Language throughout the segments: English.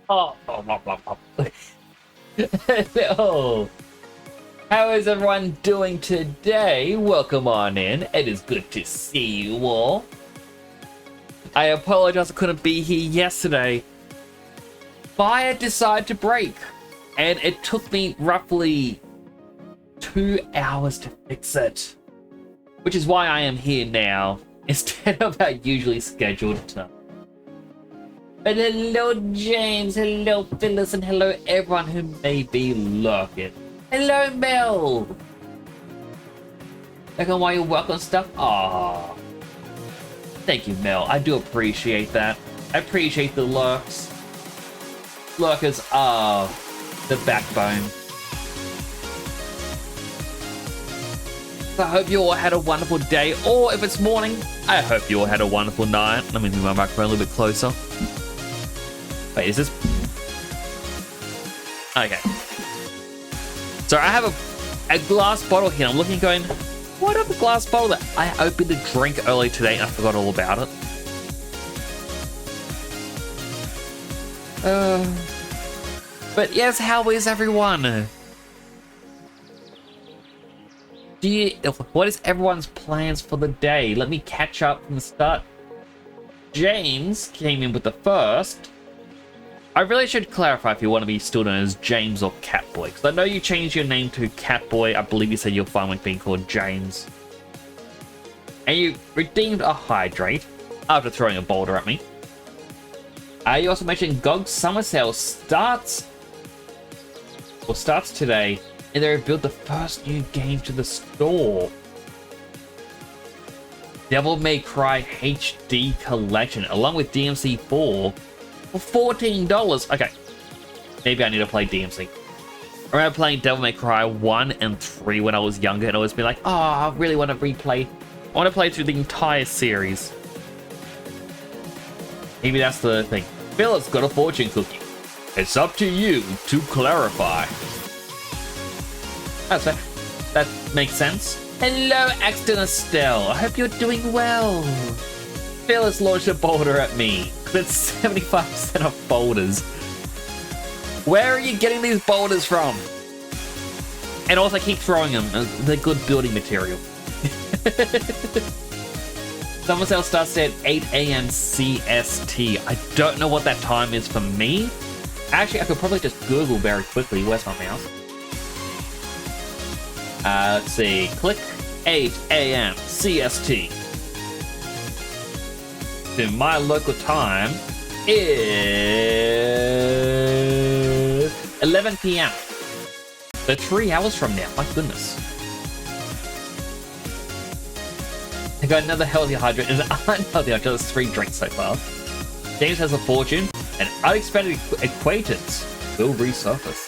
Oh, hello. How is everyone doing today? Welcome on in. It is good to see you all. I apologize I couldn't be here yesterday. Fire decided to break, and it took me roughly 2 hours to fix it, which is why I am here now instead of our usually scheduled time. But hello James, hello Phyllis, and hello everyone who may be lurking. Hello Mel! Look on why you welcome stuff? Aww. Thank you Mel, I do appreciate that. I appreciate the lurks. Lurkers are the backbone. So I hope you all had a wonderful day, or if it's morning, I hope you all had a wonderful night. Let me move my microphone a little bit closer. Wait, is this... Okay. So I have a glass bottle here. I'm looking going, what of a glass bottle that I opened a drink early today and I forgot all about it? But yes, how is everyone? What is everyone's plans for the day? Let me catch up from the start. James came in with the first. I really should clarify if you want to be still known as James or Catboy, because I know you changed your name to Catboy. I believe you said you're fine with being called James. And you redeemed a Hydrate after throwing a boulder at me. You also mentioned GOG Summer Sale starts today, and they revealed the first new game to the store. Devil May Cry HD Collection, along with DMC 4. For $14. Okay. Maybe I need to play DMC. I remember playing Devil May Cry 1 and 3 when I was younger and always be like, oh, I really want to replay. I want to play through the entire series. Maybe that's the thing. Phil's got a fortune cookie. It's up to you to clarify. That's fair. That makes sense. Hello, Axton Estelle. I hope you're doing well. Phil has launched a boulder at me. It's 75% off boulders. Where are you getting these boulders from? And also keep throwing them. They're good building material. Summer sale starts at 8 a.m. CST. I don't know what that time is for me. Actually, I could probably just Google very quickly. Where's my mouse? Let's see. Click 8 a.m. CST. So my local time is 11 p.m. So 3 hours from now. My goodness. I got another healthy hydrate and an unhealthy hydrate. There's 3 drinks so far. James has a fortune. An unexpected acquaintance will resurface.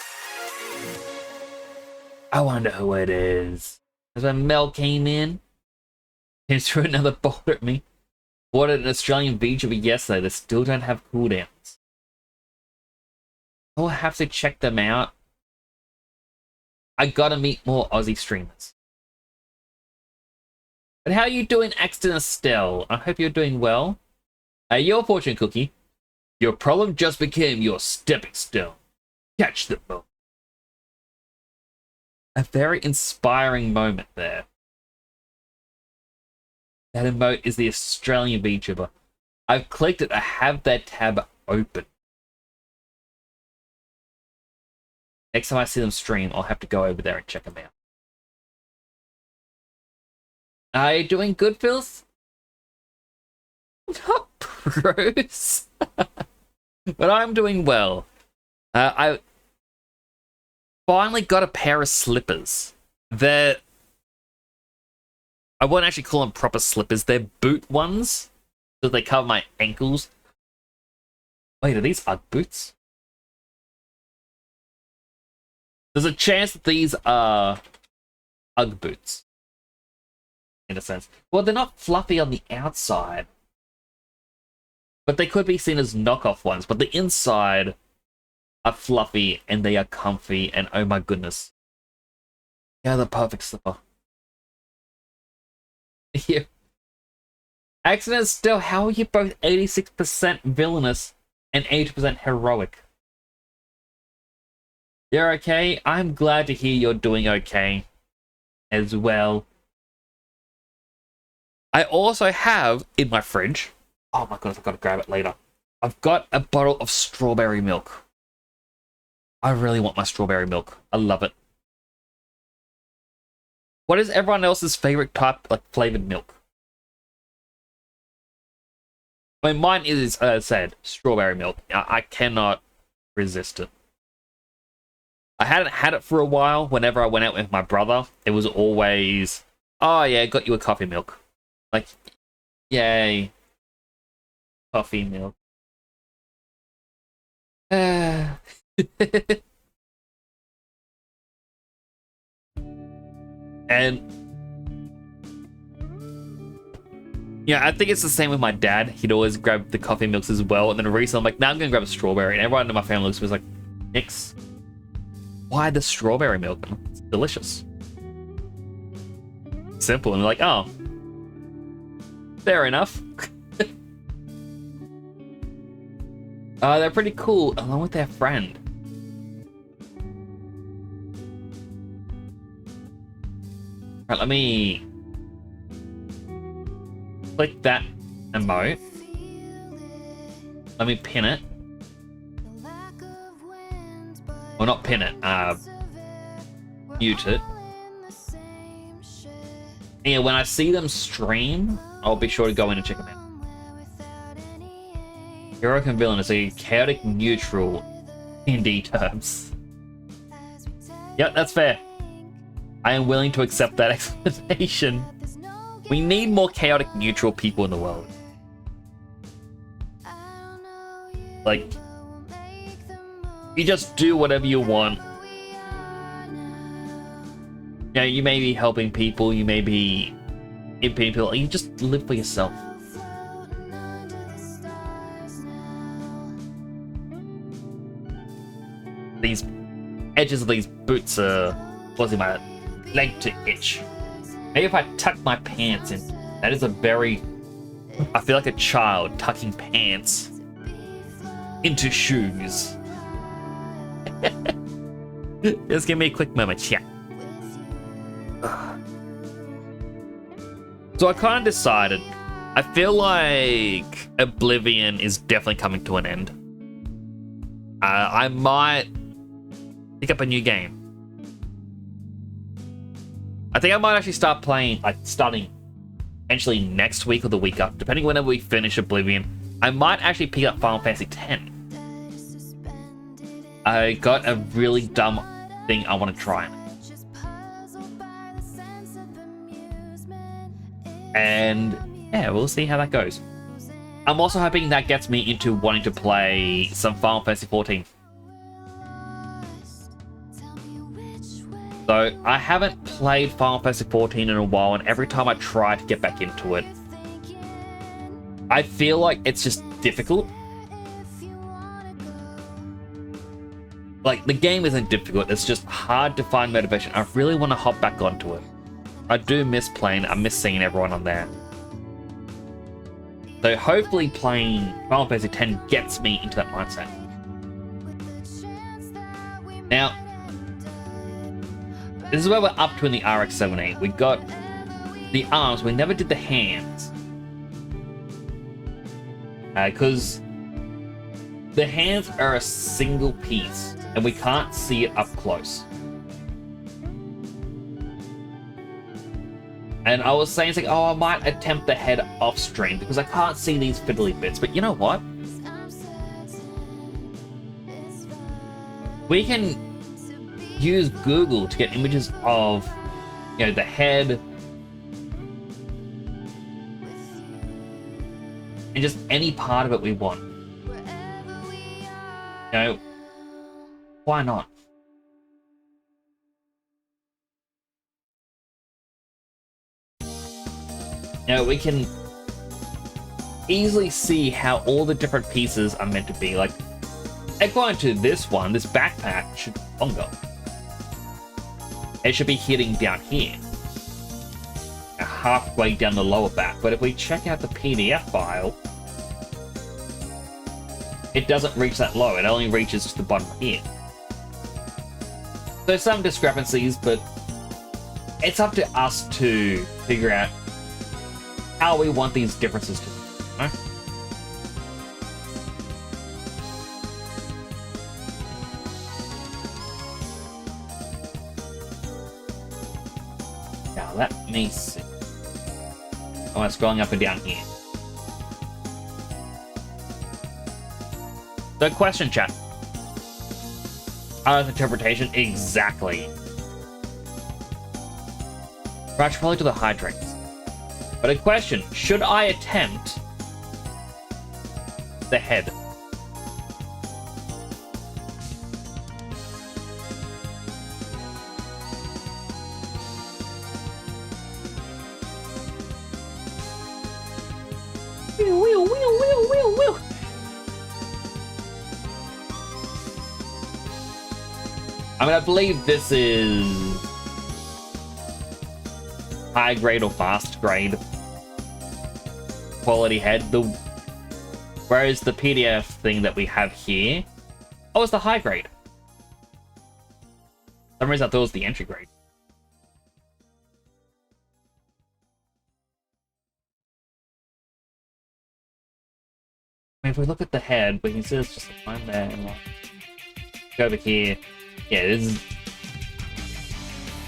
I wonder who it is. As when Mel came in, he threw another boulder at me. Bought an Australian VTuber yesterday that still don't have cooldowns. I'll have to check them out. I gotta meet more Aussie streamers. But how are you doing, Axton Estelle? I hope you're doing well. Your fortune cookie. Your problem just became your stepping stone. Catch the moment. A very inspiring moment there. That emote is the Australian VTuber. I've clicked it. I have that tab open. Next time I see them stream, I'll have to go over there and check them out. Are you doing good, Phils? Not pros. But I'm doing well. I finally got a pair of slippers. They're... I won't actually call them proper slippers. They're boot ones. So they cover my ankles. Wait, are these Ugg boots? There's a chance that these are Ugg boots. In a sense. Well, they're not fluffy on the outside. But they could be seen as knockoff ones. But the inside are fluffy and they are comfy. And oh my goodness. Yeah, the perfect slipper. Yeah. Accident still, how are you both 86% villainous and 80% heroic? You're okay? I'm glad to hear you're doing okay as well. I also have in my fridge, oh my goodness, I've got to grab it later. I've got a bottle of strawberry milk. I really want my strawberry milk. I love it. What is everyone else's favorite type, like flavored milk? I mean, mine is, as I said, strawberry milk. I cannot resist it. I hadn't had it for a while. Whenever I went out with my brother, it was always, oh yeah, got you a coffee milk. Like, yay. Coffee milk. And yeah, I think it's the same with my dad. He'd always grab the coffee milks as well. And then recently I'm like, now I'm going to grab a strawberry. And everyone in my family was like, Nix, why the strawberry milk? It's delicious. Simple. And they're like, oh, fair enough. They're pretty cool, along with their friend. Right, let me click that emote. Let me pin it. Well, not pin it, mute it. Yeah, when I see them stream, I'll be sure to go in and check them out. Heroic and villain is a chaotic neutral in D terms. Yep, that's fair. I am willing to accept that explanation. We need more chaotic neutral people in the world. Like, you just do whatever you want. You know, you may be helping people, you may be impeding people, you just live for yourself. These edges of these boots are causing my leg to itch. Maybe if I tuck my pants in. That is a very... I feel like a child tucking pants into shoes. Just give me a quick moment, yeah. So I kind of decided, I feel like Oblivion is definitely coming to an end. I might pick up a new game. I think I might actually start playing, like starting eventually next week or the week after, depending whenever we finish Oblivion. I might actually pick up Final Fantasy X. I got a really dumb thing I want to try. And yeah, we'll see how that goes. I'm also hoping that gets me into wanting to play some Final Fantasy XIV. So I haven't played Final Fantasy XIV in a while, and every time I try to get back into it, I feel like it's just difficult. Like, the game isn't difficult, it's just hard to find motivation. I really want to hop back onto it. I do miss playing, I miss seeing everyone on there. So hopefully playing Final Fantasy X gets me into that mindset. Now, this is where we're up to in the RX-78. We got the arms, we never did the hands. Because the hands are a single piece, and we can't see it up close. And I was saying, it's like, oh, I might attempt the head off stream because I can't see these fiddly bits. But you know what? We can use Google to get images of, you know, the head and just any part of it we want. No. Why not? Now we can easily see how all the different pieces are meant to be. Like, according to this one, this backpack should be longer. It should be hitting down here, halfway down the lower back. But if we check out the PDF file, it doesn't reach that low. It only reaches just the bottom here. There's some discrepancies, but it's up to us to figure out how we want these differences to be. Huh? Now let me see. Oh, I'm scrolling up and down here. The question, chat. Out of interpretation, exactly. Right, probably to the hydrates. But a question, should I attempt the head? I mean, I believe this is high grade or fast grade quality head. Whereas the PDF thing that we have here, oh, it's the high grade. For some reason I thought it was the entry grade. I mean, if we look at the head, we can see it's just a line there and like, go over here. Yeah, this is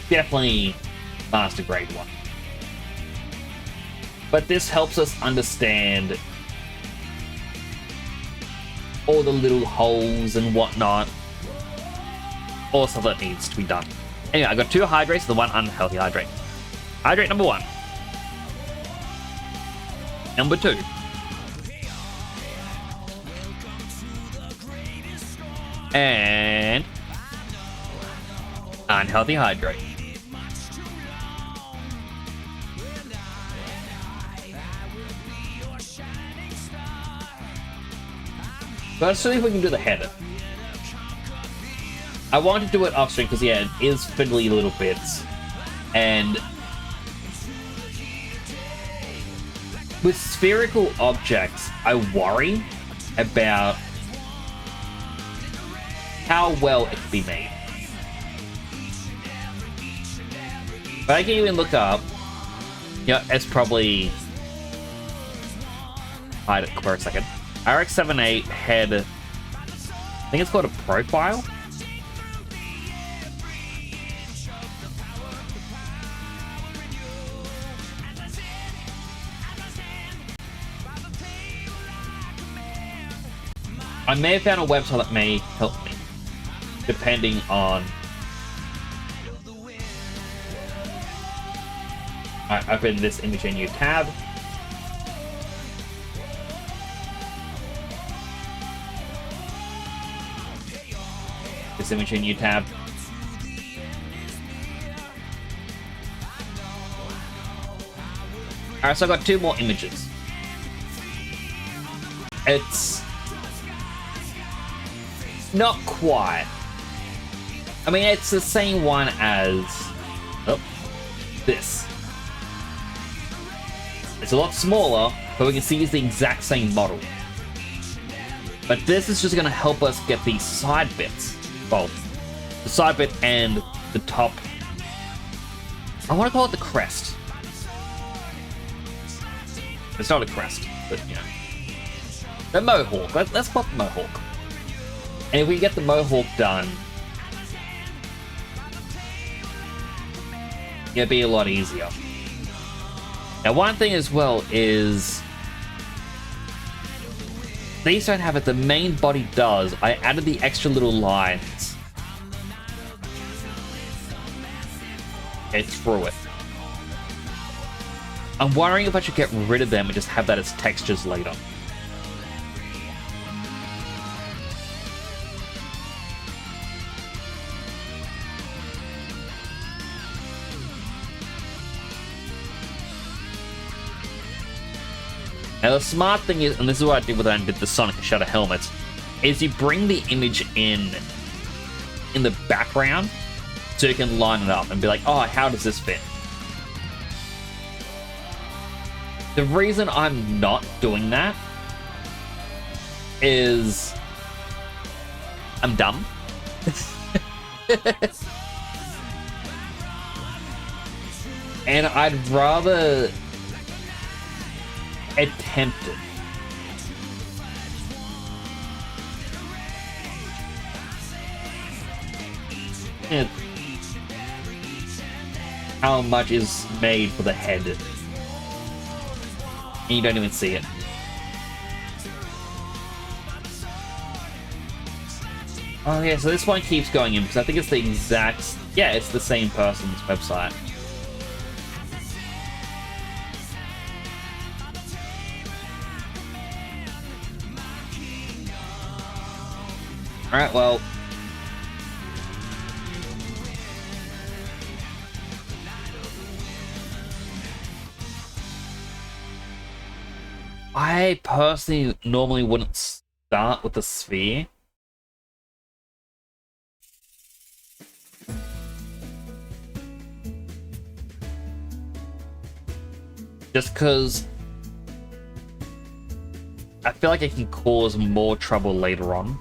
definitely master grade one. But this helps us understand all the little holes and whatnot. All stuff that needs to be done. Anyway, I got 2 hydrates and the 1 unhealthy hydrate. Hydrate number 1. Number 2. And unhealthy hydrate. Let's see if we can do the header. I want to do it off stream because, yeah, it is fiddly little bits. And with spherical objects, I worry about how well it can be made. But I can even look up, yeah, it's probably, hide it for a second. RX-78 head, I think it's called a profile. I may have found a website that may help me, depending on... Alright, open this image in a new tab. This image in a new tab. Alright, so I got 2 more images. It's not quite. I mean, it's the same one as this. It's a lot smaller, but we can see it's the exact same model. But this is just going to help us get these side bits. Well, the side bit and the top. I want to call it the crest. It's not a crest, but you know. The mohawk. Let's call it the mohawk. And if we get the mohawk done, it'll be a lot easier. Now, one thing as well is these don't have it. The main body does. I added the extra little lines. It's through it. I'm worrying if I should get rid of them and just have that as textures later. Now the smart thing is, and this is what I did when I did the Sonic and Shadow helmets, is you bring the image in the background so you can line it up and be like, oh, how does this fit? The reason I'm not doing that is I'm dumb. And I'd rather attempt it. How much is made for the head? And you don't even see it. Oh yeah, so this one keeps going in because I think it's the exact... Yeah, it's the same person's website. Alright, well... I personally normally wouldn't start with the sphere. Just because I feel like it can cause more trouble later on.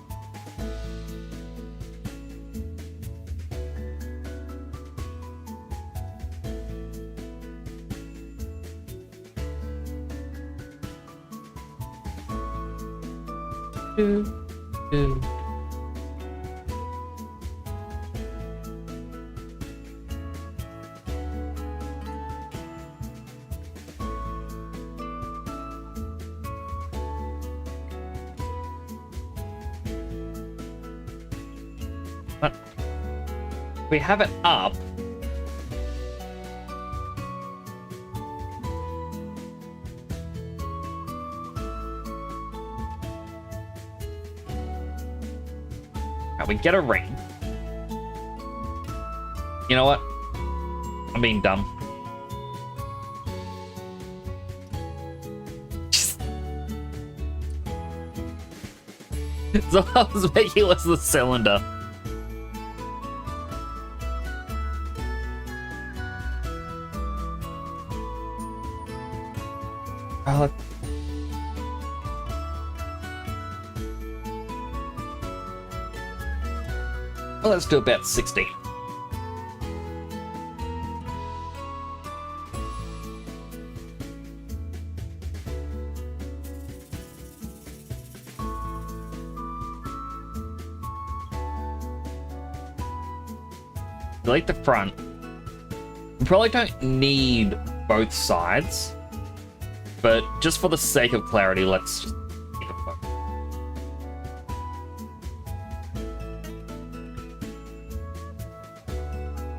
But we have it up. We get a ring. You know what? I'm being dumb. So I was making was the cylinder. Oh, well, let's do about 60. Delete the front. We probably don't need both sides, but just for the sake of clarity, let's just keep it both.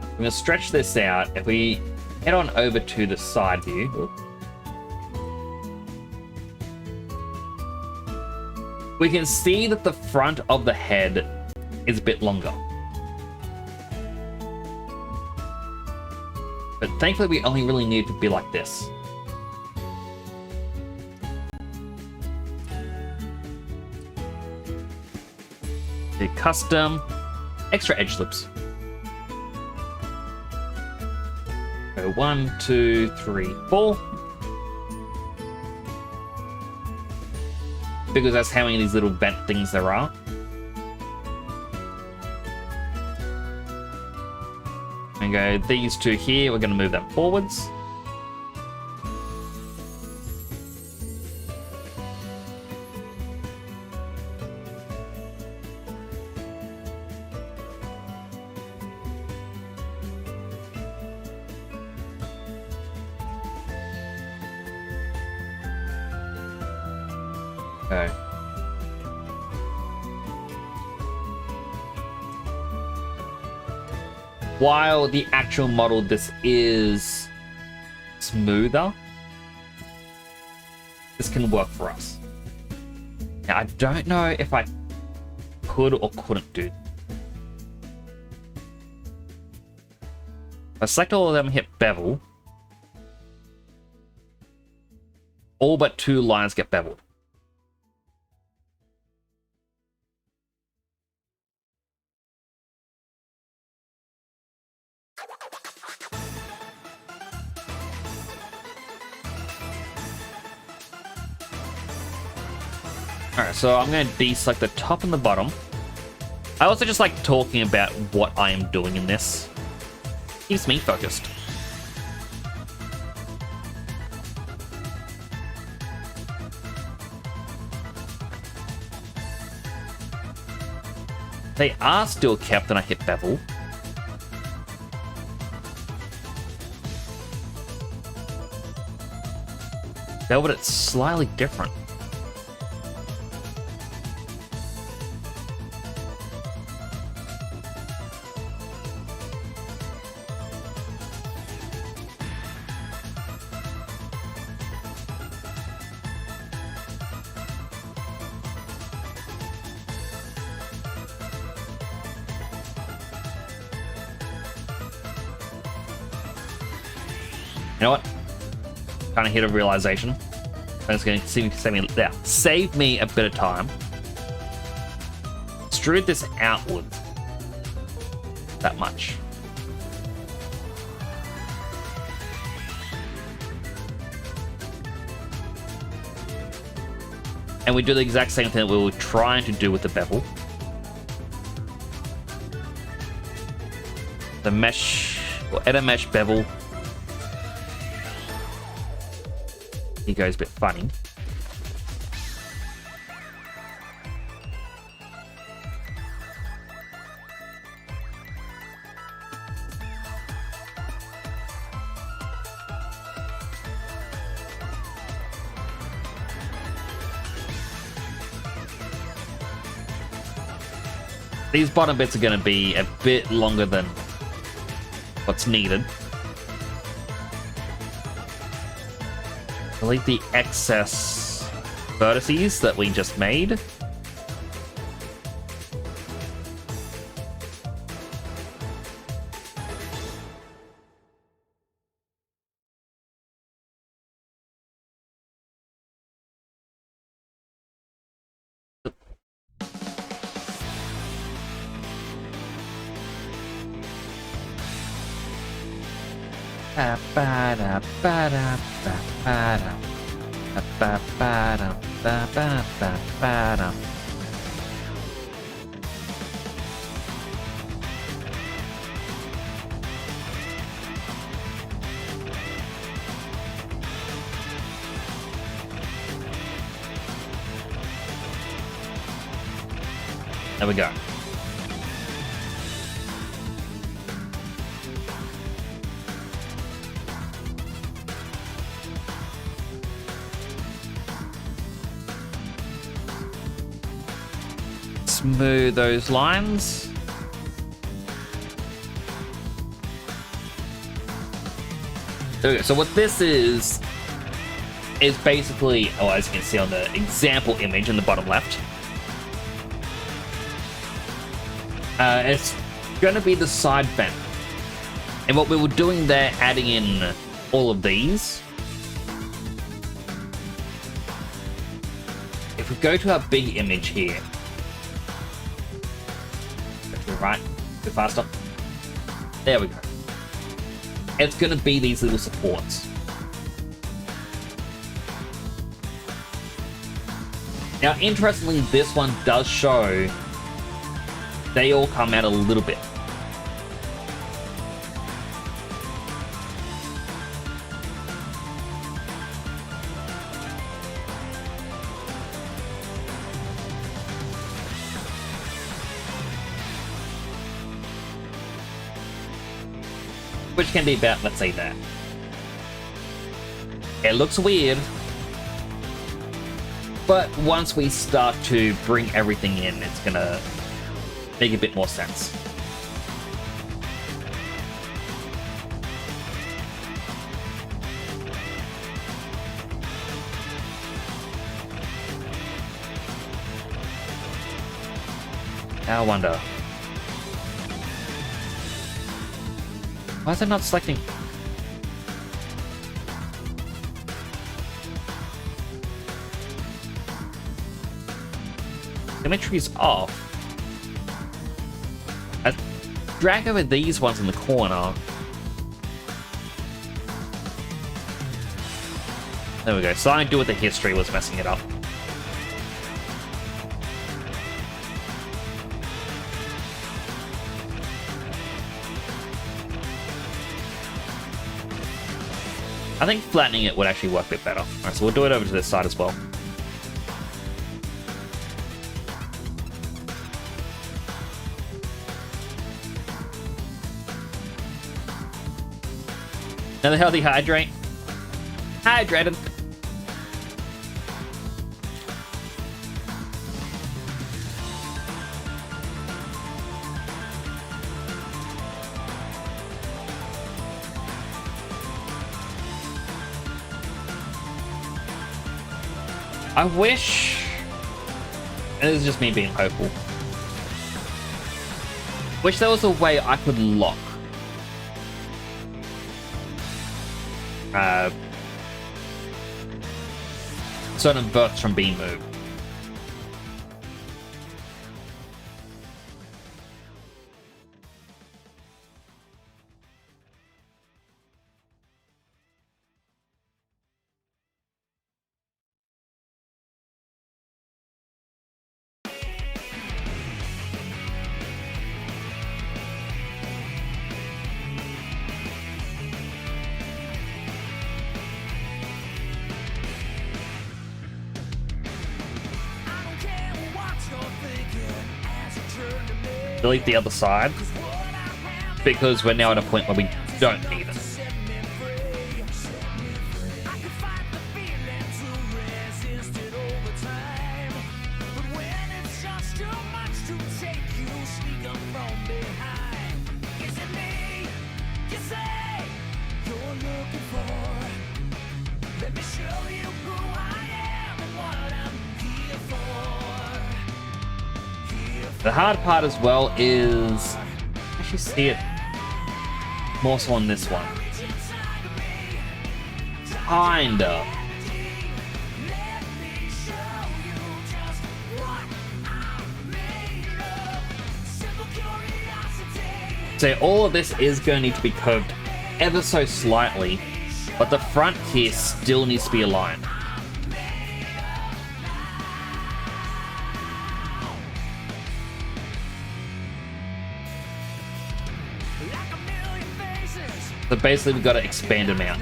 I'm going to stretch this out. If we head on over to the side view, we can see that the front of the head is a bit longer. But thankfully, we only really need to be like this. The custom extra edge slips. Go 1, 2, 3, 4. Because that's how many of these little bent things there are. And go these two here, we're going to move them forwards. Okay. While the actual model, this is smoother, this can work for us. Now, I don't know if I could or couldn't do. If I select all of them and hit bevel, All but 2 lines get beveled. Alright, so I'm going to deselect the top and the bottom. I also just like talking about what I am doing in this. Keeps me focused. They are still kept and I hit bevel. But it's slightly different. You know what? Kind of hit a realization. That's going to save me a bit of time. Extrude this outwards. That much. And we do the exact same thing that we were trying to do with the bevel. The mesh, or edit mesh bevel. He goes a bit funny. These bottom bits are going to be a bit longer than what's needed. Delete the excess vertices that we just made. There we go. Smooth those lines. Okay, so what this is basically, as you can see on the example image in the bottom left, it's going to be the side vent. And what we were doing there, adding in all of these. If we go to our big image here, right, go faster. There we go. It's going to be these little supports. Now, interestingly, this one does show they all come out a little bit. Which can be about, let's say that. It looks weird, but once we start to bring everything in, it's gonna make a bit more sense. I wonder. Why is it not selecting? trees off. I drag over these ones in the corner. There we go. Something to do with the history was messing it up. I think flattening it would actually work a bit better. Alright, so we'll do it over to this side as well. Another healthy hydrate. Hydrated. I wish, and this is just me being hopeful, wish there was a way I could lock certain berths from being moved. Delete the other side, because we're now at a point where we don't need it. The hard part as well is actually see it more so on this one. Kinda. So all of this is going to need to be curved ever so slightly, but the front here still needs to be aligned. So basically we've got to expand them out.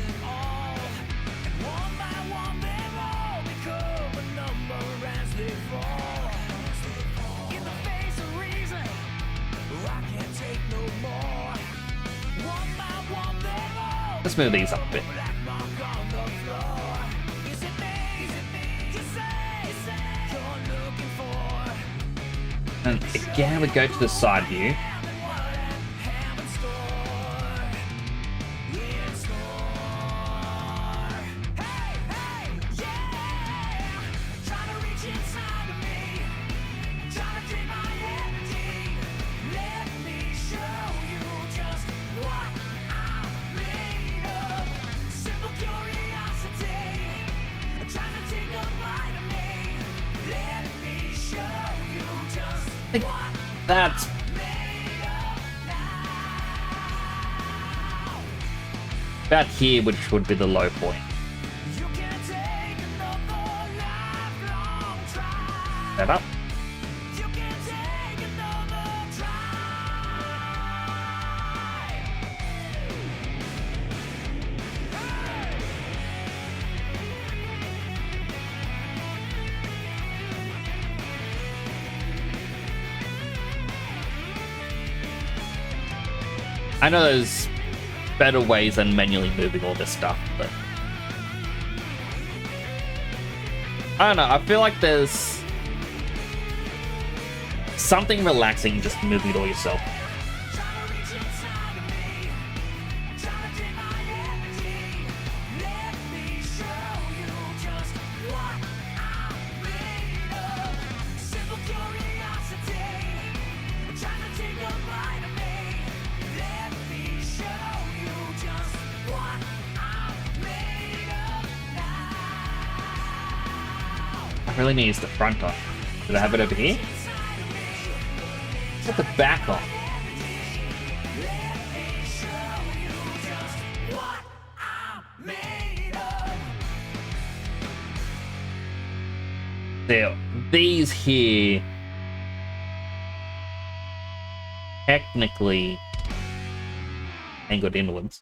Let's move these up a bit. And again, we go to the side view. That's about here, which would be the low point. That up. I know there's better ways than manually moving all this stuff, but I don't know, I feel like there's something relaxing just moving it all yourself. Really needs the front on. Did I have it over here? Put the back on. There, these here technically angled inwards.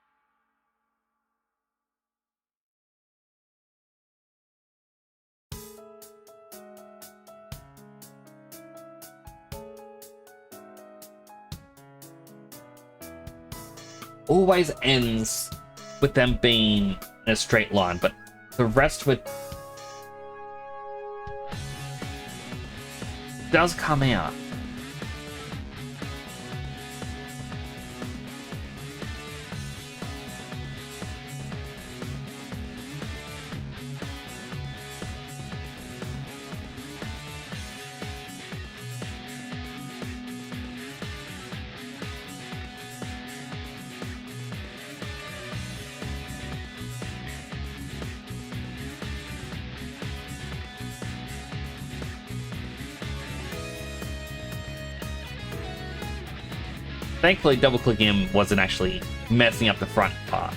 Always ends with them being in a straight line, but the rest with does come out. Thankfully, double-clicking him wasn't actually messing up the front part.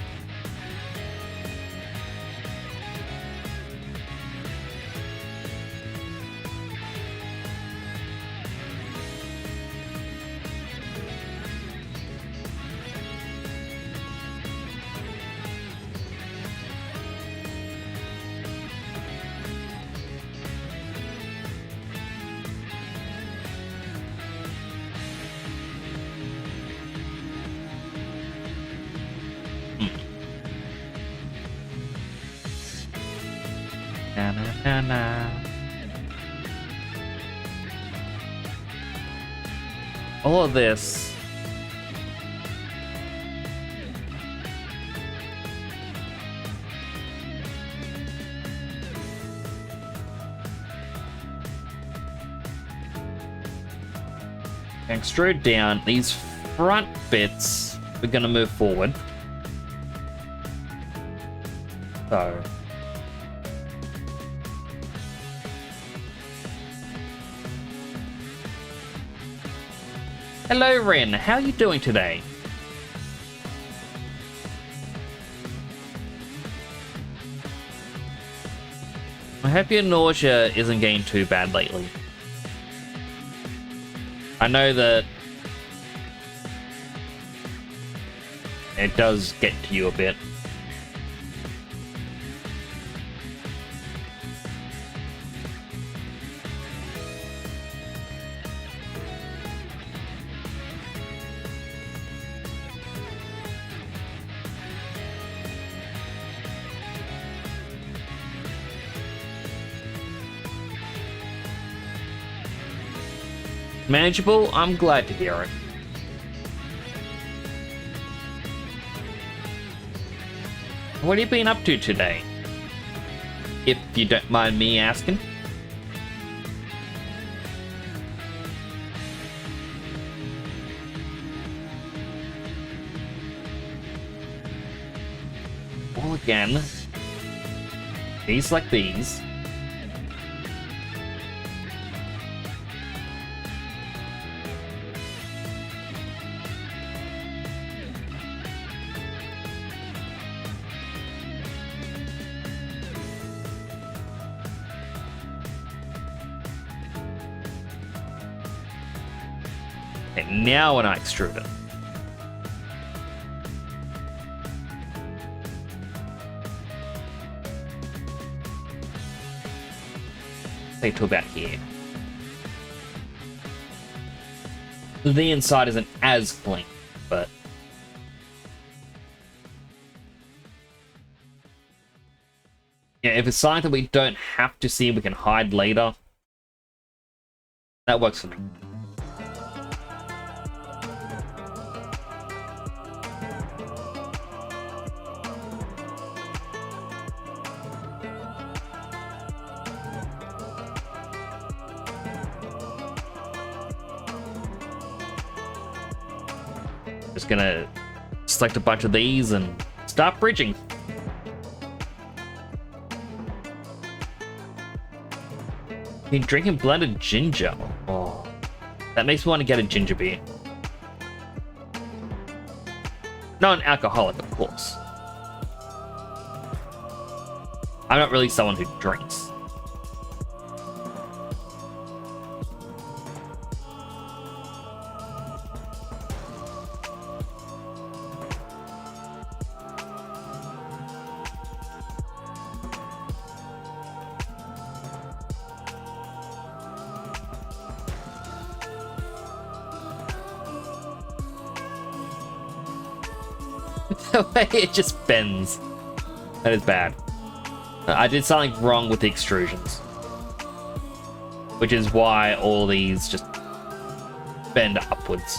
Na, na, na, na. All of this extrude down. These front bits we're gonna move forward. So hello, Ren. How are you doing today? I hope your nausea isn't getting too bad lately. I know that it does get to you a bit. Manageable? I'm glad to hear it. What have you been up to today? If you don't mind me asking. Well, again, these like these. And now when I extrude it. Say to about here. The inside isn't as clean, but yeah, if it's something that we don't have to see, we can hide later. That works for me. Just gonna select a bunch of these and start bridging. Been drinking blended ginger. Oh, That makes me want to get a ginger beer. Non-alcoholic, of course. I'm not really someone who drinks. The way it just bends. That is bad. I did something wrong with the extrusions. Which is why all these just bend upwards.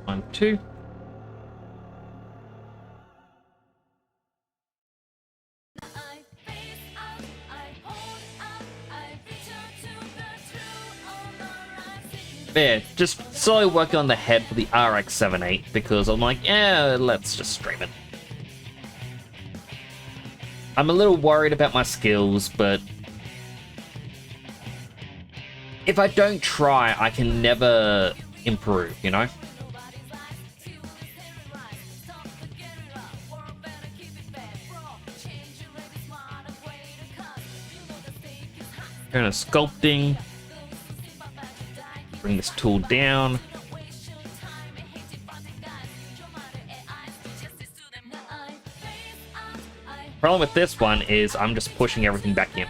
One, two. Yeah, just slowly working on the head for the RX-78 because I'm like, yeah, let's just stream it. I'm a little worried about my skills, but if I don't try, I can never improve, you know? Kind of sculpting. Bring this tool down. Problem with this one is I'm just pushing everything back in.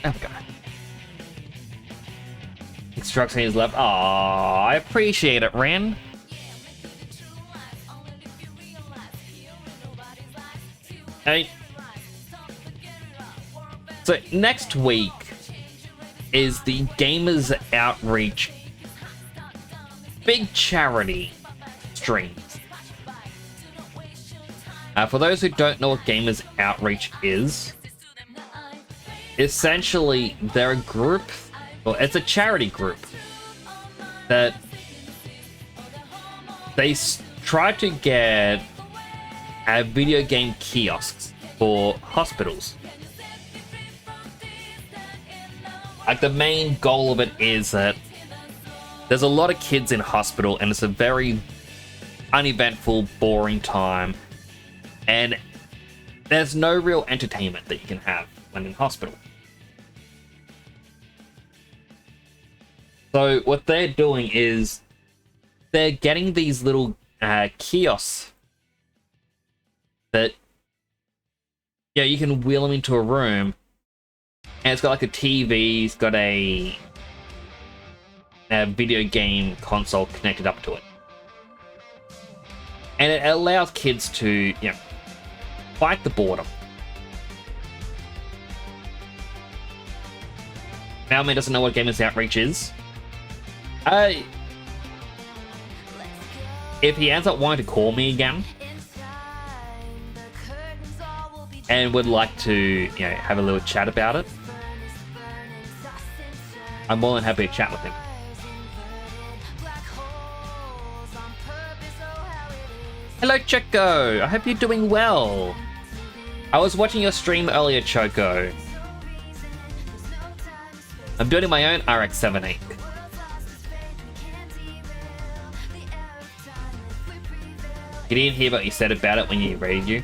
There we go. Instruction is left. Aww, I appreciate it, Ren. Hey. So next week is the Gamers Outreach big charity stream. For those who don't know what Gamers Outreach is, essentially they're a group, well, it's a charity group that they try to get video game kiosks for hospitals. Like, the main goal of it is that there's a lot of kids in hospital and it's a very uneventful, boring time. And there's no real entertainment that you can have when in hospital. So what they're doing is they're getting these little kiosks that, yeah, you can wheel them into a room, and it's got like a TV, it's got a video game console connected up to it, and it allows kids to, you know, fight the boredom. Malman doesn't know what Gamers Outreach is. If he ends up wanting to call me again and would like to, you know, have a little chat about it, I'm more than happy to chat with him. Hello, Choco. I hope you're doing well. I was watching your stream earlier, Choco. I'm building my own RX-78. You didn't hear what he said about it when he raided you?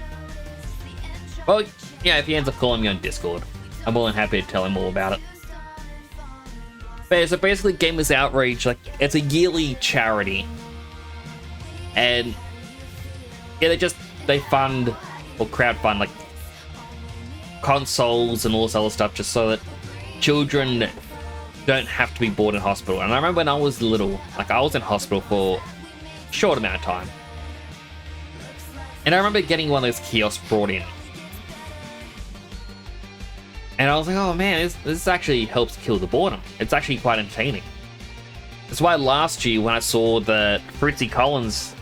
Well, yeah, if he ends up calling me on Discord, I'm more than happy to tell him all about it. But yeah, so basically Gamers Outreach, like, it's a yearly charity. And yeah, they fund or crowdfund like consoles and all this other stuff just so that children don't have to be bored in hospital. And I remember when I was little, like I was in hospital for a short amount of time. And I remember getting one of those kiosks brought in. And I was like, oh man, this actually helps kill the boredom. It's actually quite entertaining. That's why last year when I saw that Fritzy Collins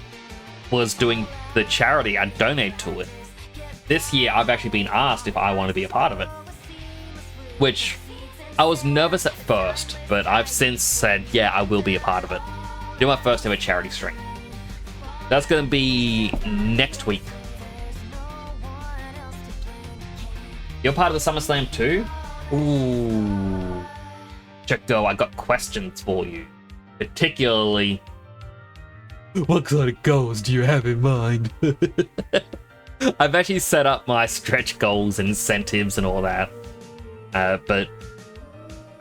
was doing the charity, I donated to it. This year I've actually been asked if I want to be a part of it. Which, I was nervous at first, but I've since said, yeah, I will be a part of it. Do my first ever charity stream. That's going to be next week. You're part of the SummerSlam too? Ooh. Checo, I got questions for you. Particularly, what kind of goals do you have in mind? I've actually set up my stretch goals, incentives, and all that. But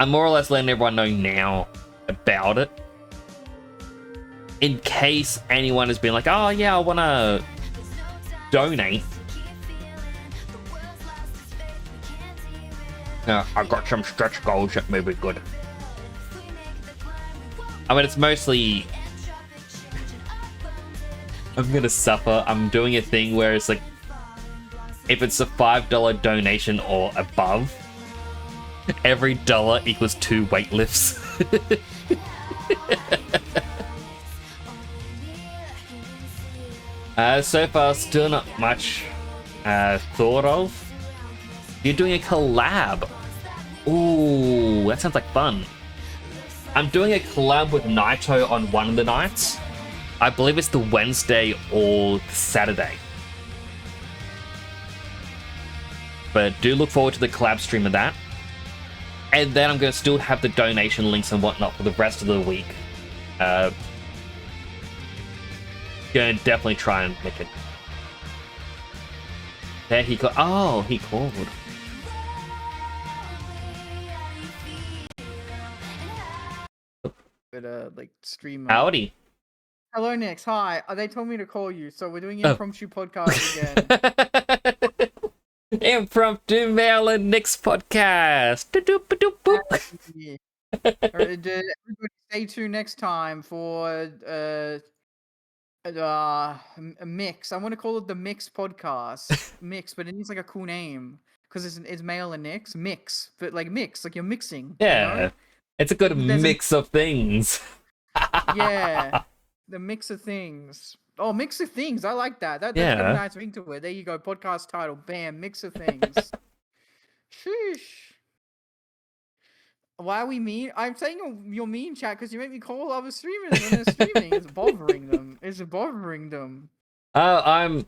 I'm more or less letting everyone know now about it. In case anyone has been like, oh yeah, I want to donate. I got some stretch goals that may be good. I mean, it's mostly... I'm gonna suffer. I'm doing a thing where it's like, if it's a $5 donation or above, every dollar equals 2 weight lifts. So far, still not much thought of. You're doing a collab. Ooh, that sounds like fun. I'm doing a collab with Naito on one of the nights. I believe it's the Wednesday or the Saturday. But do look forward to the collab stream of that. And then I'm going to still have the donation links and whatnot for the rest of the week. Going to definitely try and make it. There he called. Oh, he called. Like stream. Howdy. Hello, Nix. Hi. They told me to call you, so we're doing impromptu podcast again. Impromptu Mel and Nick's podcast. Everybody stay tuned next time for a mix. I want to call it the Mix podcast. Mix, but it needs like a cool name because it's male and Nix. Mix, but like mix, like you're mixing. Yeah, you know? It's a good mix of things. Yeah, the mix of things. Oh, mix of things. I like that. That's got a nice ring to it. There you go. Podcast title. Bam. Mix of things. Sheesh. Why are we mean? I'm saying you're mean, chat, because you make me call other streamers when they're streaming. It's bothering them. It's bothering them. I'm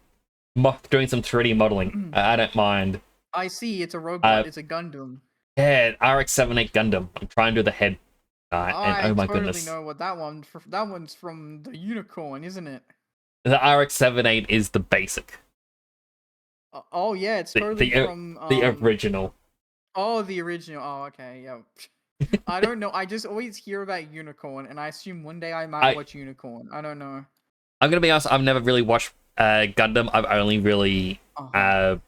doing some 3D modeling. I don't mind. I see. It's a robot. It's a Gundam. Yeah, RX-78 Gundam. I'm trying to do the head. And oh my goodness. I totally know what that one. That one's from the Unicorn, isn't it? The RX-78 is the basic. Oh yeah, it's totally from the original. Oh, the original. Oh, okay, yeah. I don't know. I just always hear about Unicorn, and I assume one day I might watch Unicorn. I don't know. I'm gonna be honest. I've never really watched Gundam. I've only really I've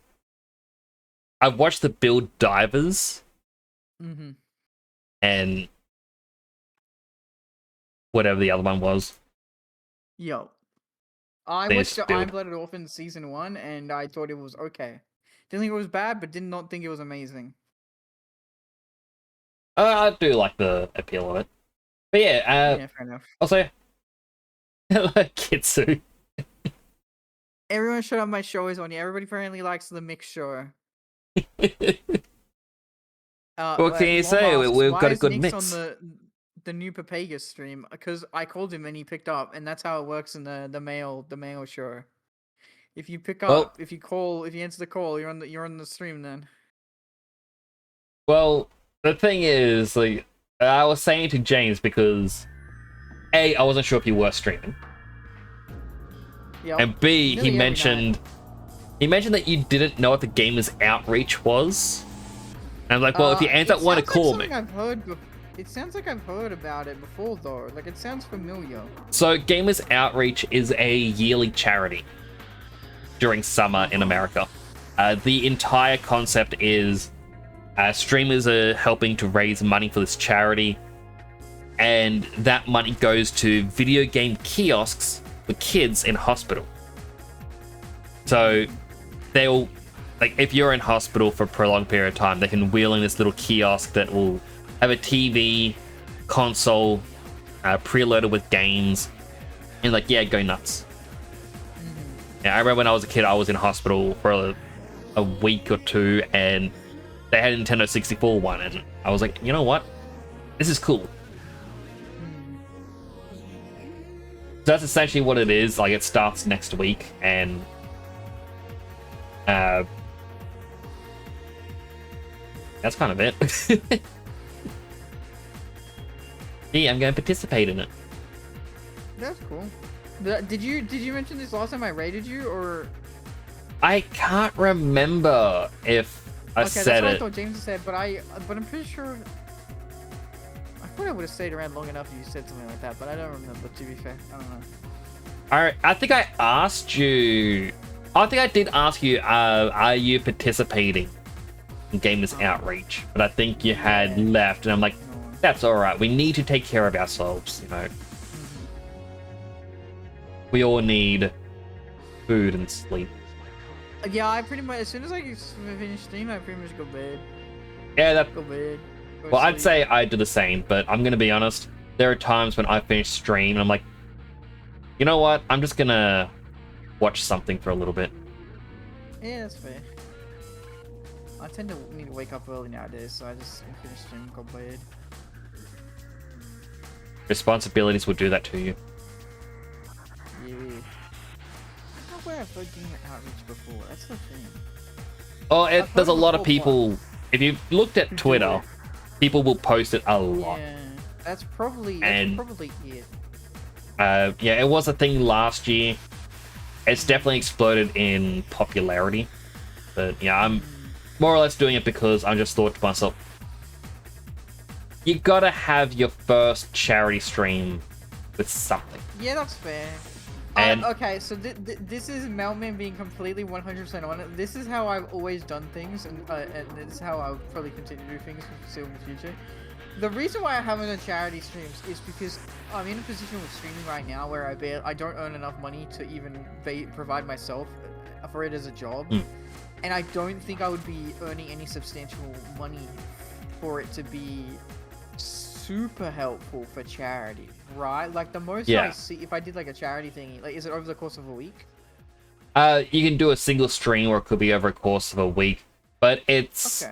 watched the Build Divers. Mm-hmm. And whatever the other one was. Yo. I watched the Iron-Blooded Orphans season 1, and I thought it was okay. Didn't think it was bad, but did not think it was amazing. I do like the appeal of it. But yeah, yeah, fair enough. Also, hello, Kitsu. Everyone shut up, my show is on. Everybody apparently likes the mix show. What can you say? We've got a good mix. On the new Papagus stream, because I called him and he picked up, and that's how it works in the mail show. If you pick up, if you answer the call, you're on the stream then. Well, the thing is, like, I was saying to James because I wasn't sure if you were streaming. Yep. And B, Nearly he every mentioned that you didn't know what the gamer's outreach was. And I'm like, well, if you answer that, want to call me. It sounds like I've heard about it before, though. Like, it sounds familiar. So, Gamers Outreach is a yearly charity during summer in America. The entire concept is streamers are helping to raise money for this charity, and that money goes to video game kiosks for kids in hospital. So, they'll, like, if you're in hospital for a prolonged period of time, they can wheel in this little kiosk that will have a TV, console, preloaded with games, and like, yeah, go nuts. Yeah, I remember when I was a kid, I was in hospital for a week or two, and they had a Nintendo 64 one, and I was like, you know what? This is cool. So that's essentially what it is. Like, it starts next week, and that's kind of it. Yeah, I'm going to participate in it. That's cool. Did you mention this last time I rated you, or? I can't remember if I said that's what it. I thought James said, but I'm pretty sure. I thought I would have stayed around long enough if you said something like that, but I don't remember. To be fair, I don't know. I think I asked you. I think I did ask you. Are you participating in Gamers Outreach? But I think you had left, and I'm like, that's all right. We need to take care of ourselves, you know. We all need food and sleep. Yeah, I pretty much, as soon as I finish stream, I pretty much go bed. Yeah, Go bed. Go well, sleep. I'd say I do the same, but I'm gonna be honest. There are times when I finish stream and I'm like, you know what? I'm just gonna watch something for a little bit. Yeah, that's fair. I tend to need to wake up early nowadays, so I just finish stream and go bed. Responsibilities will do that to you. Yeah. I don't know where I've heard Gamer Outreach before. That's the thing. Oh, I've there's a heard lot of before, people. If you've looked at Twitter, people will post it a lot. Yeah, that's probably it. Yeah, it was a thing last year. It's definitely exploded in popularity. But yeah, I'm more or less doing it because I just thought to myself, you gotta have your first charity stream with something. Yeah, that's fair. And okay, so this is Melman being completely 100% on it. This is how I've always done things, and this is how I'll probably continue to do things still in the future. The reason why I haven't done charity streams is because I'm in a position with streaming right now where I don't earn enough money to even provide myself for it as a job, and I don't think I would be earning any substantial money for it to be super helpful for charity, right? Like the most I see, if I did like a charity thing, like, is it over the course of a week? You can do a single stream, or it could be over a course of a week, but it's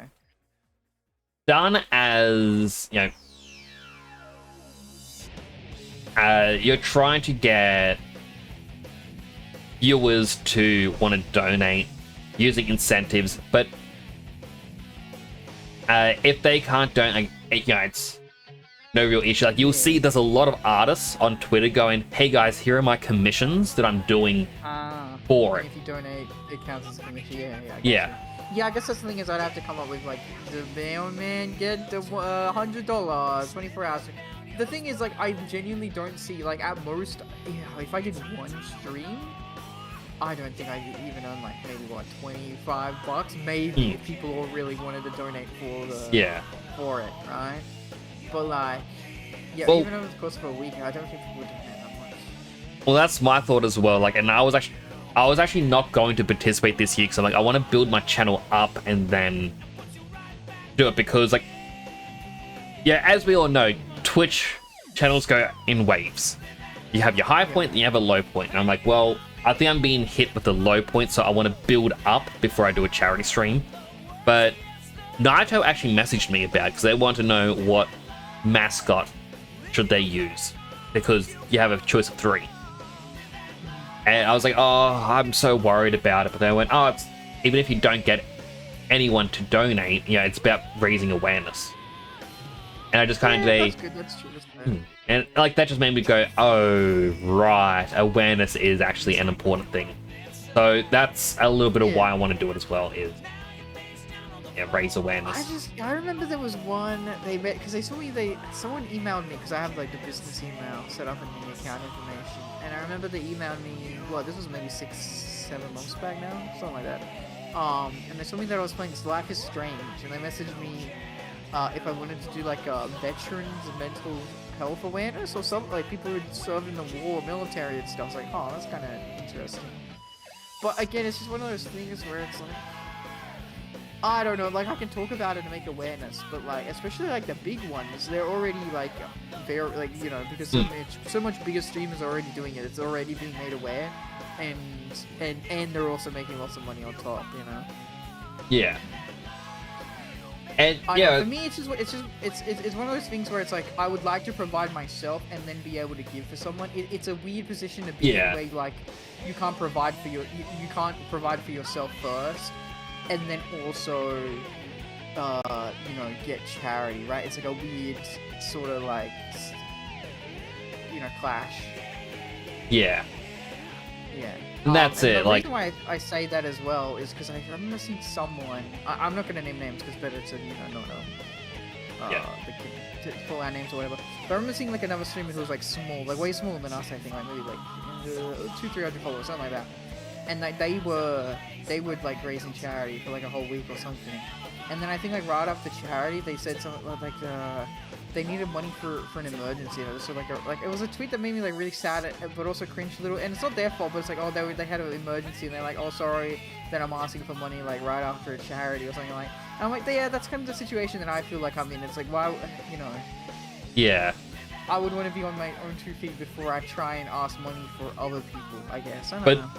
done as, you know, you're trying to get viewers to want to donate using incentives, but if they can't donate, you know, it's no real issue. Like, you'll see there's a lot of artists on Twitter going, hey guys, here are my commissions that I'm doing for it. If you donate, it counts as a commission. Yeah, I guess that's the thing, is I'd have to come up with like, the mailman get the $100, 24 hours. The thing is, like, I genuinely don't see, like, at most, if I did one stream, I don't think I could even earn like maybe what, $25, maybe, if people all really wanted to donate for it, right? But like, yeah, even over the course of a week, I don't think people would donate that much. Well, that's my thought as well. Like, and I was actually not going to participate this year because I'm like, I want to build my channel up and then do it, because, like, yeah, as we all know, Twitch channels go in waves. You have your high point, and you have a low point. And I'm like, well, I think I'm being hit with the low point, so I want to build up before I do a charity stream. But Naito actually messaged me about it because they want to know what mascot should they use, because you have a choice of 3. And I was like, oh, I'm so worried about it. But they went, oh, it's, even if you don't get anyone to donate, you know, it's about raising awareness. And I just kind of that's good. That's true. That's And like that just made me go, oh right, awareness is actually an important thing. So that's a little bit of why I want to do it as well, is raise awareness. I remember there was one they met because someone emailed me because I have like the business email set up in the account information, and I remember they emailed me. Well, this was maybe 6-7 months back now, something like that. And they told me that I was playing Life is Strange, and they messaged me if I wanted to do like a veterans mental health awareness or something, like people who served in the war, military and stuff. I was like, oh, that's kind of interesting. But again, it's just one of those things where it's like, I don't know, like I can talk about it and make awareness, but like especially like the big ones, they're already like very like, you know, because so much bigger streamers are already doing it. It's already being made aware, and they're also making lots of money on top, you know. Yeah. And for me, it's one of those things where it's like I would like to provide myself and then be able to give to someone. It's a weird position to be in, where like you can't provide for you can't provide for yourself first, and then also you know, get charity, right? It's like a weird sort of like, you know, clash. Yeah. Yeah. And that's it. The like, reason why I say that as well is because I remember seeing someone. I'm not gonna name names because better to, you know, to pull out names or whatever. But I remember seeing like another streamer who was like small, like way smaller than us. I think like maybe like 200-300 followers, something like that. And like they were like raising charity for like a whole week or something. And then I think like right after charity, they said something like they needed money for an emergency. So like it was a tweet that made me like really sad, but also cringe a little. And it's not their fault, but it's like, oh, they had an emergency, and they're like, oh, sorry that I'm asking for money like right after a charity or something like. And I'm like, yeah, that's kind of the situation that I feel like I'm in. It's like, why, you know? Yeah. I would want to be on my own 2 feet before I try and ask money for other people, I guess. I don't know.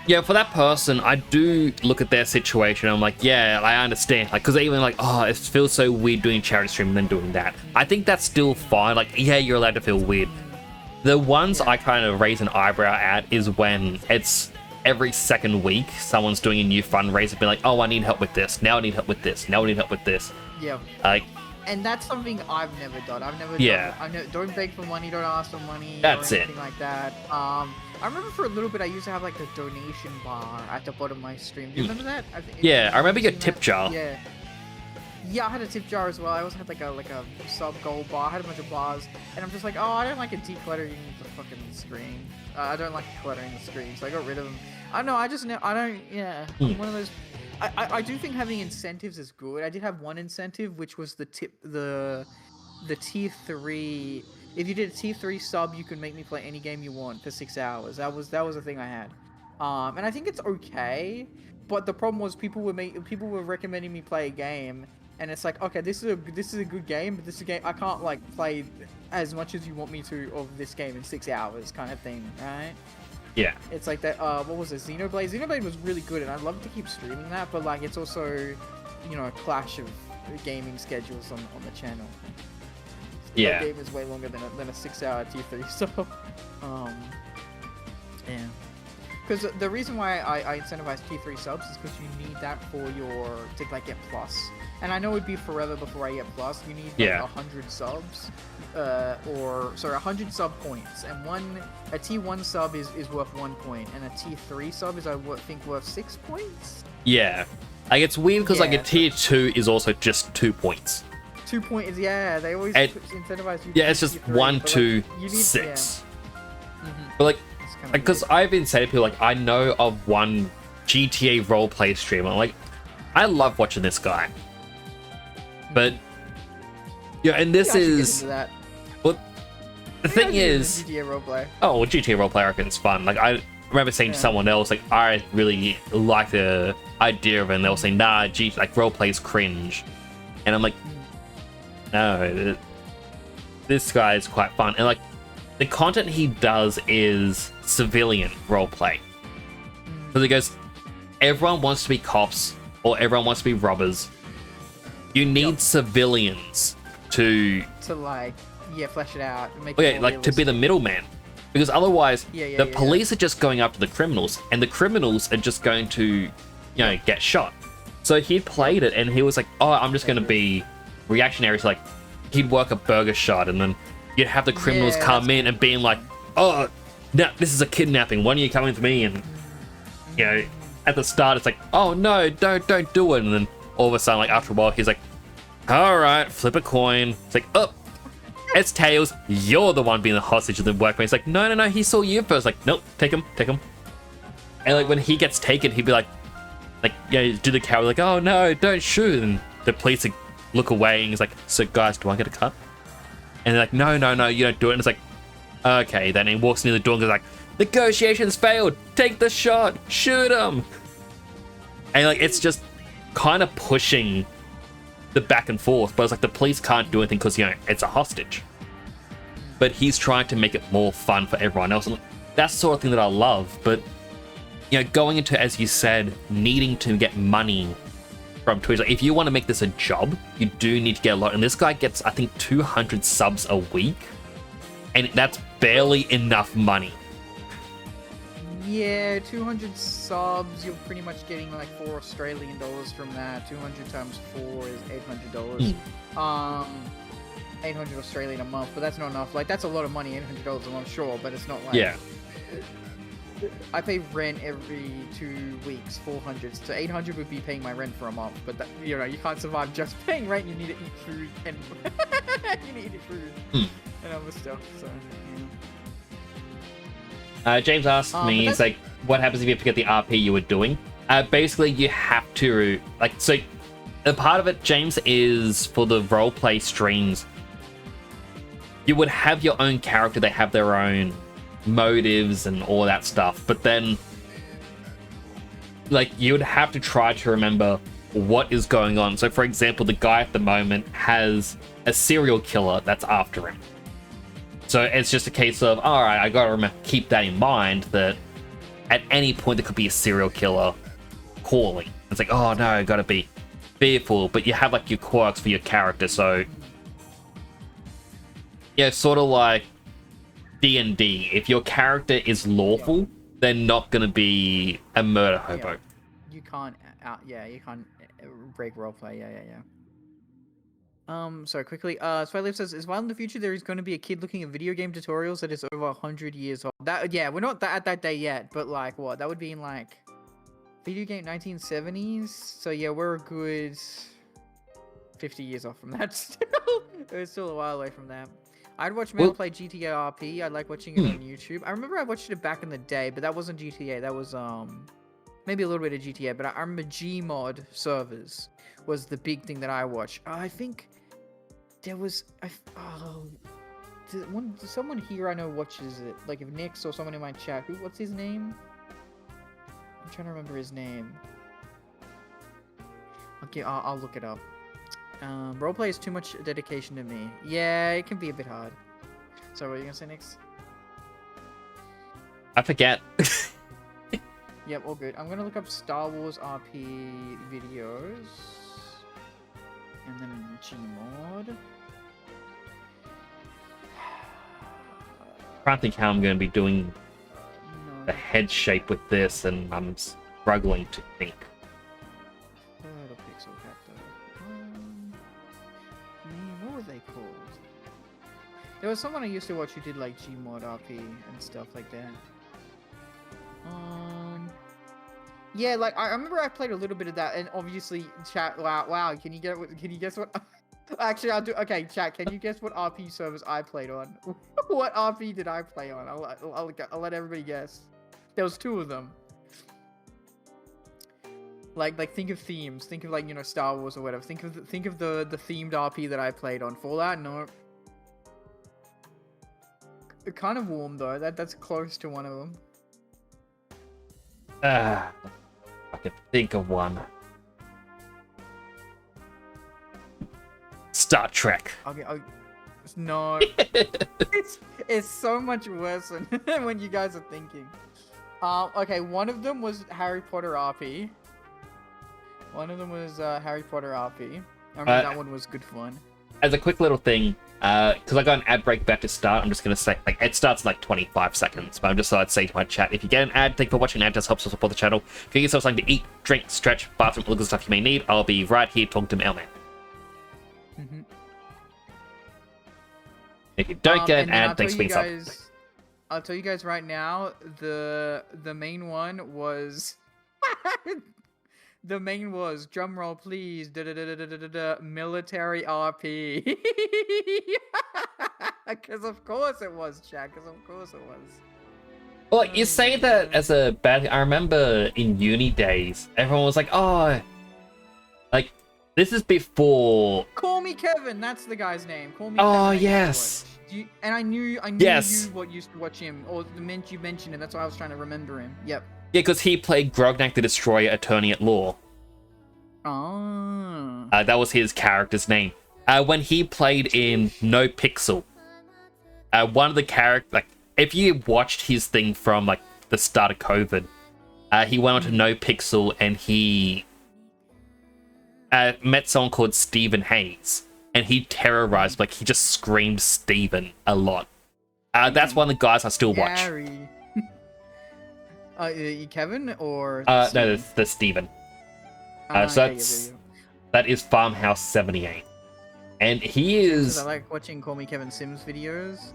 Yeah, for that person, I do look at their situation. I'm like, yeah, I understand. Like, because even like, oh, it feels so weird doing charity stream and then doing that. I think that's still fine. Like, yeah, you're allowed to feel weird. The ones I kind of raise an eyebrow at is when it's every second week someone's doing a new fundraiser, being like, oh, I need help with this. Now I need help with this. Now I need help with this. Yeah. Like, and that's something I've never done. I've never don't beg for money, don't ask for money, that's or anything like that. I remember for a little bit I used to have like the donation bar at the bottom of my stream. Do you remember that? I remember your tip jar. Yeah, I had a tip jar as well. I also had like a sub gold bar. I had a bunch of bars, and I'm just like, oh, I don't like it decluttering the fucking screen. I don't like cluttering the screen, so I got rid of them. I know. I'm one of those. I do think having incentives is good. I did have one incentive, which was the tier 3. If you did a tier 3 sub, you could make me play any game you want for 6 hours. That was a thing I had. And I think it's okay. But the problem was people were recommending me play a game, and it's like, okay, this is a good game, but this is a game I can't like play as much as you want me to of this game in 6 hours, kind of thing, right? Yeah. It's like that. What was it? Xenoblade. Xenoblade was really good, and I'd love to keep streaming that. But like, it's also, you know, a clash of gaming schedules on the channel. Yeah. That game is way longer than a 6-hour tier 3. So, yeah. Because the reason why I incentivize tier 3 subs is because you need that to like get plus. And I know it'd be forever before I get plus. You need like 100 subs, 100 sub points, and a tier 1 sub is worth 1 point, and a tier 3 sub is think worth 6 points. Yeah, like it's weird because like a tier 2 is also just 2 points. 2 points, yeah. They always incentivize you. Yeah, it's just 1, 2, 6. But like, because I've been saying to people like, I know of one GTA roleplay streamer. Like, I love watching this guy. But yeah, and this is well, the thing is, GTA roleplay. Oh, well, GTA roleplay I reckon is fun. Like, I remember saying to someone else, like, I really like the idea of it, and they were saying, nah, like roleplay is cringe, and I'm like, no, this guy is quite fun, and like the content he does is civilian roleplay. Because he goes, everyone wants to be cops or everyone wants to be robbers. You need civilians to like, flesh it out. And make it like to be the middleman, because otherwise the police are just going after the criminals, and the criminals are just going to, you know, get shot. So he played it, and he was like, oh, I'm just going to be reactionary. So like, he'd work a burger shot, and then you'd have the criminals Yeah, come in and being like, oh, no, this is a kidnapping. Why don't you come with me? And, you know, at the start, it's like, oh, no, don't do it. And then all of a sudden, like, after a while, he's like, all right, flip a coin. It's like, oh, it's Tails. You're the one being the hostage of the workman. It's like, no, he saw you first. Like, nope, take him. And, like, when he gets taken, he'd be like, you know, do the coward, like, oh, no, don't shoot. And the police like, look away, and he's like, so, guys, do I get a cut? And they're like, no, you don't do it. And it's like, okay. Then he walks near the door and goes like, negotiations failed. Take the shot. Shoot him. And, like, it's just kind of pushing the back and forth. But it's like the police can't do anything because, you know, it's a hostage. But he's trying to make it more fun for everyone else. And that's the sort of thing that I love. But, you know, going into, as you said, needing to get money from Twitch. Like, if you want to make this a job, you do need to get a lot. And this guy gets, I think, 200 subs a week. And that's barely enough money. Yeah, 200 subs, you're pretty much getting like $4 Australian from that. 200 times 4 is $800. 800 Australian a month, but that's not enough. Like, that's a lot of money, $800 a month, sure, but it's not like... Yeah. I pay rent every 2 weeks, 400. So 800 would be paying my rent for a month, but that, you know, you can't survive just paying rent. You need to eat food and you need to eat food and other stuff. So yeah. James asked me, he's like, what happens if you forget the RP you were doing? Basically, you have to, like, so a part of it, James, is for the roleplay streams. You would have your own character. They have their own motives and all that stuff, but then like you would have to try to remember what is going on. So for example, the guy at the moment has a serial killer that's after him, so it's just a case of, all right, I gotta remember, keep that in mind, that at any point there could be a serial killer calling. It's like, oh no, I gotta be fearful, but you have like your quirks for your character. So yeah, sort of like D&D, if your character is lawful, they're not going to be a murder hobo. You can't you can't break roleplay. So quickly, Swaylift says, is while in the future there is going to be a kid looking at video game tutorials that is over 100 years old. That, yeah, we're not at that day yet, but like, what, that would be in like video game 1970s. So yeah, we're a good 50 years off from that still. It's still a while away from that. I'd watch Mel play GTA RP. I like watching it on YouTube. I remember I watched it back in the day, but that wasn't GTA. That was maybe a little bit of GTA. But I remember Gmod servers was the big thing that I watched. I think there was someone here I know watches it. Like if Nix or someone in my chat. What's his name? I'm trying to remember his name. Okay, I'll look it up. Roleplay is too much dedication to me. Yeah, it can be a bit hard. So what are you gonna say next? I forget. Yep, all good. I'm gonna look up Star Wars RP videos. And then Gmod. I can't think how I'm going to be doing the head shape with this, and I'm struggling to think. What were they called? There was someone I used to watch who did like Gmod RP and stuff like that. Yeah, like I remember I played a little bit of that, and obviously, chat. Wow, can you guess what? Actually, I'll do. Okay, chat. Can you guess what RP servers I played on? What RP did I play on? I'll let everybody guess. There was 2 of them. Like think of themes. Think of like, you know, Star Wars or whatever. Think of the themed RP that I played on. Fallout, no. Kind of warm though. That's close to one of them. I can think of one. Star Trek. Okay. No. it's so much worse than when you guys are thinking. Okay. One of them was Harry Potter RP. I remember that one was good fun. As a quick little thing, because I got an ad break back to start, I'm just going to say, like, it starts in like 25 seconds, but I'm just thought I'd say to my chat, if you get an ad, thank you for watching. An ad just helps us support the channel. If you get yourself something to eat, drink, stretch, bathroom, all the stuff you may need, I'll be right here talking to Mailman. If you don't get an and then ad, thanks for being sub. I'll tell you guys right now, the main one was the main was drum roll please military RP. Because of course it was, Chad. Because of course it was. Well, you say that as a bad. I remember in uni days, everyone was like, "Oh, like this is before." Call me Kevin. That's the guy's name. Call me. Oh Kevin, yes. And I knew Yes. you what used to watch him, or the minute you mentioned it. That's why I was trying to remember him. Yep. Yeah, because he played Grognak the Destroyer, Attorney at Law. Oh. That was his character's name. When he played in No Pixel, one of the characters, like, if you watched his thing from like the start of COVID, he went on to No Pixel and he met someone called Stephen Hayes, and he terrorized, like, he just screamed Steven a lot. That's one of the guys I still watch. Gary. Kevin or no, the Steven. So that is Farmhouse 78. And he is... I like watching Call Me Kevin Sims videos.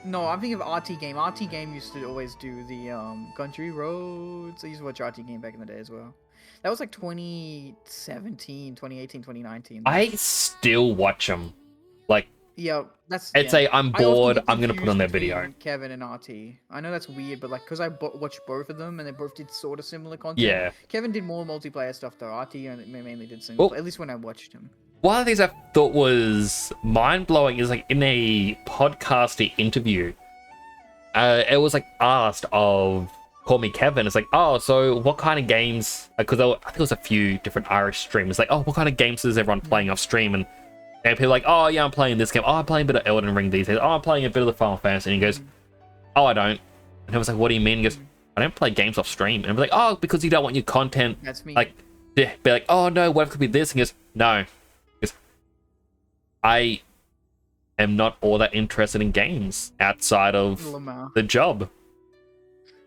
No, I'm thinking of RT Game. RT Game used to always do the Country Roads. I used to watch RT Game back in the day as well. That was like 2017, 2018, 2019. I still watch them. Like, yeah, that's... I'd say I'm bored, I'm going to put on their video. Kevin and RT. I know that's weird, but like, because I watched both of them and they both did sort of similar content. Yeah. Kevin did more multiplayer stuff though. RT mainly did single, at least when I watched him. One of the things I thought was mind-blowing is, like, in a podcast interview, it was, like, asked of Call Me Kevin. It's like, oh, so what kind of games... Because I think it was a few different Irish streamers. Like, oh, what kind of games is everyone playing off stream? And people are like, oh, yeah, I'm playing this game. Oh, I'm playing a bit of Elden Ring these days. Oh, I'm playing a bit of the Final Fantasy. And he goes, oh, I don't. And I was like, what do you mean? He goes, I don't play games off stream. And I was like, oh, because you don't want your content... That's me. Like, be like, oh, no, what if it could be this? And he goes, no. I am not all that interested in games outside of the job.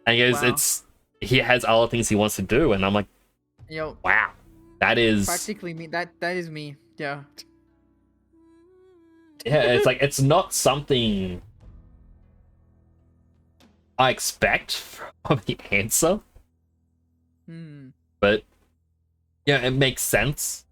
And he goes, he has other things he wants to do, and I'm like, yo, wow, that is practically me. That is me. Yeah. Yeah, it's like, it's not something I expect from the answer. But yeah, it makes sense.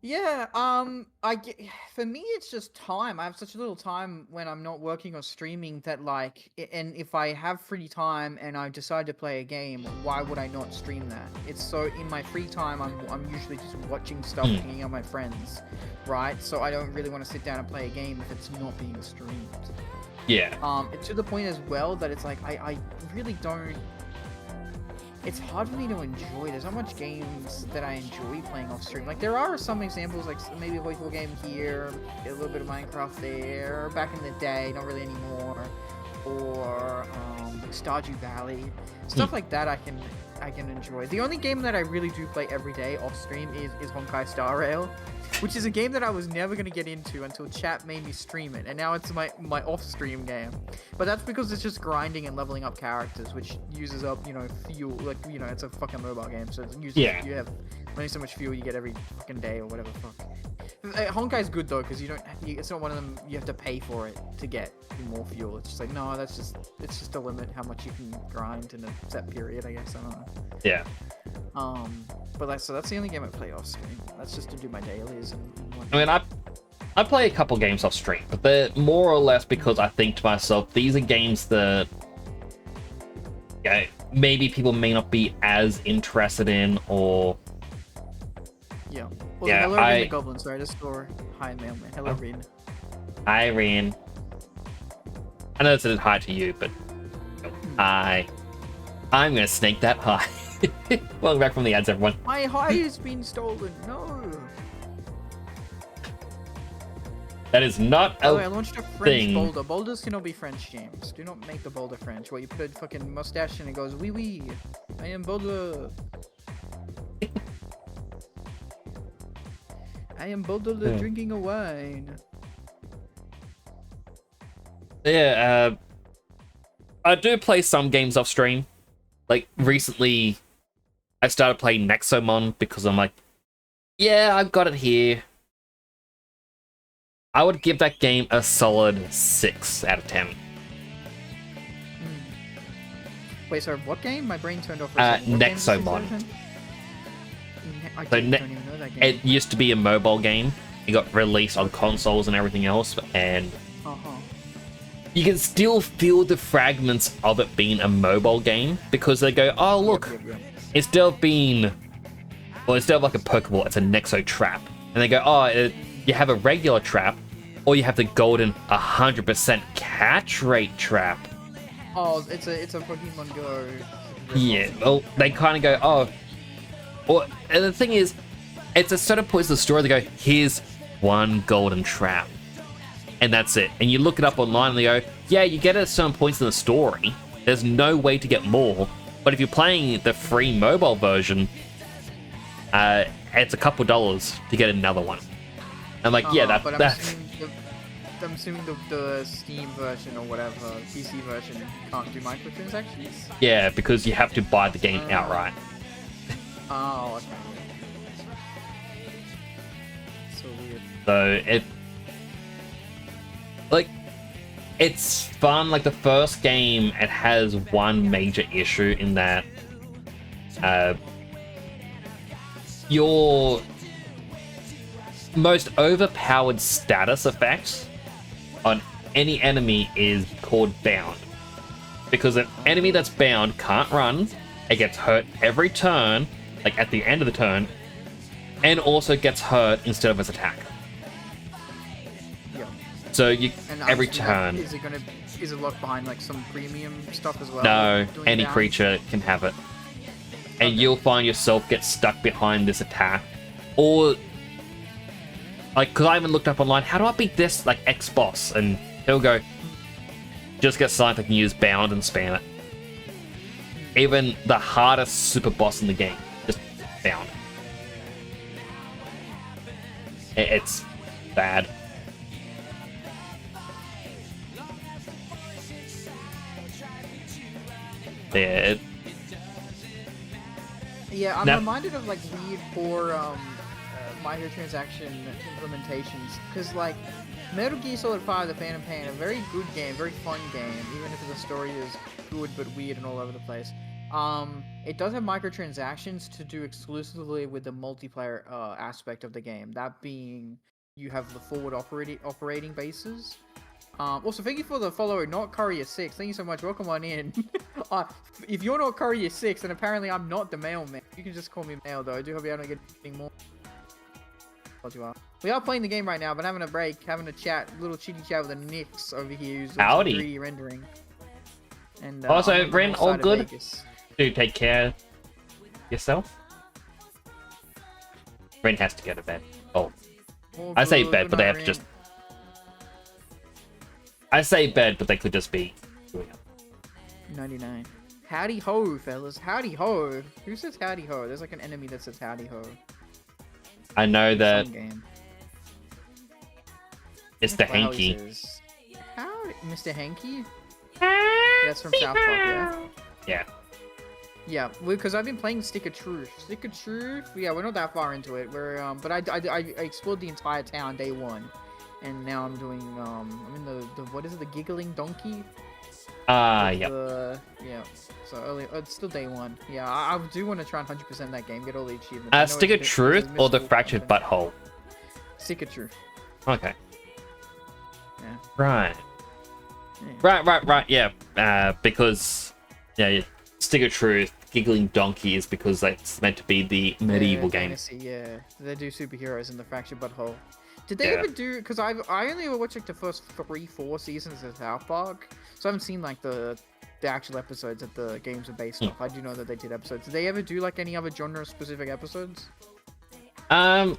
Yeah, for me, it's just time. I have such little time when I'm not working or streaming that, like, and if I have free time and I decide to play a game, why would I not stream that? It's so, in my free time, I'm usually just watching stuff, hanging out with my friends, right? So I don't really want to sit down and play a game if it's not being streamed. Yeah. To the point as well that it's like, I really don't... It's hard for me to enjoy. There's not much games that I enjoy playing off stream. Like, there are some examples, like maybe a voiceful game here, a little bit of Minecraft there, back in the day, not really anymore, or like Stardew Valley, stuff like that. I can enjoy. The only game that I really do play every day off stream is Honkai Star Rail, which is a game that I was never going to get into until chat made me stream it, and now it's my off-stream game. But that's because it's just grinding and leveling up characters, which uses up, fuel. Like, it's a fucking mobile game, so it uses, you have only so much fuel you get every fucking day or whatever. Fuck. Honkai's good though, because it's not one of them you have to pay for it to get more fuel. It's just like, no, it's just a limit how much you can grind in a set period, I guess. I don't know. Yeah. But that's the only game I play off stream. That's just to do my dailies and whatnot. I mean, I play a couple games off stream, but they're more or less because I think to myself, these are games that maybe people may not be as interested in, or yeah. Well, hello, Rin the Goblin. Sorry, just score. Hi, mailman. Hello, Rin. Hi, Rin. I know it's a hi to you, but hi. I'm gonna snake that hi. Welcome back from the ads, everyone. My hi has been stolen. No. That is not a I launched a French boulder. Boulders cannot be French, James. Do not make the boulder French. Well, you put a fucking mustache and it goes, wee wee. I am boulder. I am boulder drinking a wine. Yeah, I do play some games off stream. Like, recently, I started playing Nexomon because I'm like, yeah, I've got it here. I would give that game a solid 6 out of 10. Wait, sorry, what game? My brain turned off for a second. Nexomon. I So don't even know that game. It used to be a mobile game. It got released on consoles and everything else, and you can still feel the fragments of it being a mobile game because they go, oh look, instead of like a Pokeball, it's a Nexo trap, and they go, oh, you have a regular trap, or you have the golden 100% catch rate trap. Oh, it's a Pokemon Go. Yeah, well, they kind of go, oh, or and the thing is, it's a certain point of the story. They go, here's one golden trap, and that's it. And you look it up online, and they go, yeah, you get it at certain points in the story. There's no way to get more. But if you're playing the free mobile version, it's a couple dollars to get another one. I'm like, yeah, that's. I'm assuming the Steam version or whatever, PC version, can't do microtransactions? Yeah, because you have to buy the game outright. Oh, okay. So weird. So it's fun. Like the first game, it has one major issue in that your most overpowered status effect on any enemy is called bound. Because an enemy that's bound can't run, it gets hurt every turn, like at the end of the turn, and also gets hurt instead of its attack. Yeah. So you and every turn. Is it locked behind like some premium stuff as well? No, any creature can have it. And you'll find yourself get stuck behind this attack. Or like, because I even looked up online, how do I beat this like X boss? And he'll go, just get Scythe, I can use bound and spam it. Even the hardest super boss in the game, just bound. It's bad. Yeah, I'm reminded of like weird poor microtransaction implementations, because like Metal Gear Solid 5: The Phantom Pain, a very good game, very fun game, even if the story is good but weird and all over the place. It does have microtransactions to do exclusively with the multiplayer aspect of the game. That being, you have the forward operating bases. Also, thank you for the follower, not Courier6. Thank you so much. Welcome on in. If you're not Courier6, then apparently I'm not the mailman. You can just call me Mail, though. I do hope you don't get anything more. What you are. We are playing the game right now, but having a break, having a chat, little chitty chat with the Nix over here who's Howdy. rendering. And also, Brent, all good? Vegas. Do take care of yourself. Brent has to go to bed. Oh. I say bed, but they have to just... I say bed, but they could just be doing it. 99. Howdy ho, fellas. Howdy ho. Who says howdy ho? There's like an enemy that says howdy ho. I know that Game. it's the Hanky. Howdy, Mr. Hanky? That's from South Park, yeah? Yeah. Yeah, because I've been playing Stick of Truth. Stick of Truth? Yeah, we're not that far into it. We're but I explored the entire town day one. And now I'm doing, I'm in the what is it, the Giggling Donkey? Yeah. Yeah, so early, it's still day one. Yeah, I do want to try and 100% that game, get all the achievements. Stick of Truth or the Fractured Butthole? Stick of Truth. Okay. Yeah. Right. Yeah. Right, yeah. Because, yeah, Stick of Truth, Giggling Donkey is because that's meant to be the medieval game. Fantasy, yeah, they do superheroes in the Fractured Butthole. Did they ever do? Because I only ever watched like the first 3-4 seasons of South Park, so I haven't seen like the actual episodes that the games are based off. I do know that they did episodes. Did they ever do like any other genre-specific episodes? Not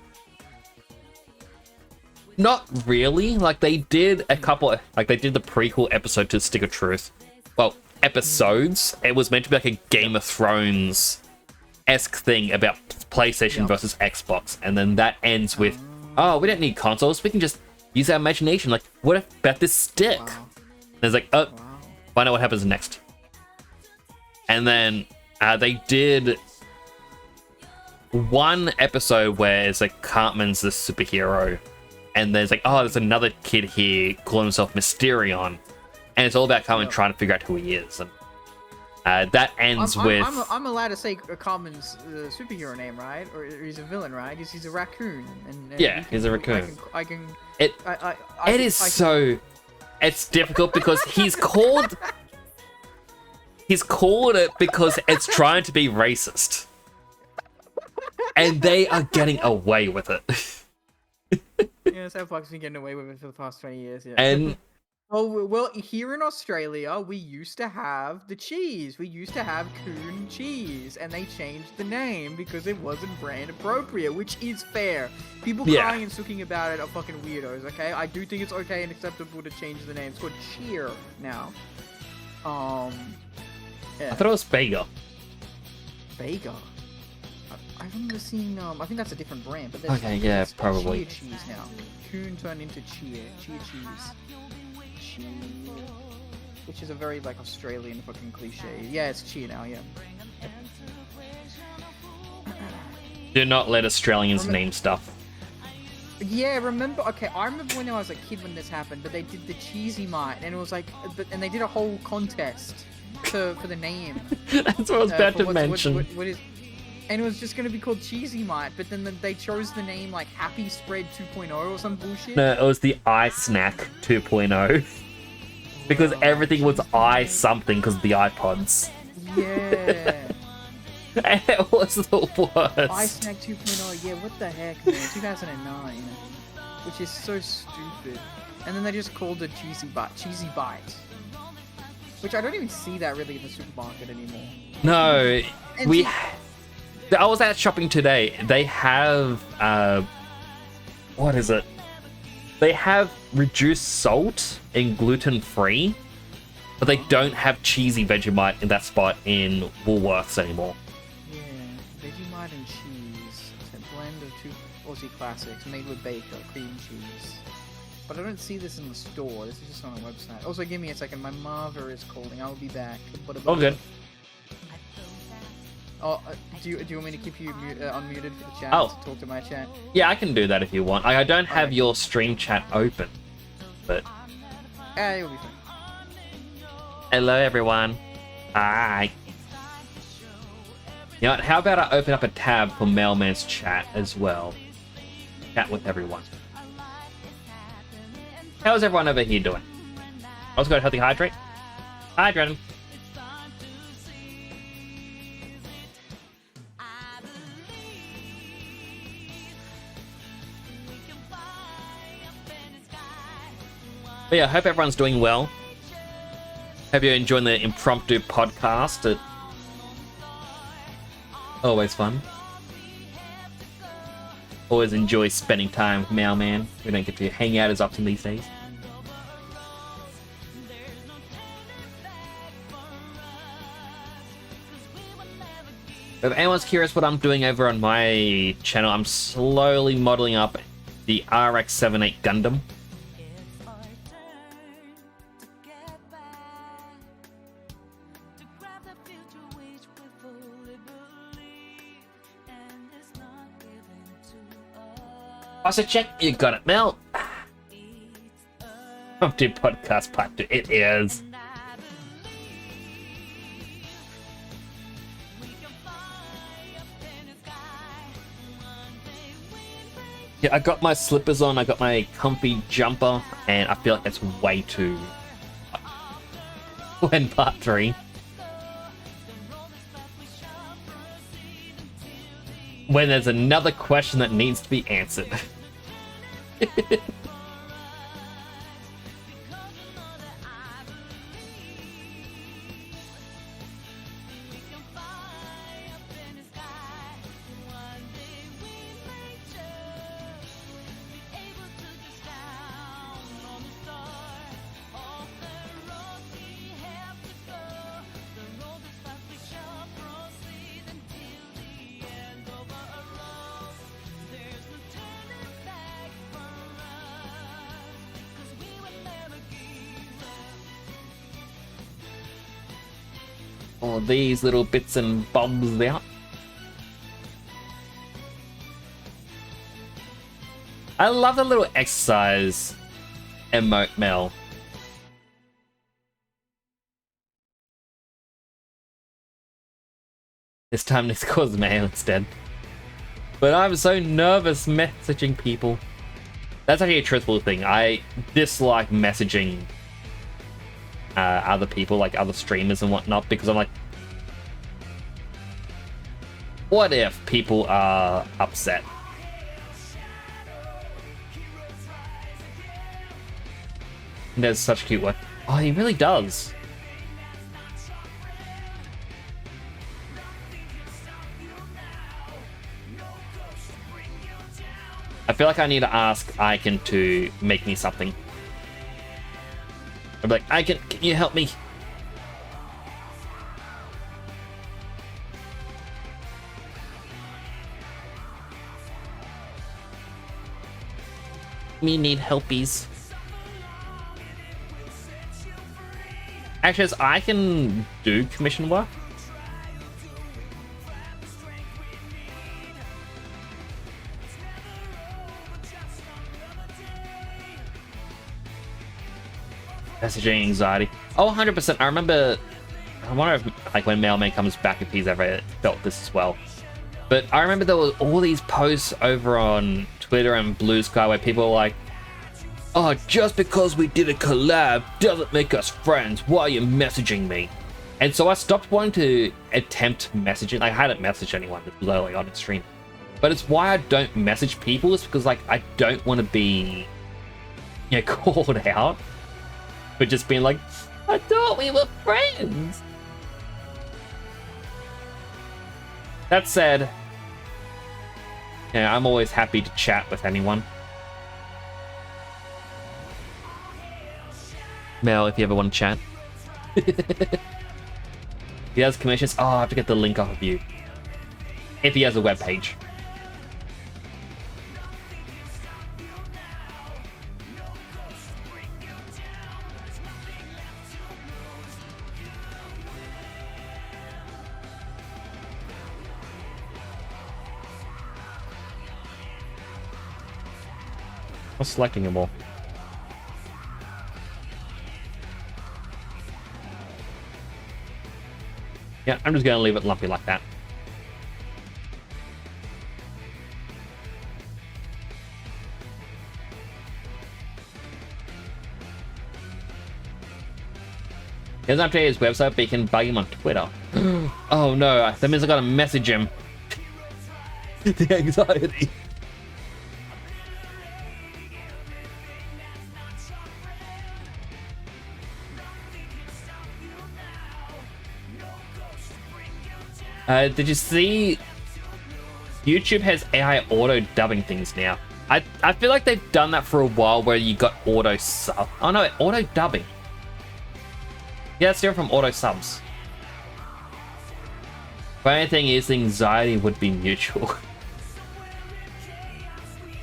really. Like they did a couple. Like they did the prequel episode to Stick of Truth. Well, episodes. It was meant to be like a Game of Thrones-esque thing about PlayStation versus Xbox, and then that ends with. Oh, we don't need consoles. We can just use our imagination. Like, what about this stick? Wow. And it's like, find out what happens next. And then they did one episode where it's like Cartman's the superhero, and there's like, oh, there's another kid here calling himself Mysterion, and it's all about Cartman trying to figure out who he is. And that ends with... I'm allowed to say Cartman's superhero name, right? Or he's a villain, right? He's a raccoon. And yeah, he's a raccoon. It's difficult because he's called it because it's trying to be racist. And they are getting away with it. Yeah, that's how Fox been getting away with it for the past 20 years, yeah. And... well, here in Australia, we used to have the cheese. We used to have Coon cheese, and they changed the name because it wasn't brand appropriate, which is fair. People crying and sooking about it are fucking weirdos, okay? I do think it's okay and acceptable to change the name. It's called Cheer now. Yeah. I thought it was Vega. Vega? I've never seen, I think that's a different brand, but there's okay, yeah, probably. Cheer cheese now. Coon turned into Cheer cheese. Which is a very like Australian fucking cliche. Yeah, it's cheer now, yeah. Do not let Australians name stuff. Yeah, remember? Okay, I remember when I was a kid when this happened, but they did the Cheesy Mite, and it was like, and they did a whole contest for the name. That's what I was about to mention. What is? And it was just gonna be called Cheesy Mite, but then they chose the name like Happy Spread 2.0 or some bullshit. No, it was the I Snack 2.0. Because everything was I something because of the iPods. Yeah. And it was the worst. I Snack 2.0, yeah, what the heck, man? 2009. Which is so stupid. And then they just called it Cheesy Bite. Which I don't even see that really in the supermarket anymore. No, I was out shopping today. They have, what is it? They have reduced salt and gluten-free, but they don't have cheesy Vegemite in that spot in Woolworths anymore. Yeah, Vegemite and cheese. It's a blend of two Aussie classics made with bacon, cream cheese. But I don't see this in the store. This is just on a website. Also, give me a second. My mother is calling. I'll be back. Oh, good. Oh, do you want me to keep you unmuted for the chat? Oh. To talk to my chat? Yeah, I can do that if you want. I don't have your stream chat open, but... You'll be fine. Hello, everyone. Hi. You know what, how about I open up a tab for Mailman's chat as well? Chat with everyone. How's everyone over here doing? Also got a healthy hydrate? Hydrating. But yeah, I hope everyone's doing well. Hope you're enjoying the impromptu podcast. Always fun. Always enjoy spending time with Mailman. We don't get to hang out as often these days. If anyone's curious what I'm doing over on my channel, I'm slowly modeling up the RX-78 Gundam. Also check, you got it, Mel. Impromptu podcast part 2. It is. Yeah, I got my slippers on, I got my comfy jumper, and I feel like it's way too... when part 3. When there's another question that needs to be answered. All these little bits and bobs out. I love the little exercise emote Mel. This time this calls mail instead. But I'm so nervous messaging people. That's actually a truthful thing. I dislike messaging other people, like other streamers and whatnot, because I'm like, what if people are upset? And there's such a cute one. Oh, he really does. I feel like I need to ask Icon to make me something. I'd be like, Icon, can you help me? Me need helpies. Actually, as I can do commission work. Messaging anxiety. Oh, 100%. I remember. I wonder if, like, when Mailman comes back, if he's ever felt this as well. But I remember there were all these posts over on Twitter and Blue Sky where people were like, oh, just because we did a collab doesn't make us friends. Why are you messaging me? And so I stopped wanting to attempt messaging. Like, I hadn't messaged anyone this was early on in stream. But it's why I don't message people, is because, like, I don't want to be, you know, called out. But just being like, I thought we were friends. That said, yeah, I'm always happy to chat with anyone. Mel, if you ever want to chat. He has commissions. Oh, I have to get the link off of you. If he has a web page. I'm selecting them all. Yeah, I'm just gonna leave it lumpy like that. He doesn't update his website, but you can bug him on Twitter. Oh no, that means I gotta message him. The anxiety. Did you see YouTube has AI auto dubbing things now? I feel like they've done that for a while where you got auto sub. Oh no, auto dubbing. Yeah, it's different from auto subs. But the only thing is, the anxiety would be mutual.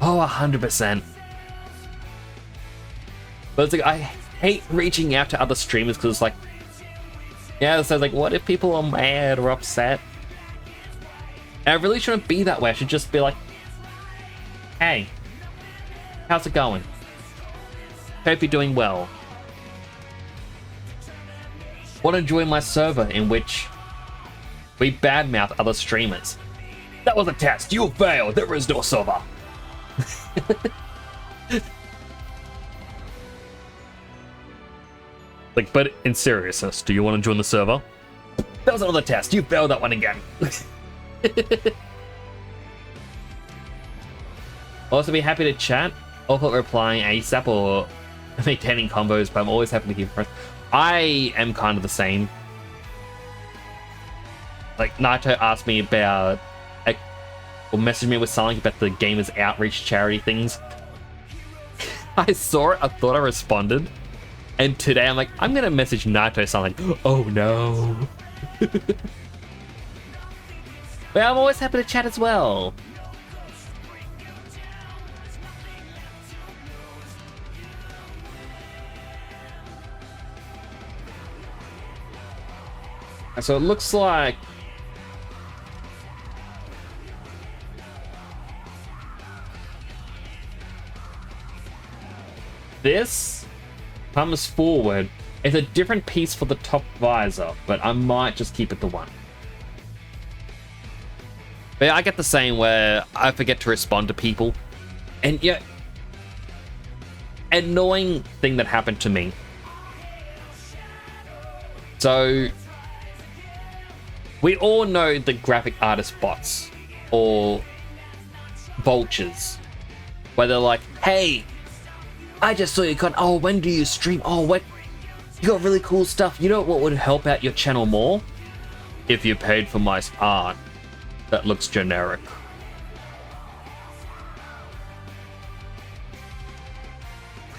Oh, 100%. But it's like, I hate reaching out to other streamers because it's like, yeah, so like, what if people are mad or upset? And I really shouldn't be that way. I should just be like, hey, how's it going? Hope you're doing well. Want to join my server in which we badmouth other streamers? That was a test. You failed. There is no server. Like, but in seriousness, do you want to join the server? That was another test. You failed that one again. Also, be happy to chat, or replying ASAP, or maintaining combos, but I'm always happy to keep friends. I am kind of the same. Like, Naito asked me about, or messaged me with something about the Gamers Outreach charity things. I saw it, I thought I responded, and today I'm like, I'm gonna message Naito something. Oh no. But I'm always happy to chat as well. So it looks like this comes forward. It's a different piece for the top visor, but I might just keep it the one. But yeah, I get the same where I forget to respond to people. And yeah, annoying thing that happened to me. So, we all know the graphic artist bots or vultures, where they're like, hey, I just saw your content. Oh, when do you stream? Oh, what? You got really cool stuff. You know what would help out your channel more? If you paid for my art that looks generic.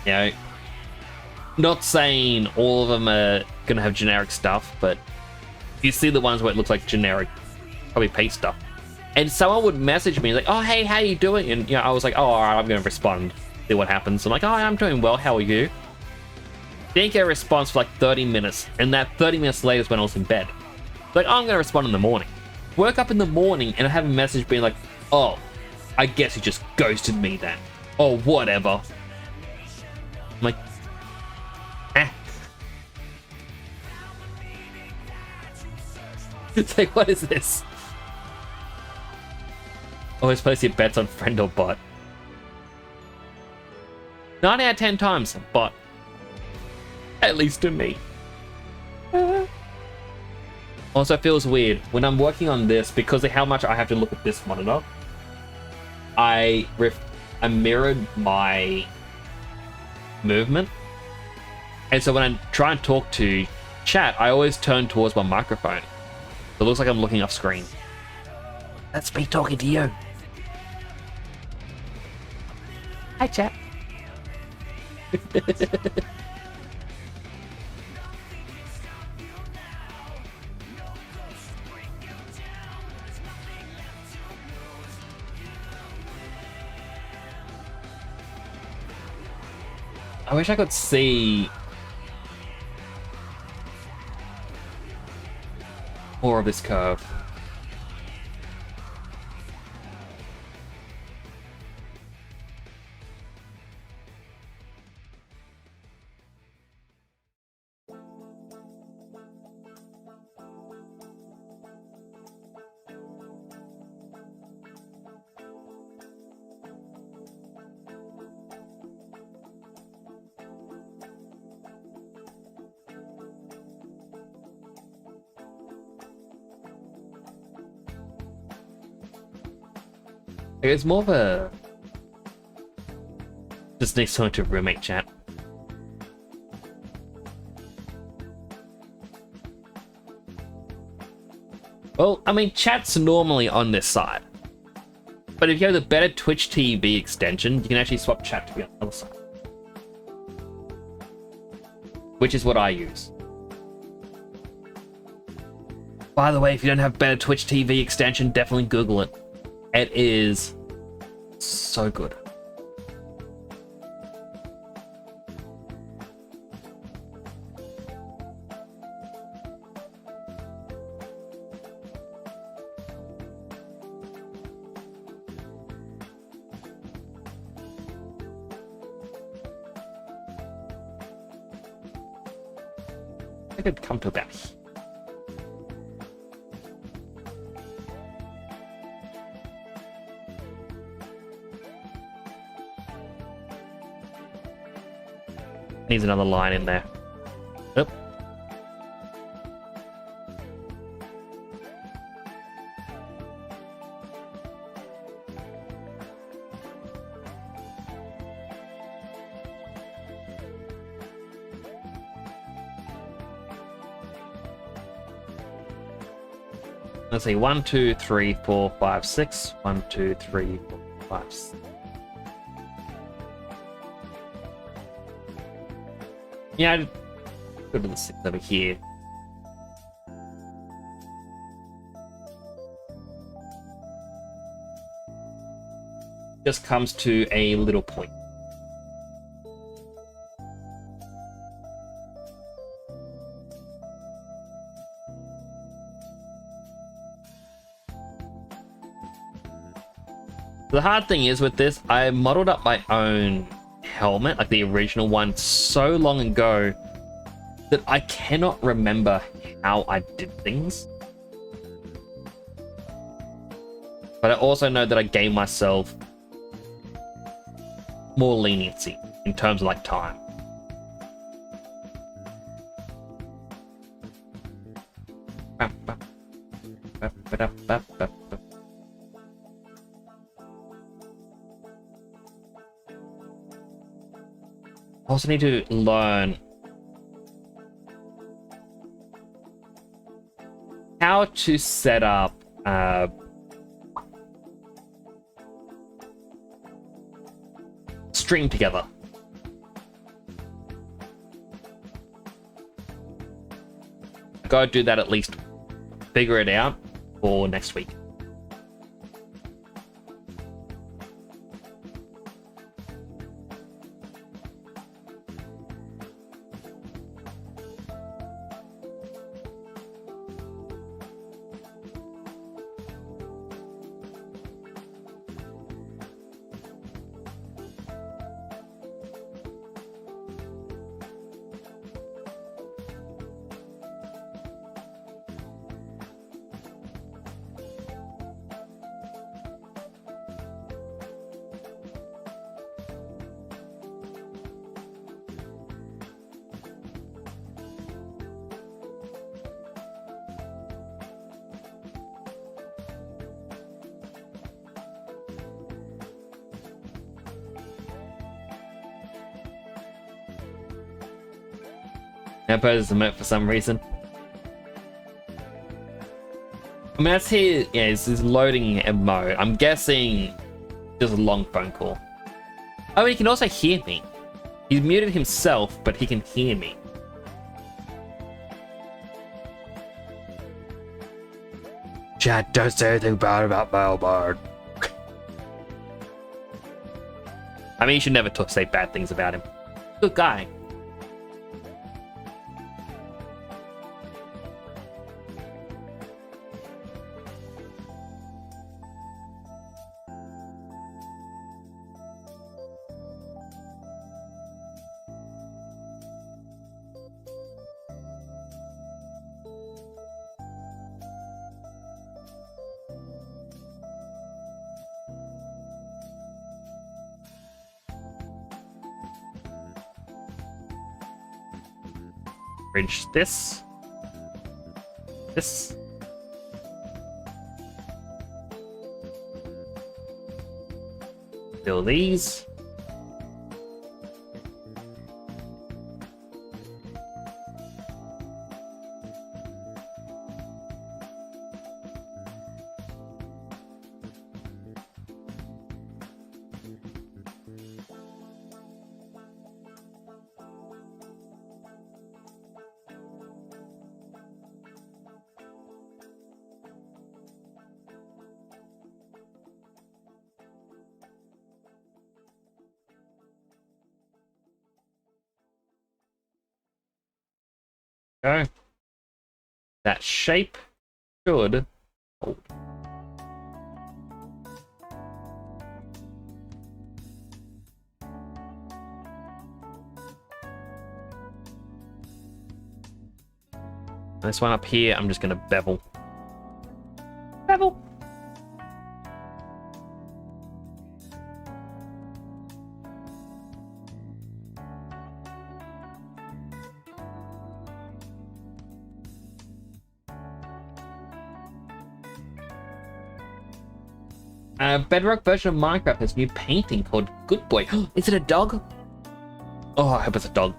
You know, not saying all of them are gonna have generic stuff, but you see the ones where it looks like generic, probably paste stuff. And someone would message me like, oh, hey, how you doing? And you know, I was like, oh, all right, I'm gonna respond, see what happens. I'm like, oh, I'm doing well, how are you? Didn't get a response for like 30 minutes, and that 30 minutes later is when I was in bed. Like, oh, I'm gonna respond in the morning. Woke up in the morning and I have a message being like, oh, I guess you just ghosted me then. Or whatever. I'm like, eh. It's like, what is this? Always place your bets on friend or bot. 9 out of 10 times, bot. At least to me. Also feels weird when I'm working on this because of how much I have to look at this monitor. I mirrored my movement, and so when I try and talk to chat, I always turn towards my microphone. So it looks like I'm looking off screen. That's me talking to you. Hi, chat. I wish I could see more of this curve. It's more of a... Just needs someone to roommate chat. Well, I mean, chat's normally on this side. But if you have the better Twitch TV extension, you can actually swap chat to be on the other side. Which is what I use. By the way, if you don't have better Twitch TV extension, definitely Google it. It is so good. I could come to about here. Needs another line in there. Yep. Let's see, 1, 2, 3, 4, 5, 6. 1, 2, 3, 4, 5, 6. Yeah, I'd go to the 6 over here. Just comes to a little point. The hard thing is with this, I modeled up my own helmet, like the original one, so long ago that I cannot remember how I did things. But I also know that I gave myself more leniency in terms of like time. I also need to learn how to set up string together. I gotta do that, at least figure it out for next week. That poses a map for some reason. I mean, that's here. Yeah, it's this loading mode. I'm guessing just a long phone call. Oh, he can also hear me. He's muted himself, but he can hear me. Chat, don't say anything bad about Mailbird. I mean, you should never say bad things about him. Good guy. Bridge this. This. Fill these. Go. That shape should hold. This one up here, I'm just gonna bevel. Bevel. Bedrock version of Minecraft has a new painting called Good Boy. Is it a dog? Oh, I hope it's a dog.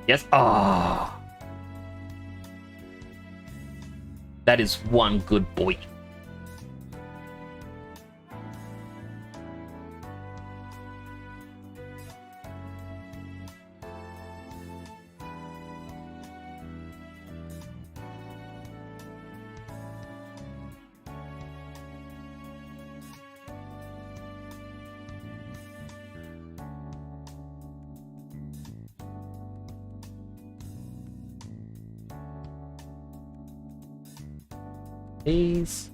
Yes. Ah. Oh. That is one good boy. These.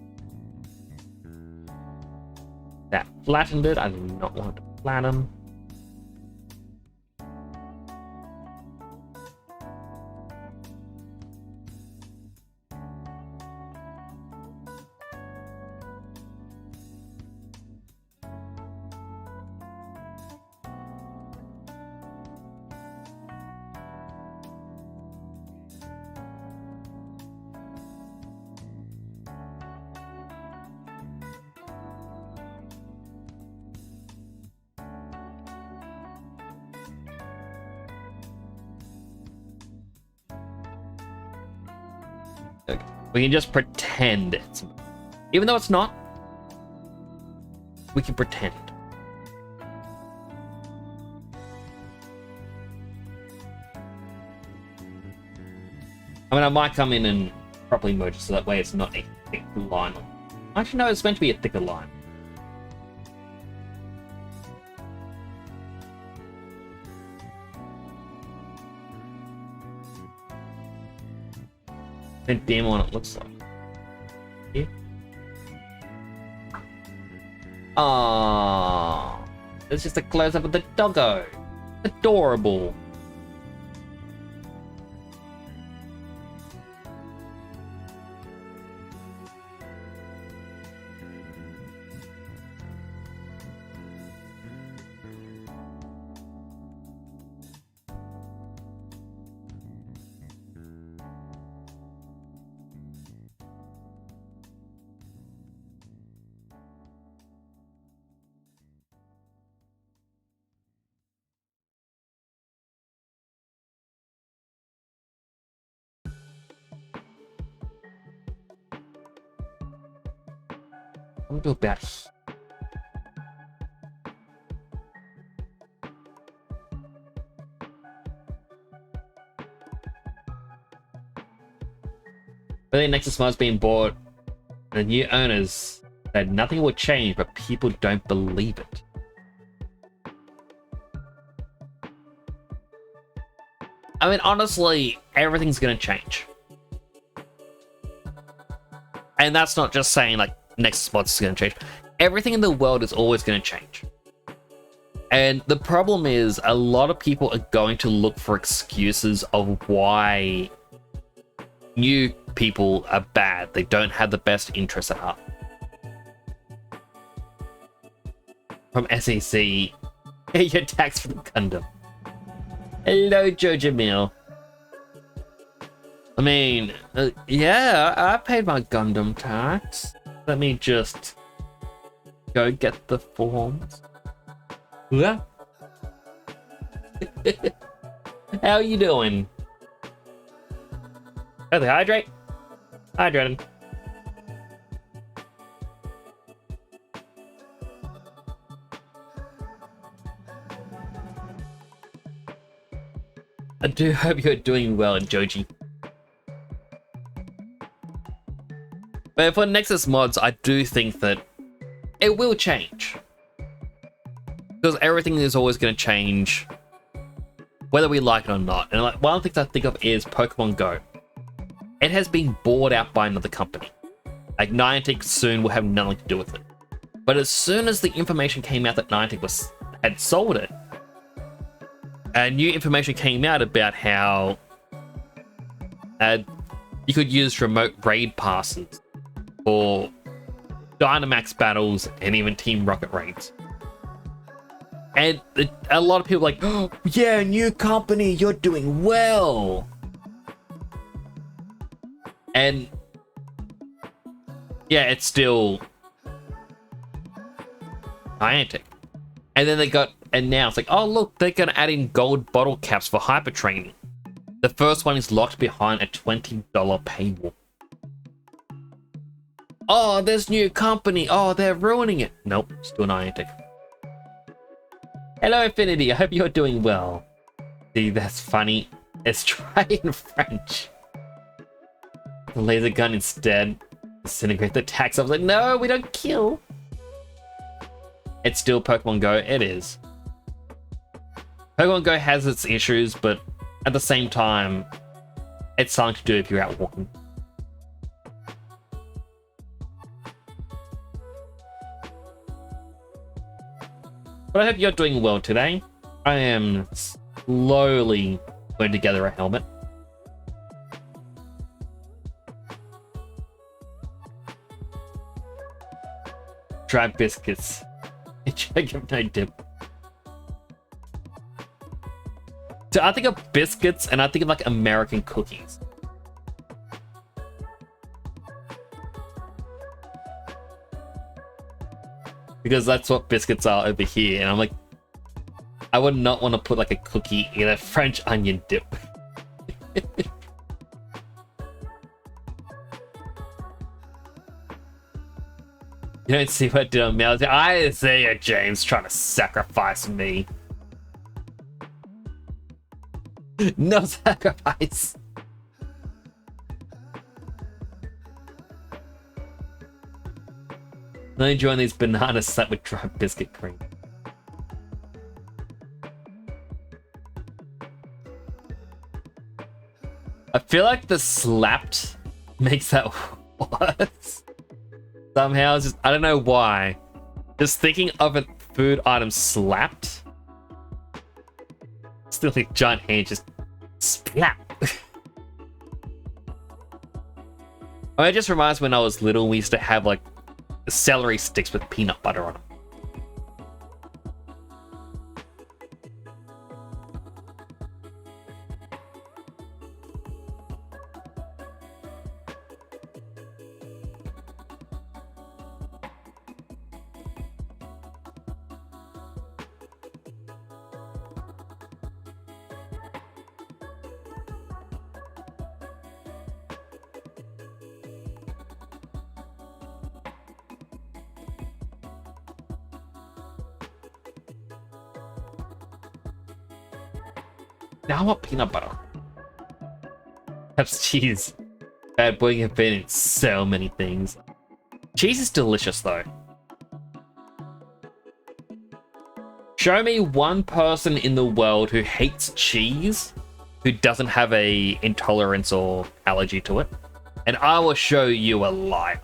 flattened it. I do not want to flatten. Okay. We can just pretend it's, even though it's not, we can pretend. I mean, I might come in and properly merge it so that way it's not a thick line. Actually, no, it's meant to be a thicker line. Then dim on it looks like. Here. Ah, it's just a close up of the doggo. Adorable. I'm gonna do about. But then Nexus Mod's being bought. The new owners said nothing will change, but people don't believe it. I mean, honestly, everything's gonna change. And that's not just saying, like, Nexus Mods is gonna change. Everything in the world is always gonna change. And the problem is, a lot of people are going to look for excuses of why new people are bad. They don't have the best interests at heart. From SEC, your tax for the Gundam. Hello, Jojo Mill. I mean, yeah, I paid my Gundam tax. Let me just go get the forms. Yeah. How are you doing? Oh, they hydrate? Hydrating. I do hope you're doing well, Joji. But for Nexus Mods, I do think that it will change. Because everything is always going to change, whether we like it or not. And like, one of the things I think of is Pokemon Go. It has been bought out by another company. Like, Niantic soon will have nothing to do with it. But as soon as the information came out that Niantic had sold it, new information came out about how you could use remote raid passes for Dynamax battles and even Team Rocket raids. And a lot of people are like, oh, yeah, new company, you're doing well. And yeah, it's still Niantic. And then they got announced, like, oh, look, they're going to add in gold bottle caps for hyper training. The first one is locked behind a $20 paywall. Oh, this new company. Oh, they're ruining it. Nope, still Niantic. Hello, Infinity. I hope you're doing well. See, that's funny. Let's try in French. The laser gun instead. Disintegrate the tax. I was like, no, we don't kill. It's still Pokemon Go. It is. Pokemon Go has its issues, but at the same time, it's something to do if you're out walking. But I hope you're doing well today. I am slowly putting together a helmet. Dry biscuits. Check if no dip. So I think of biscuits and I think of like American cookies. Because that's what biscuits are over here, and I'm like, I would not want to put like a cookie in a French onion dip. You don't see what I did on Mouse. I see it, James, trying to sacrifice me. No sacrifice. Let me join these bananas slapped with dry biscuit cream. I feel like the slapped makes that worse. Somehow, it's just, I don't know why. Just thinking of a food item slapped. Still like giant hand just splat. I mean, it just reminds me when I was little, we used to have like celery sticks with peanut butter on them. Now I want peanut butter. Perhaps cheese. Bad boy can fit in so many things. Cheese is delicious though. Show me one person in the world who hates cheese, who doesn't have a intolerance or allergy to it, and I will show you a liar.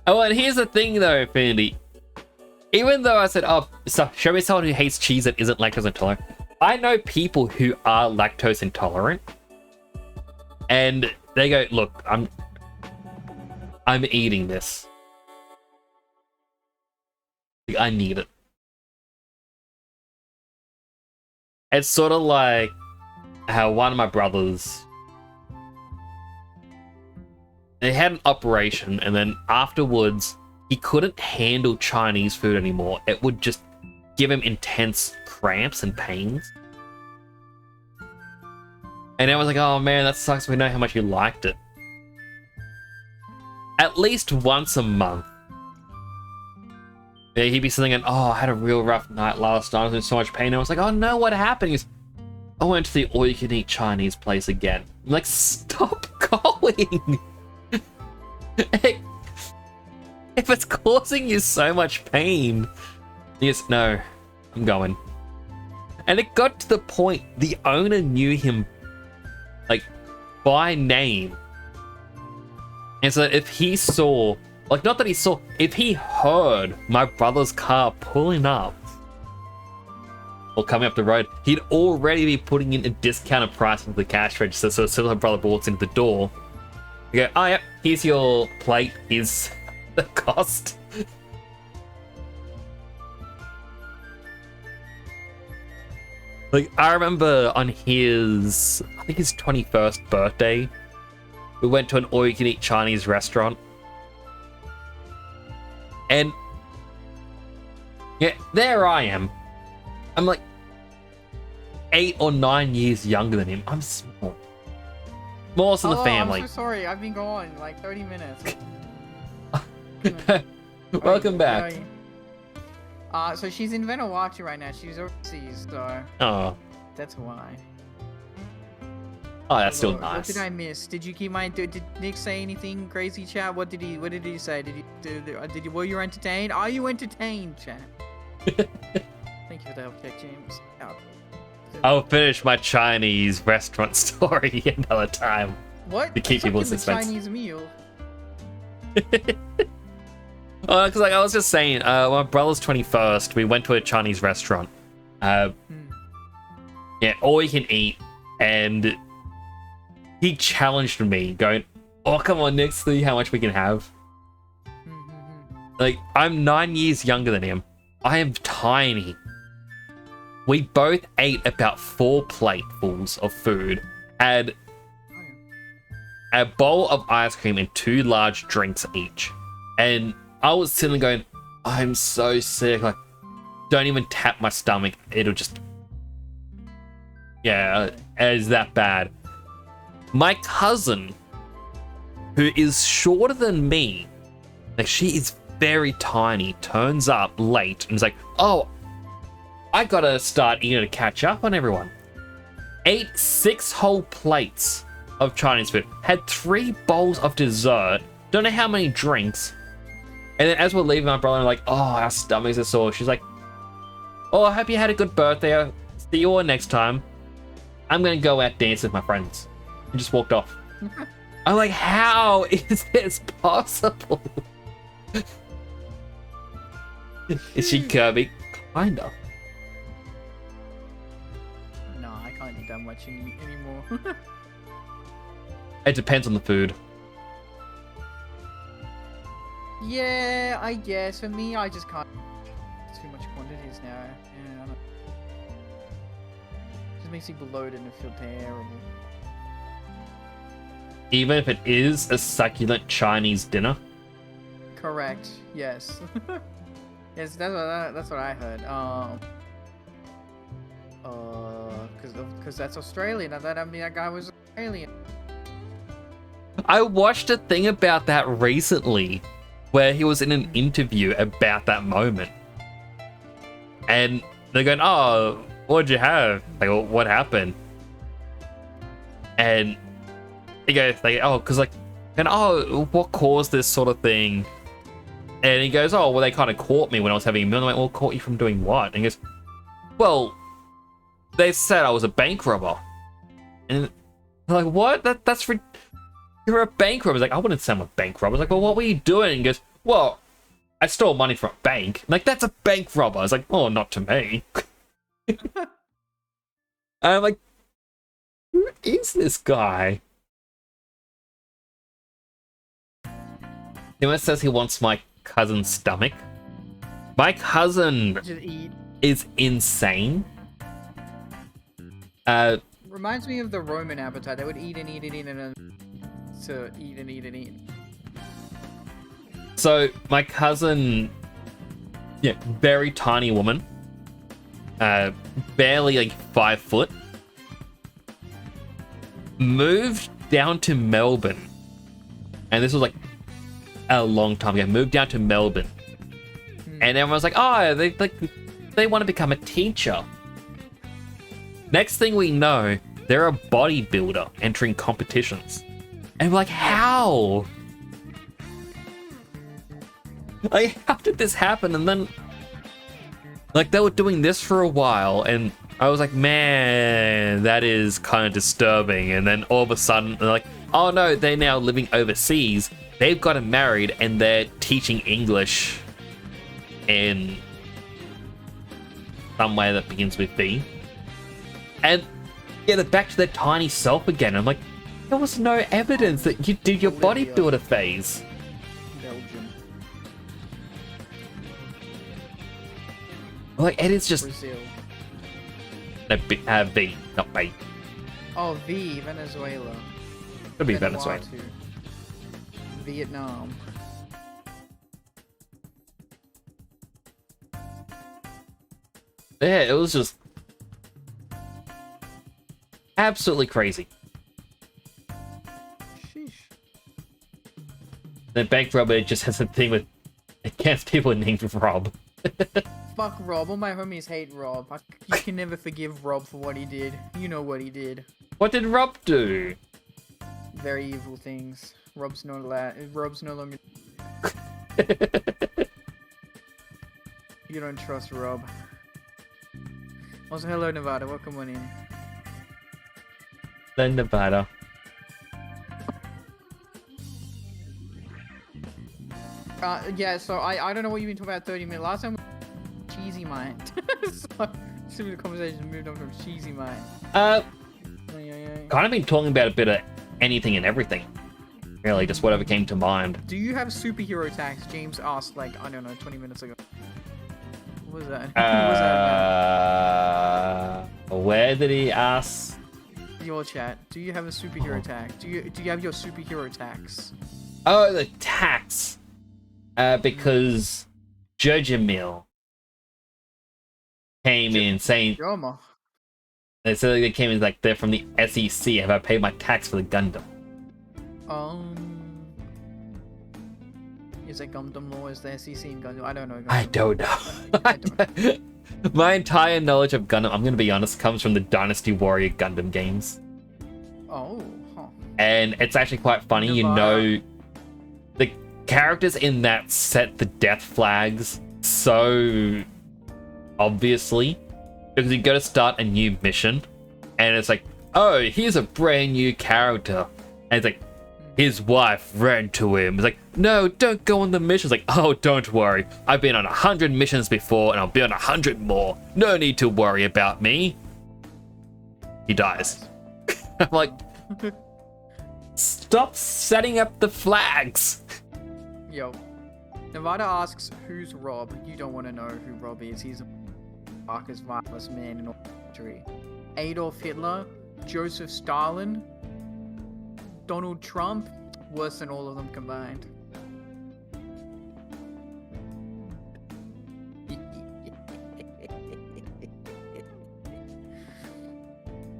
Oh, and here's the thing though, Infinity. Even though I said, oh, so show me someone who hates cheese that isn't lactose intolerant. I know people who are lactose intolerant. And they go, look, I'm eating this. I need it. It's sort of like how one of my brothers, they had an operation, and then afterwards, he couldn't handle Chinese food anymore. It would just give him intense cramps and pains. And I was like, oh man, that sucks. We know how much you liked it. At least once a month, he'd be sitting and, oh, I had a real rough night last night. I was in so much pain. And I was like, oh no, what happened? He goes, I went to the all-you-can-eat Chinese place again. I'm like, stop going. If it's causing you so much pain, yes, no, I'm going. And it got to the point the owner knew him, like, by name. And so if he saw, like, not that he saw, if he heard my brother's car pulling up or coming up the road, he'd already be putting in a discounted price into the cash register. So as soon as my brother walks into the door, you go, oh yeah, here's your plate, here's the cost. Like, I remember on his, I think his 21st birthday, we went to an all-you-can-eat Chinese restaurant. And yeah, there I am. I'm like 8 or 9 years younger than him. I'm small. Smallest in the family. I'm so sorry. I've been gone like 30 minutes. Welcome back. So she's in Vanuatu right now. She's overseas, so Oh, that's why. oh, that's still What nice. did I miss? Did you keep my? Did Nick say anything crazy, chat? What did he say? Did you? Were you entertained? Are you entertained, chat? Thank you for the help, check, James. I'll finish my Chinese restaurant story another time. What? To keep That's people like in in the suspense. Chinese meal. Because like I was just saying, my brother's 21st, we went to a Chinese restaurant. Yeah, all you can eat, and he challenged me, going, "Oh, come on, Nick, see how much we can have." Like, I'm 9 years younger than him. I am tiny. We both ate about 4 platefuls of food, had a bowl of ice cream and 2 large drinks each. And I was sitting there going, I'm so sick. Like, don't even tap my stomach. It'll just... Yeah, it's that bad. My cousin, who is shorter than me, like, she is very tiny, turns up late and is like, oh, I gotta start eating to catch up on everyone. Ate 6 whole plates of Chinese food, had 3 bowls of dessert, don't know how many drinks. And then as we're leaving, my brother and I'm like, oh, our stomachs are sore. She's like, oh, I hope you had a good birthday. I'll see you all next time. I'm gonna go out dance with my friends. And just walked off. I'm like, how is this possible? Is she curvy? Kinda. No, I can't eat that much anymore. It depends on the food. Yeah, I guess. For me, I just can't. Too much quantities now. Yeah, I don't know. Just makes you bloated and feel terrible. Even if it is a succulent Chinese dinner. Correct. Yes. Yes, that's what I heard. Because that's Australian. I thought that guy was Australian. I watched a thing about that recently, where he was in an interview about that moment, and they're going, "Oh, what'd you have? Like, what happened?" And he goes, "Like, oh, because like, and oh, what caused this sort of thing?" And he goes, "Oh, well, they kind of caught me when I was having a meal." And I'm like, "Well, caught you from doing what?" And he goes, "Well, they said I was a bank robber." And I'm like, "What? That's You're a bank robber." He's like, "I wouldn't say I'm a bank robber." I was like, "Well, what were you doing?" And he goes, "Well, I stole money from a bank." I'm like, "That's a bank robber." I was like, "Oh, not to me." And I'm like, who is this guy? He says he wants my cousin's stomach. My cousin Just eat. is insane. Reminds me of the Roman appetite. They would eat and eat and eat and to eat and eat and eat. So my cousin, yeah, very tiny woman, barely like 5 foot, moved down to Melbourne, and this was like a long time ago. Moved down to Melbourne, and everyone's like, "Oh, they want to become a teacher." Next thing we know, they're a bodybuilder entering competitions. And we're like, how? Like, how did this happen? And then, like, they were doing this for a while, and I was like, man, that is kind of disturbing. And then all of a sudden, they're like, oh no, they're now living overseas. They've gotten married, and they're teaching English in some way that begins with B. And yeah, they're back to their tiny self again. I'm like, there was no evidence that you did your bodybuilder phase. Belgium. Like, it is just... Brazil. No, V, not B. Oh, Venezuela. Could be Venezuela. Vanuatu. Vietnam. Yeah, it was just... absolutely crazy. Sheesh. The bank robber just has a thing with against people named Rob. Fuck Rob. All my homies hate Rob. You can never forgive Rob for what he did. You know what he did. What did Rob do? Very evil things. Rob's no longer. You don't trust Rob. Also, hello Nevada. Welcome on in. Then Nevada. Yeah, so I don't know what you've been talking about 30 minutes. Last time cheesy mind. So some of the conversation moved on from cheesy mind. Kind of been talking about a bit of anything and everything. Really, just whatever came to mind. Do you have superhero attacks? James asked, like, I don't know, 20 minutes ago. What was that? What was that about? Where did he ask? Your chat. Do you have a superhero attack? Do you have your superhero attacks? Oh, the tax. Because Jojamil came in saying they said they came in like they're from the SEC. Have I paid my tax for the Gundam? Is it Gundam law? Is the SEC in Gundam? I don't know. Gundam. I don't know. I don't know. My entire knowledge of Gundam, I'm gonna be honest, comes from the Dynasty Warrior Gundam games. Oh, huh. And it's actually quite funny, you know, the characters in that set the death flags so obviously, because you go to start a new mission and it's like, oh, here's a brand new character, and it's like his wife ran to him. It's like, no, don't go on the mission. It's like, oh, don't worry, I've been on 100 missions before and I'll be on 100 more, no need to worry about me. He dies. I'm like, stop setting up the flags. Yo, Nevada asks, who's Rob? You don't want to know who Rob is. He's the darkest, vilest man in all history. Adolf Hitler, Joseph Stalin, Donald Trump, worse than all of them combined.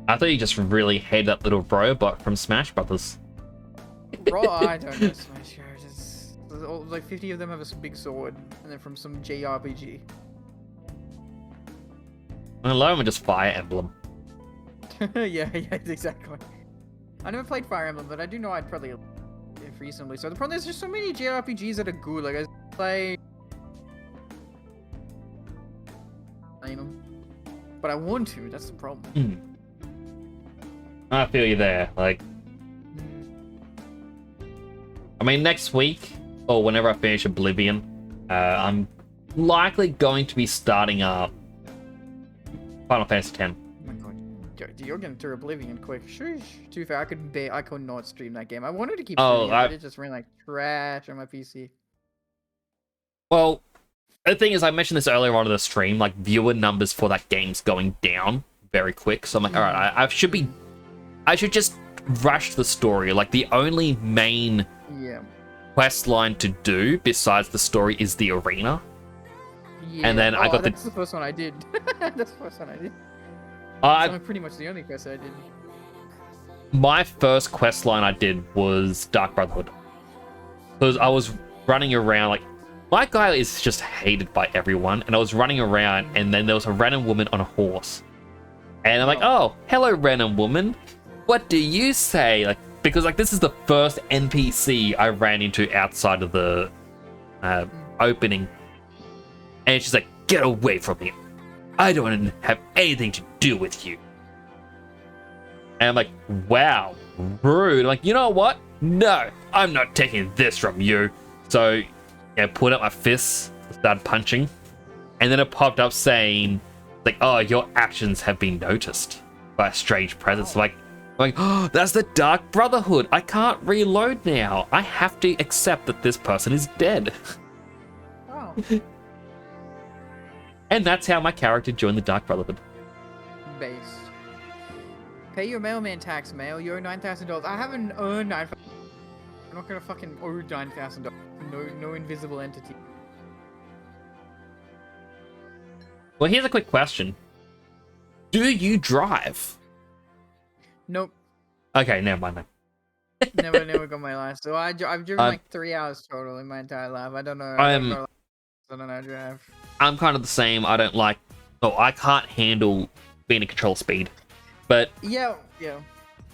I thought you just really hated that little robot from Smash Brothers. Bro, I don't know Smash Brothers. Like 50 of them have a big sword, and they're from some JRPG. And a lot of them are just Fire Emblem. yeah, exactly. I never played Fire Emblem, but I do know I'd probably if recently. So the problem is there's so many JRPGs that are good. Like I play them, but I want to. That's the problem. I feel you there. Like, I mean, next week or whenever I finish Oblivion, I'm likely going to be starting up Final Fantasy X. Oh my god, you're getting through Oblivion quick. Sheesh. Too fair, I could not stream that game. I wanted to keep streaming it, but it just ran like trash on my PC. Well, the thing is, I mentioned this earlier on in the stream, like viewer numbers for that game's going down very quick. So I'm like, all right, I should just rush the story. Like the only main quest line to do besides the story is the arena. Yeah. And then I got that's the first one I did. That's the first one I did. That's pretty much the only quest I did. My first quest line I did was Dark Brotherhood. Because I was running around, like, my guy is just hated by everyone, and I was running around, and then there was a random woman on a horse. And I'm like, oh, hello, random woman. What do you say? Like, because, like, this is the first NPC I ran into outside of the opening. And she's like, get away from me. I don't want to have anything to do with you. And I'm like, wow, rude. I'm like, you know what? No, I'm not taking this from you. So, yeah, pulled up my fists, started punching. And then it popped up saying, like, oh, your actions have been noticed by a strange presence. Like, oh, that's the Dark Brotherhood. I can't reload now. I have to accept that this person is dead. Oh. And that's how my character joined the Dark Brotherhood. Based. Pay your mailman tax, mail. You owe $9,000. I haven't earned $9,000. I'm not gonna fucking owe $9,000. No invisible entity. Well, here's a quick question. Do you drive? Nope. Okay, never mind then. never got my license. So I've driven like 3 hours total in my entire life. I don't know. I don't know how to drive. I'm kind of the same. I don't like... Oh, I can't handle being in control speed. But... Yeah.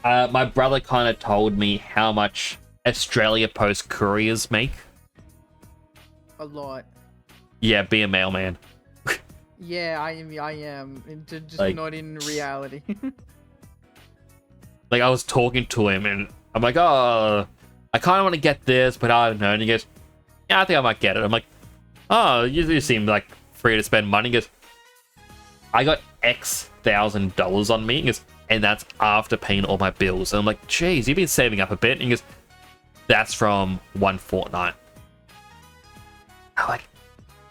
My brother kind of told me how much Australia Post couriers make. A lot. Yeah, be a mailman. Yeah, I am. Just like, not in reality. Like, I was talking to him, and I'm like, oh, I kind of want to get this, but I don't know. And he goes, yeah, I think I might get it. I'm like, oh, you seem like free to spend money. He goes, I got X $1,000 on me. He goes, and that's after paying all my bills. And I'm like, geez, you've been saving up a bit. And he goes, that's from one Fortnite. I'm like,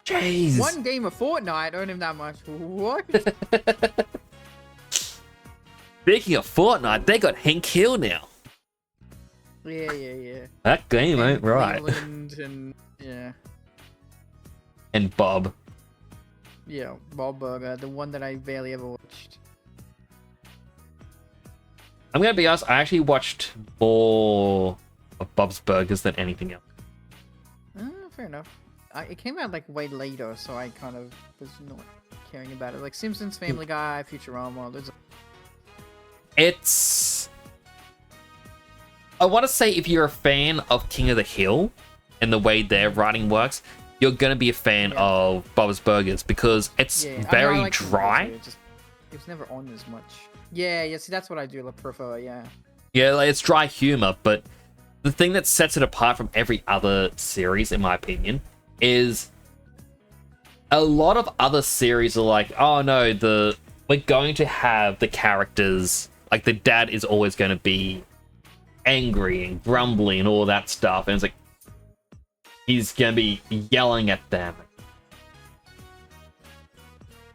jeez. One game of Fortnite earned him that much. What? Speaking of Fortnite, they got Hank Hill now. Yeah. That game ain't right. And yeah. And Bob. Yeah, Bob Burger, the one that I barely ever watched. I'm gonna be honest, I actually watched more of Bob's Burgers than anything else. Fair enough. It came out like way later, so I kind of was not caring about it. Like Simpsons, Family Guy, Futurama. It's... I want to say if you're a fan of King of the Hill and the way their writing works, you're gonna be a fan of Bob's Burgers because it's very like dry. It was never on as much. Yeah, see, that's what I do prefer, yeah. Yeah, like, it's dry humor, but the thing that sets it apart from every other series, in my opinion, is a lot of other series are like, oh no, we're going to have the characters, like the dad is always going to be angry and grumbly and all that stuff, and it's like, he's going to be yelling at them.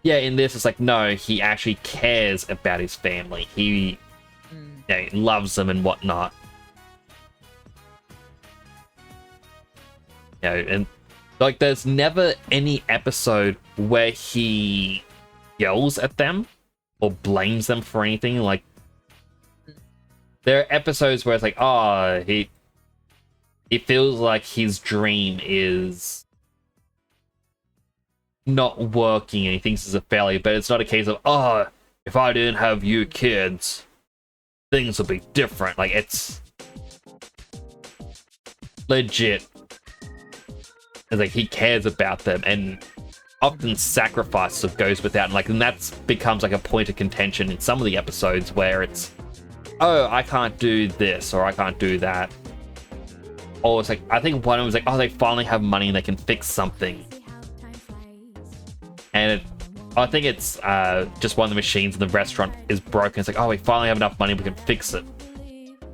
Yeah, in this, it's like, no, he actually cares about his family. He loves them and whatnot. You know, and like, there's never any episode where he yells at them or blames them for anything. Like, there are episodes where it's like, oh, he feels like his dream is not working and he thinks it's a failure, but it's not a case of, oh, if I didn't have you kids, things would be different. Like, it's legit. It's like he cares about them, and often sacrifice goes without, and that becomes like a point of contention in some of the episodes where it's, oh, I can't do this or I can't do that. Or it's like, I think one of them was like, oh, they finally have money and they can fix something. And I think it's just one of the machines in the restaurant is broken. It's like, oh, we finally have enough money, we can fix it.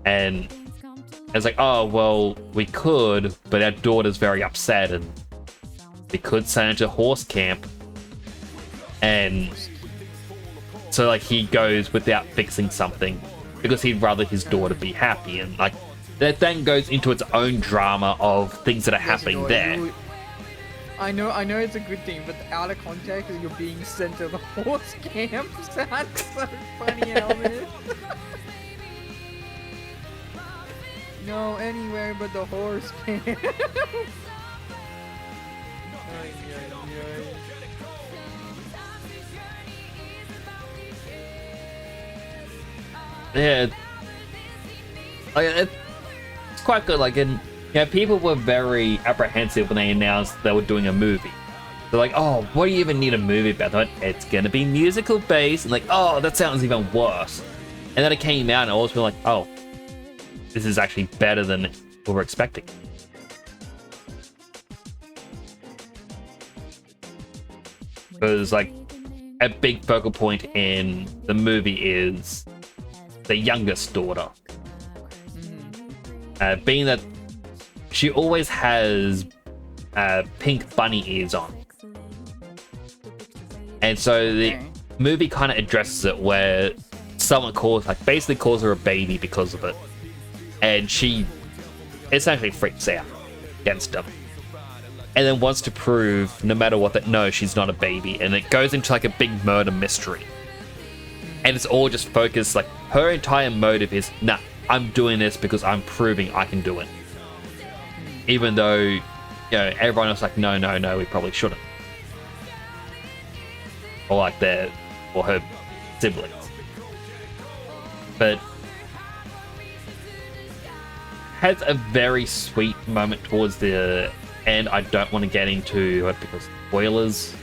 And it's like, oh, well, we could, but our daughter's very upset and we could send her to horse camp. And so, like, he goes without fixing something because he'd rather his daughter be happy. And, like, that then goes into its own drama of things that are happening there. I know it's a good thing, but out of context, you're being sent to the horse camp. That's so funny, Elvis. No, anywhere but the horse camp. Yeah, like, it's quite good. Like, people were very apprehensive when they announced they were doing a movie. They're like, oh, what do you even need a movie about? They're like, it's gonna be musical based, and like, oh, that sounds even worse. And then it came out, and I was been like, oh, this is actually better than we were expecting. Because, like, a big focal point in the movie is the youngest daughter. Being that she always has pink bunny ears on. And so the movie kind of addresses it where someone basically calls her a baby because of it. And she essentially freaks out against them. And then wants to prove, no matter what, that no, she's not a baby. And it goes into like a big murder mystery. And it's all just focused, like, her entire motive is, nah, I'm doing this because I'm proving I can do it. Even though, you know, everyone else like, no, we probably shouldn't. Or like her siblings. But has a very sweet moment towards the end. I don't want to get into it because spoilers.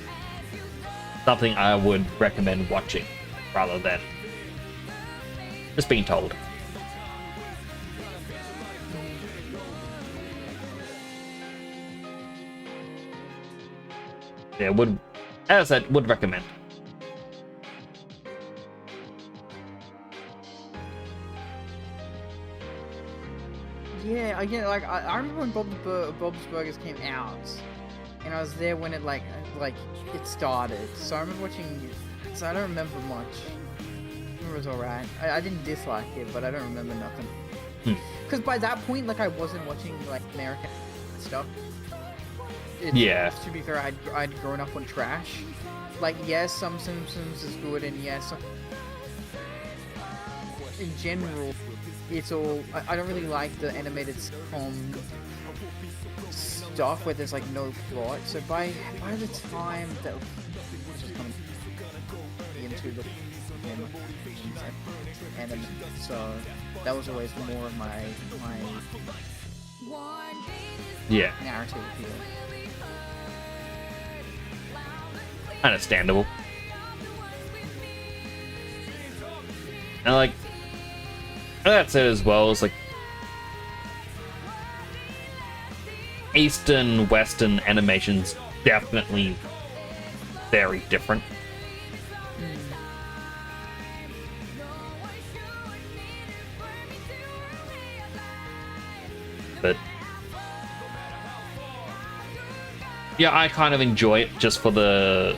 Something I would recommend watching rather than just being told. yeah, would, as I said, would recommend. Yeah, again, like I remember when Bob's Burgers came out, and I was there when it like it started. So I remember watching. So I don't remember much. I remember it was alright. I didn't dislike it, but I don't remember nothing. Because by that point, like I wasn't watching like American stuff. Yeah. To be fair, I'd grown up on trash. Like yes, some Simpsons is good, and yes, in general, it's all. I don't really like the animated sitcom stuff where there's like no plot. So by the time that was just coming into the anime, so that was always more of my narrative appeal. Understandable. And like, that's it as well. It's like Eastern, Western animations definitely very different. But yeah, I kind of enjoy it just for the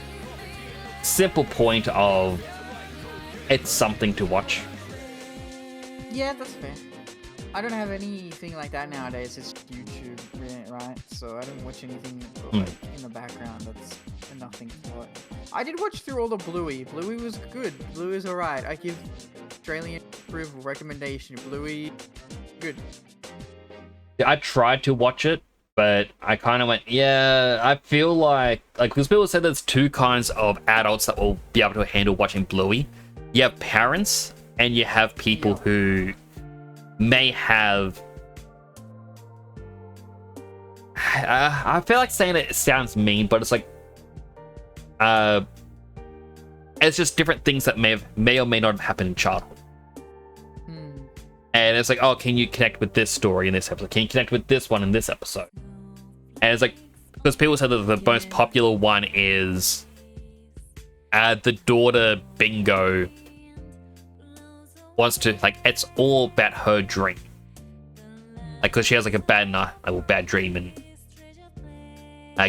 simple point of it's something to watch. Yeah, that's fair. I don't have anything like that nowadays. It's YouTube, right? So I don't watch anything like in the background that's nothing for it. I did watch through all the Bluey. Bluey was good. Bluey is alright. I give Australian approval recommendation. Bluey, good. Yeah, I tried to watch it, but I kind of went, yeah, I feel like because people said there's two kinds of adults that will be able to handle watching Bluey. You have parents, and you have people who may have. I feel like saying it sounds mean, but it's like, it's just different things that may or may not have happened in childhood. And it's like, oh, can you connect with this story in this episode? Can you connect with this one in this episode? And it's like, because people said that the most popular one is the daughter Bingo wants to, like, it's all about her dream. Like, because she has like a bad dream and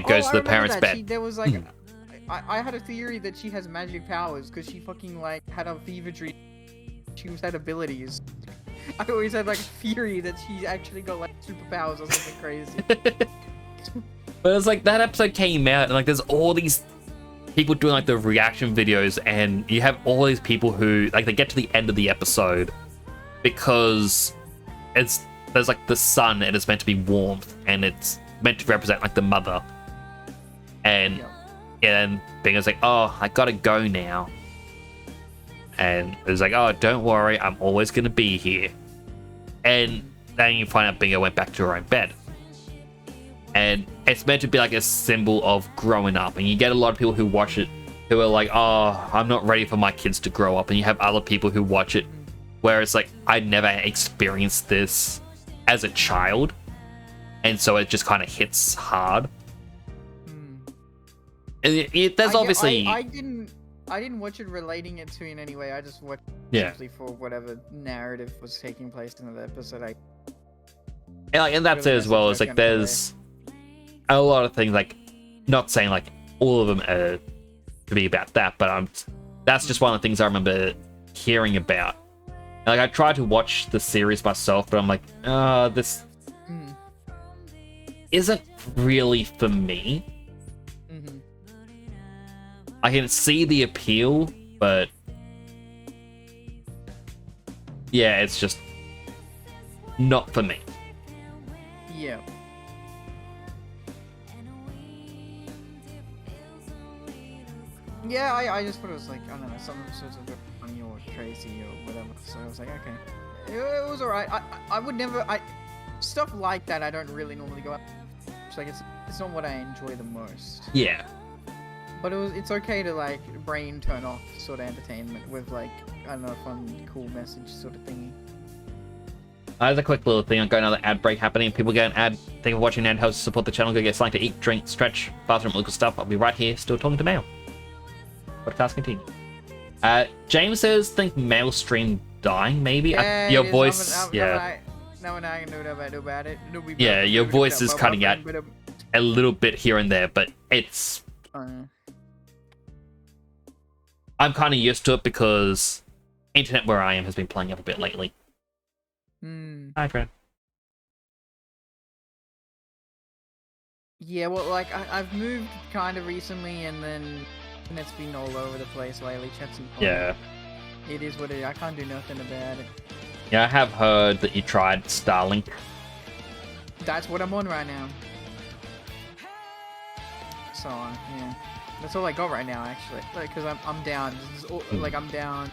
goes to the parents' bed. There was like, I had a theory that she has magic powers because she fucking like had a fever dream. She had abilities. I always had like a theory that she actually got like superpowers or something crazy. But it's like that episode came out and like there's all these people doing like the reaction videos, and you have all these people who like they get to the end of the episode because there's like the sun and it's meant to be warmth and it's meant to represent like the mother, and and Bingo's like, oh, I gotta go now. And it was like, oh, don't worry, I'm always going to be here. And then you find out Bingo went back to her own bed. And it's meant to be like a symbol of growing up. And you get a lot of people who watch it who are like, oh, I'm not ready for my kids to grow up. And you have other people who watch it where it's like, I never experienced this as a child. And so it just kind of hits hard. And there's obviously... I didn't watch it relating it to in any way. I just watched simply for whatever narrative was taking place in the episode. And that's it as well. It's like there's a lot of things, like, not saying like all of them are to be about that, but that's just one of the things I remember hearing about. Like, I tried to watch the series myself, but I'm like, this isn't really for me. I can see the appeal, but yeah, it's just not for me. Yeah. Yeah, I just thought it was like, I don't know, some episodes of funny or crazy or whatever. So I was like, okay, it was alright. I would never, stuff like that I don't really normally go out. It's like it's not what I enjoy the most. Yeah. But it's okay to like brain turn off sort of entertainment with like, I don't know, fun, cool message sort of thingy. There's a quick little thing. I'm going another ad break happening. People get an ad. Thank you for watching. And helps support the channel. Go get something to eat, drink, stretch, bathroom, local stuff. I'll be right here, still talking to Mail. Podcast continue. James says, think Mail stream dying. Maybe your voice. Yeah. No one I can do about it. Yeah, your voice is cutting out a little bit here and there, but it's. I'm kind of used to it because internet where I am has been playing up a bit lately. Hi, Fred. Yeah, well, like, I've moved kind of recently, and then it's been all over the place lately. Yeah. It is what it is. I can't do nothing about it. Yeah, I have heard that you tried Starlink. That's what I'm on right now. So, yeah. That's all I got right now, actually. Like, because I'm down. Like, I'm down.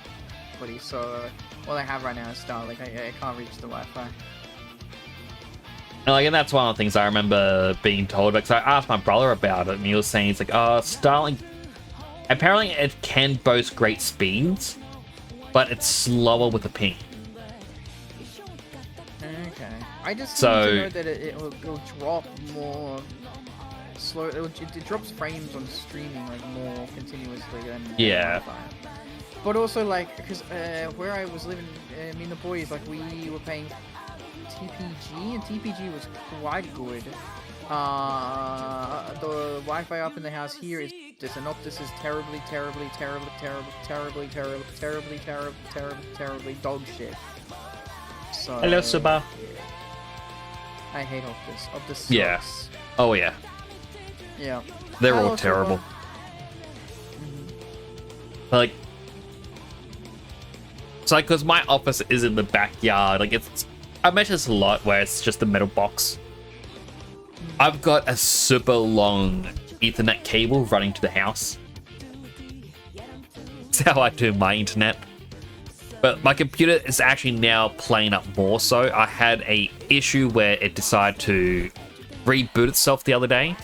So, all I have right now is Starlink. I can't reach the Wi-Fi. And that's one of the things I remember being told, because I asked my brother about it, and he was saying, it's like, oh, Starlink, apparently it can boast great speeds, but it's slower with the ping. Okay. I just seem to know that it'll drop more slow. It drops frames on streaming, like, more continuously than Wi-Fi. But also, like, because where I was living, me and the boys, like, we were paying TPG, and TPG was quite good. The Wi-Fi up in the house here is this, and Optus is terribly dog shit. So, hello, Suba. I hate Optus. Optus sucks. Yeah. Oh, yeah. Yeah. They're all terrible. Like, it's like, because my office is in the backyard, like, I mention this a lot where it's just a metal box. I've got a super long Ethernet cable running to the house. That's how I do my internet. But my computer is actually now playing up more so. I had a issue where it decided to reboot itself the other day.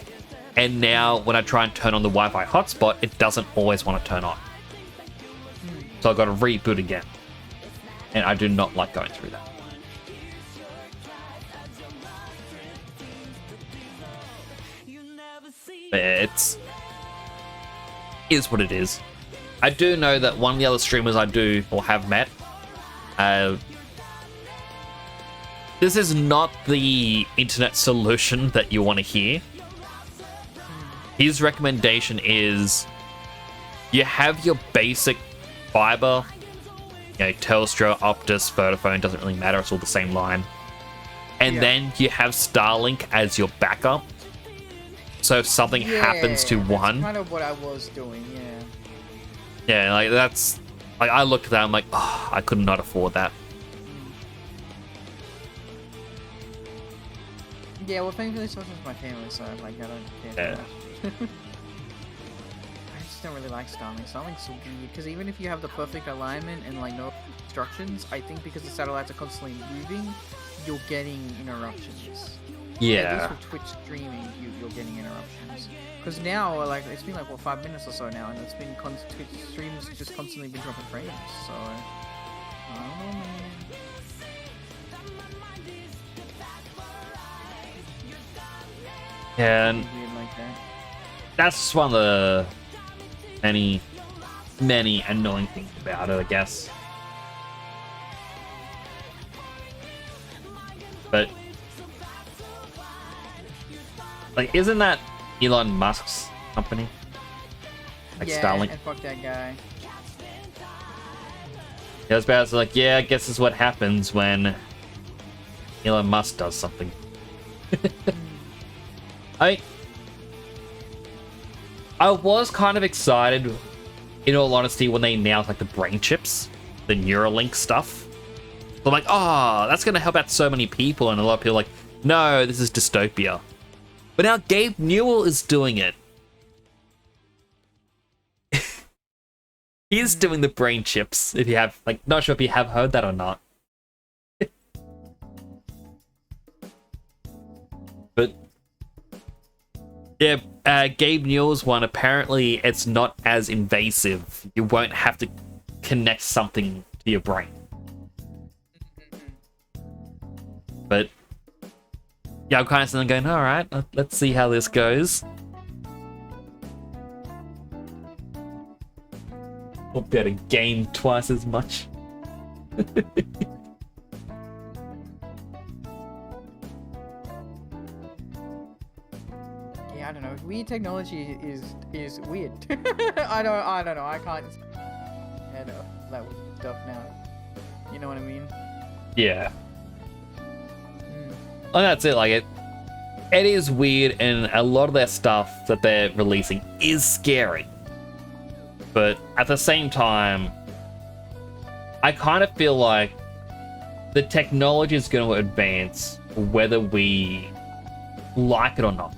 And now when I try and turn on the Wi-Fi hotspot, it doesn't always want to turn on. So I've got to reboot again. And I do not like going through that. But it is what it is. I do know that one of the other streamers I do or have met, this is not the internet solution that you want to hear. His recommendation is you have your basic fiber, Telstra, Optus, Vodafone, doesn't really matter, it's all the same line. And then you have Starlink as your backup. So if something happens to one... That's kind of what I was doing, yeah. Yeah, like that's... Like, I looked at that, I'm like, oh, I could not afford that. Yeah, well, thankfully, so is my family, so, like, I don't care. Yeah. I just don't really like Starlink. Starlink's so weird, because even if you have the perfect alignment and, like, no instructions, I think because the satellites are constantly moving, you're getting interruptions. Yeah. At least with Twitch streaming, you're getting interruptions. Because now, like, it's been like, 5 minutes or so now, and it's been Twitch streams just constantly been dropping frames, so... I don't know, man. Yeah, and Weird like that. that's one of the many annoying things about it, I guess. But... Like, isn't that Elon Musk's company? Like Starlink? And fuck that guy. Yeah, it's about like, yeah, I guess this is what happens when Elon Musk does something. I was kind of excited, in all honesty, when they announced like the brain chips, the Neuralink stuff. I'm like, oh, that's gonna help out so many people, and a lot of people are like, no, this is dystopia. But now Gabe Newell is doing it. He's doing the brain chips. If you have, like, not sure if you have heard that or not. But yeah, Gabe Newell's one, apparently it's not as invasive. You won't have to connect something to your brain. yeah, I'm kind of sitting there going, all right, let's see how this goes. We'll be able to game twice as much. Yeah, I don't know. Weird technology is weird. I don't know. I can't head up that stuff now. You know what I mean? Yeah. And that's it. Like it is weird, and a lot of their stuff that they're releasing is scary. But at the same time, I kind of feel like the technology is going to advance whether we like it or not.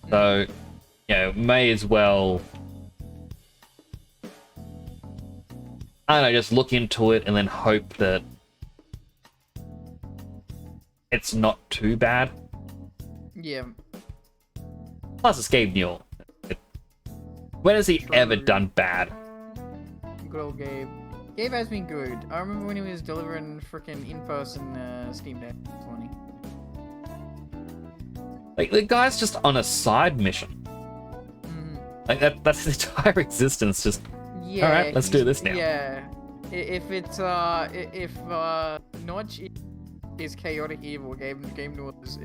So, you know, may as well, I don't know, just look into it and then hope that it's not too bad. Yeah. Plus, it's Gabe Newell. When has he ever done bad? Good old Gabe. Gabe has been good. I remember when he was delivering freaking in-person Steam Deck. Funny. Like, the guy's just on a side mission. Like, that's his entire existence. Just, yeah, all right, let's do this now. Yeah. If it's, if Notch is chaotic evil, Gabe Newell is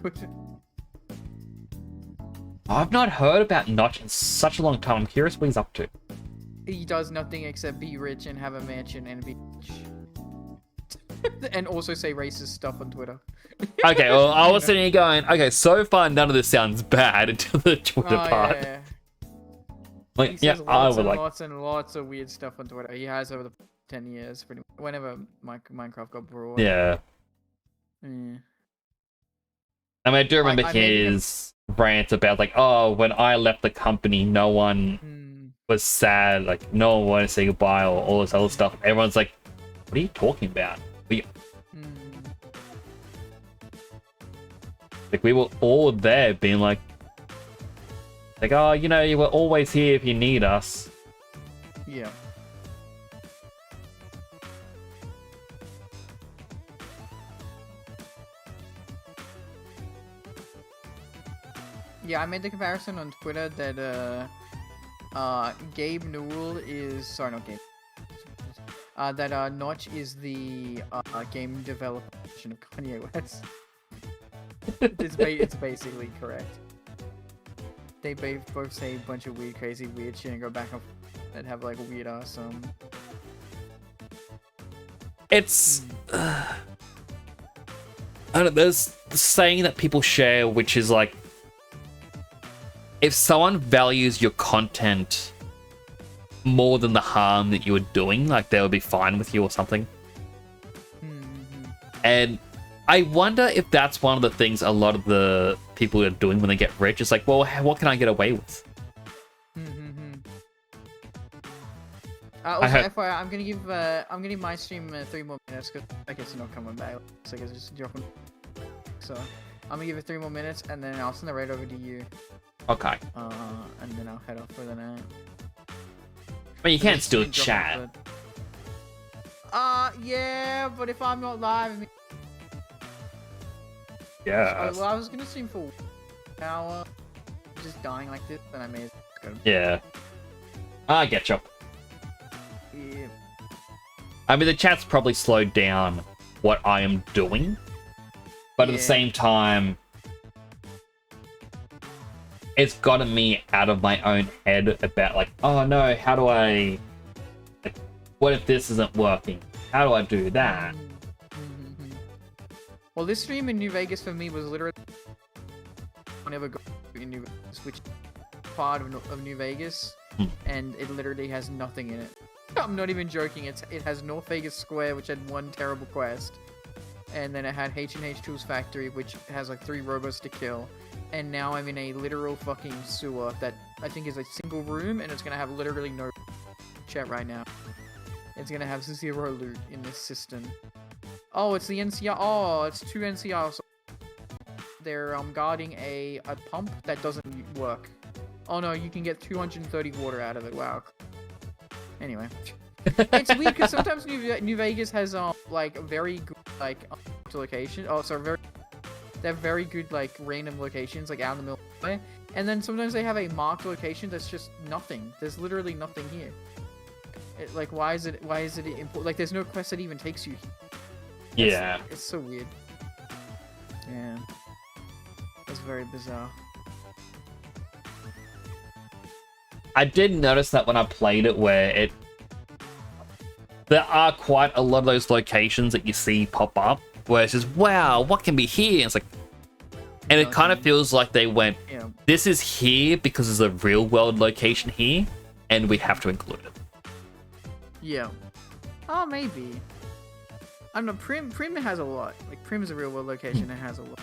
good. I've not heard about Notch in such a long time. I'm curious what he's up to. He does nothing except be rich and have a mansion and be rich. And also say racist stuff on Twitter. Okay, well, I was sitting here going, okay, so far none of this sounds bad until the Twitter part. Yeah. Like, He says I lots would and like. lots and lots of weird stuff on Twitter. He has over the 10 years, pretty much. Whenever Minecraft got broad. Yeah. Yeah. I mean, I do remember I made his rant about, like, oh, when I left the company, no one was sad. Like, no one wanted to say goodbye or all this other stuff. Everyone's like, what are you talking about? Like, we were all there being like, oh, you know, you were always here if you need us. Yeah. Yeah, I made the comparison on Twitter that Gabe Newell is not Gabe. That Notch is the game developer version of Kanye West. It's basically correct. They both say a bunch of weird, crazy, weird shit and go back and have like weird ass It's I don't know, there's the saying that people share, which is like, if someone values your content more than the harm that you were doing, like, they would be fine with you or something. And I wonder if that's one of the things a lot of the people are doing when they get rich. It's like, well, what can I get away with? Also, FYI, I'm gonna give my stream 3 more minutes because I guess it's not coming back. So I guess it's just dropping. So I'm gonna give it 3 more minutes and then I'll send it right over to you. Okay. And then I'll head off for the night. But you can't still chat. Yeah, but if I'm not live, I mean... Yeah. Well, I was gonna stream for an hour, just dying like this, then I may as well go. Yeah. I get you. Yeah. I mean, the chat's probably slowed down what I am doing, but at the same time, it's gotten me out of my own head about, like, oh no, how do I... Like, what if this isn't working? How do I do that? Well, this stream in New Vegas for me was literally... I never go in New Vegas, which is part of New Vegas, and it literally has nothing in it. I'm not even joking, it has North Vegas Square, which had one terrible quest, and then it had H&H Tools Factory, which has like 3 robots to kill, and now I'm in a literal fucking sewer that I think is a single room, and it's gonna have literally no chat right now. It's gonna have 0 loot in this system. Oh, it's the NCR. Oh, it's 2 NCRs. They're guarding a pump that doesn't work. Oh no, you can get 230 water out of it. Wow. Anyway. It's weird because sometimes New Vegas has like very good like location. Oh, sorry, they have very good like random locations like out in the middle of nowhere. And then sometimes they have a marked location that's just nothing. There's literally nothing here. Like why is it important? Like there's no quest that even takes you here. Yeah. It's so weird. Yeah. That's very bizarre. I did notice that when I played it, where there are quite a lot of those locations that you see pop up, where it's just, wow, what can be here? And it's like, and it kind of feels like they went, this is here because there's a real world location here, and we have to include it. Yeah. Oh, maybe. I don't know. Prim has a lot. Like Prim is a real world location. It has a lot.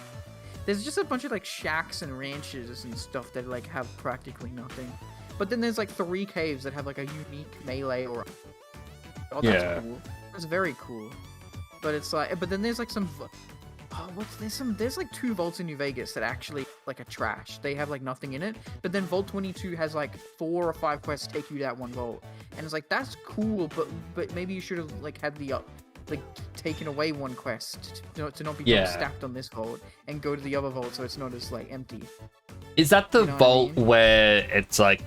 There's just a bunch of like shacks and ranches and stuff that like have practically nothing. But then there's like 3 caves that have like a unique melee or. Oh, that's cool. That's very cool. But it's like, but then there's like some. Oh, there's like 2 vaults in New Vegas that actually like are trash. They have like nothing in it. But then Vault 22 has like 4 or 5 quests take you to that one vault, and it's like that's cool. But maybe you should have like had the like taken away one quest to not be stacked on this vault and go to the other vault so it's not as like empty. Is that the vault where it's like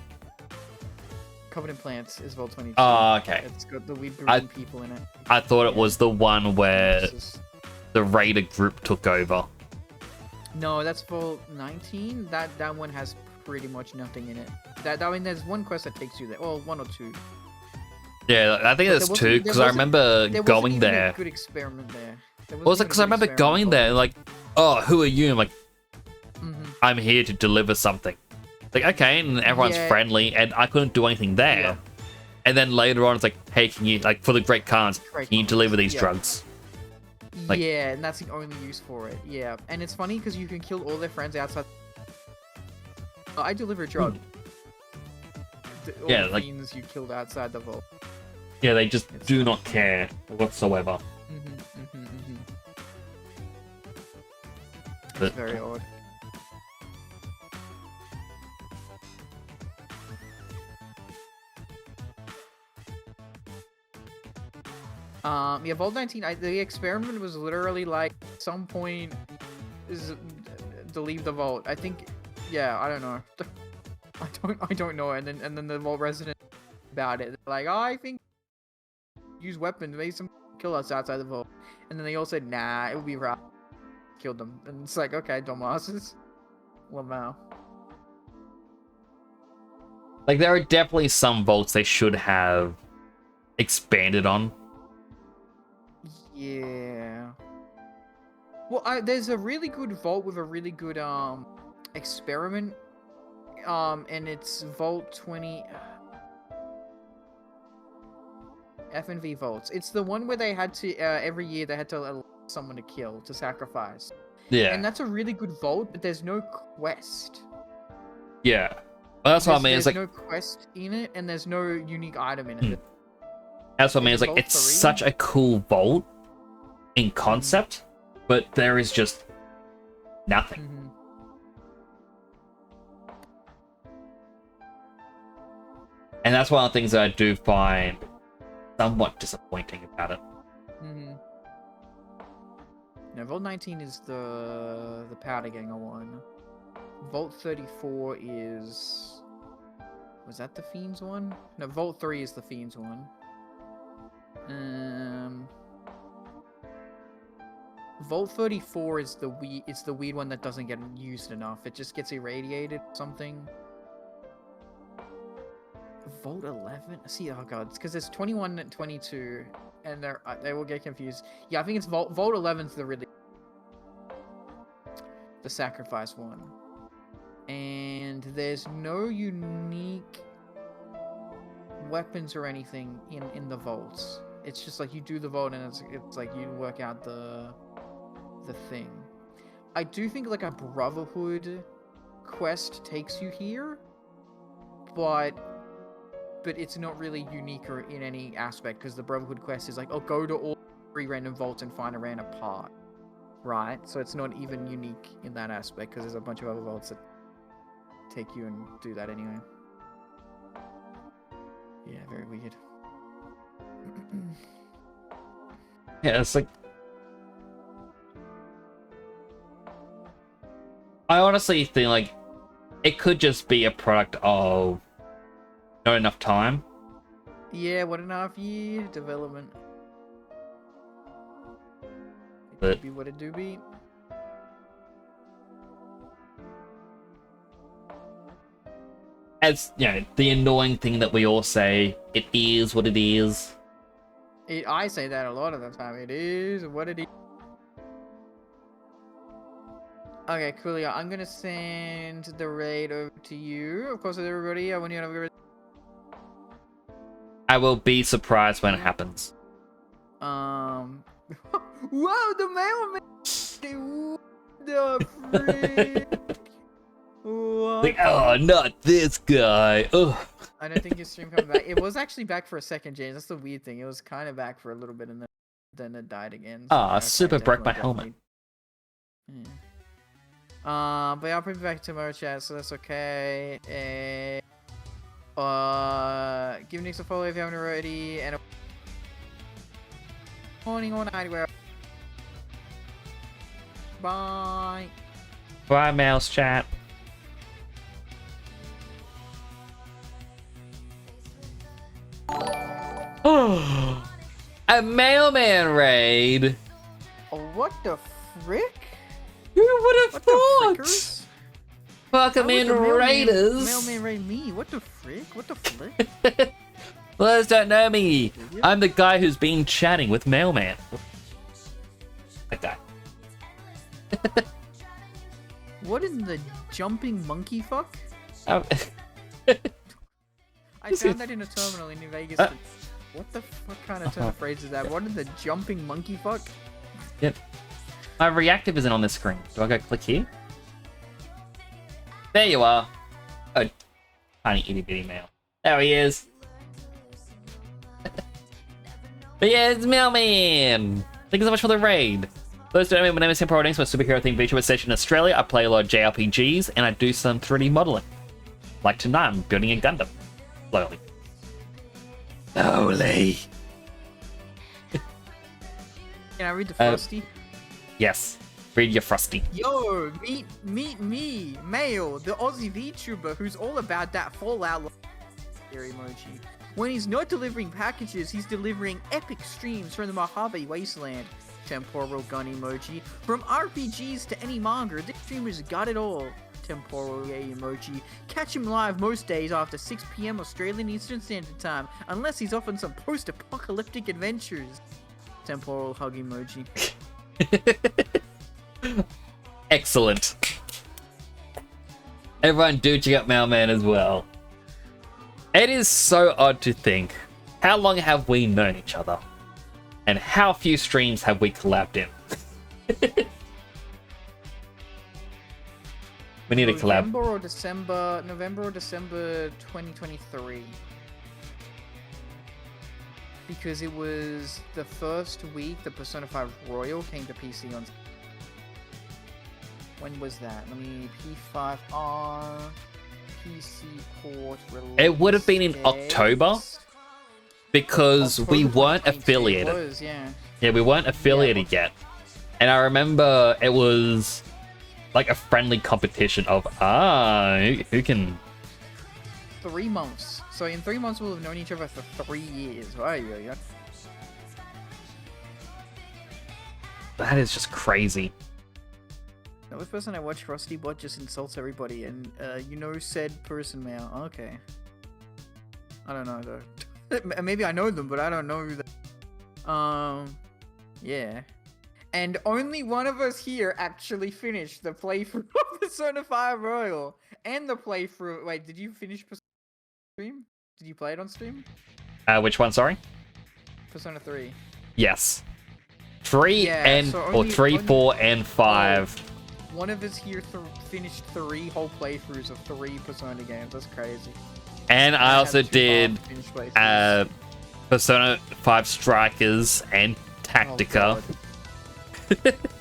Covenant Plants is Vault 22. Oh, okay. It's got the weird green people in it. I thought it was the one where the Raider group took over. No, that's Vault 19. That one has pretty much nothing in it. I mean, there's one quest that takes you there. Well, 1 or 2. Yeah, I think there's 2 because I remember going there. A good experiment there. Was it because I remember going there like, oh, who are you? I'm like, I'm here to deliver something. Like, okay, and everyone's friendly, and I couldn't do anything there. Yeah. And then later on, it's like, hey, can you, like, for the Great Khans, can you deliver these drugs? Like, yeah, and that's the only use for it. Yeah, and it's funny because you can kill all their friends outside. I deliver a drug. All the fiends you killed outside the vault. Yeah, they just do not care whatsoever. It's very odd. Yeah, Vault 19, the experiment was literally like, some point is to leave the vault. I think, yeah, I don't know. I don't know. And then the vault resident about it. They're like, oh, I think use weapons, maybe some kill us outside the vault. And then they all said, nah, it would be right. Killed them. And it's like, okay, dumbasses. Lamau. Like, there are definitely some vaults they should have expanded on. Yeah. Well, there's a really good vault with a really good experiment. And it's Vault 20. FNV vaults. It's the one where they had to every year they had to allow someone to kill, to sacrifice. Yeah. And that's a really good vault, but there's no quest. Yeah. Well, that's what I mean. It's like no quest in it, and there's no unique item in it. That's what I mean. It's like it's such a cool vault in concept, but there is just nothing. And that's one of the things that I do find somewhat disappointing about it. No, Vault 19 is the Powder Ganger one. Vault 34 is... Was that the Fiends one? No, Vault 3 is the Fiends one. Vault 34 is the weird one that doesn't get used enough. It just gets irradiated or something. Vault 11? See, oh god, it's because there's 21 and 22, and they will get confused. Yeah, I think it's Vault 11's the sacrifice one. And there's no unique weapons or anything in the vaults. It's just like you do the vault and it's like you work out the thing. I do think like a Brotherhood quest takes you here, but it's not really unique or in any aspect, because the Brotherhood quest is like, oh, go to all 3 random vaults and find a random part, right? So it's not even unique in that aspect, because there's a bunch of other vaults that take you and do that anyway. Yeah, very weird. Yeah, it's like I honestly think like it could just be a product of not enough time. Yeah, 1.5 year development. It But could be what it do be. as you know, the annoying thing that we all say, it is what it is. I say that a lot of the time. It is what it is. Okay, Coolio, I'm gonna send the raid over to you. Of course, with everybody, I want you to have a good. I will be surprised when it happens. Whoa, the mailman! What the frick? What? Like, oh, not this guy. Ugh. I don't think your stream coming back. It was actually back for a second, James. That's the weird thing. It was kind of back for a little bit, and then it died again. So, Ah, okay, super broke my definitely. helmet. But yeah, I'll put it back tomorrow, chat. So that's okay. Give Nix a follow if you haven't already, and a morning or night. Where. Bye. Bye, mouse chat. Oh, a mailman raid. Oh, what the frick? Who would have What thought? the frickers? Welcome in, raiders. Mailman raid me. What the frick? What the flick? Those don't know me. I'm the guy who's been chatting with mailman. That guy. What is the jumping monkey fuck? Um, I found that in a terminal in New Vegas. What the fuck kind of turn of phrase is that? What is the jumping monkey fuck? Yep. My reactive isn't on the screen. Do I go click here? There you are. Oh, tiny itty bitty mail. There he is. But yeah, it's Mailman. Thank you so much for the raid. Those who don't know me, my name is Sam Providence. I'm a superhero themed VTuber station in Australia. I play a lot of JRPGs and I do some 3D modeling. Like tonight, I'm building a Gundam. Slowly. Slowly. Can I read the Frosty? Yes. Read your Frosty. Yo, meet me, Mail, the Aussie VTuber who's all about that Fallout emoji. When he's not delivering packages, he's delivering epic streams from the Mojave Wasteland. Temporal gun emoji. From RPGs to any manga, this streamer's got it all. Temporal yay emoji. Catch him live most days after 6 PM Australian Eastern Standard Time, unless he's off on some post-apocalyptic adventures. Temporal hug emoji. Excellent. Everyone do check out Mailman as well. It is so odd to think, how long have we known each other? And how few streams have we collabed in? We need a collab. November or December 2023. Because it was the first week the Persona 5 Royal came to PC on... When was that? Let me... P5R... PC port release. It would have been in October. Because we weren't affiliated. Was, yeah. Yeah, we weren't affiliated yet. And I remember it was like a friendly competition of, who can... 3 months. So in 3 months, we'll have known each other for 3 years. Right? Yeah. That is just crazy. The only person I watch Rusty Bot just insults everybody, and you know said person Mail. Okay. I don't know though. Maybe I know them, but I don't know who they... Yeah. And only one of us here actually finished the playthrough of Persona 5 Royal. And the playthrough... Wait, did you finish Persona stream? Did you play it on stream? Which one, sorry? Persona 3. Yes. 3 Yeah, and... so or 3, 4, and 5. One of us here finished 3 whole playthroughs of 3 Persona games. That's crazy. And I also did Persona 5 Strikers and Tactica.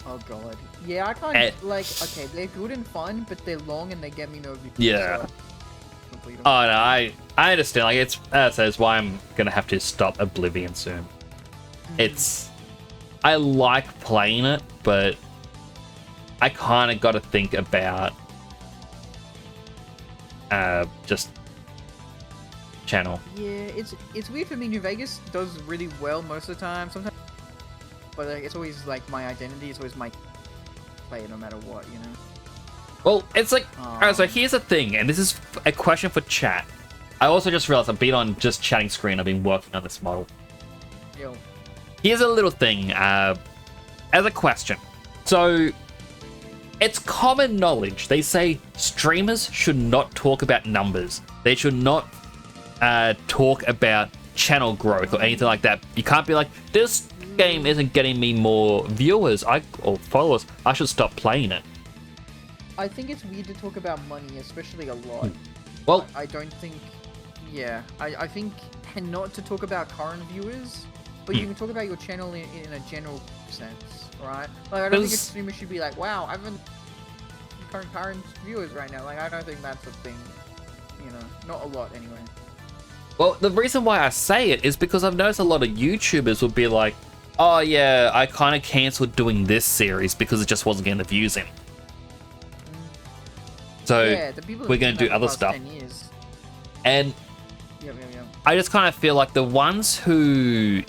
Oh god. Yeah, I can't, like, okay, they're good and fun, but they're long and they get me nervous. Yeah. So complete them. Oh no, I understand. Like that's why I'm gonna have to stop Oblivion soon. I like playing it, but I kind of got to think about just channel. Yeah, it's weird for me. New Vegas does really well most of the time. Sometimes, but like, it's always like my identity. It's always my play, no matter what, you know. Well, it's like, alright, so here's the thing, and this is a question for chat. I also just realized I've been on just chatting screen. I've been working on this model. Yo. Here's a little thing, as a question. So, it's common knowledge. They say streamers should not talk about numbers. They should not talk about channel growth or anything like that. You can't be like, this game isn't getting me more viewers or followers. I should stop playing it. I think it's weird to talk about money, especially a lot. Well, I don't think... Yeah, I think not to talk about current viewers, but you can talk about your channel in a general sense, right? Like, I don't think a streamer should be like, wow, I haven't current viewers right now. Like, I don't think that's a thing, you know, not a lot anyway. Well, the reason why I say it is because I've noticed a lot of YouTubers would be like, oh yeah, I kind of cancelled doing this series because it just wasn't getting the views in. So yeah, we're going to do other stuff. And I just kind of feel like the ones who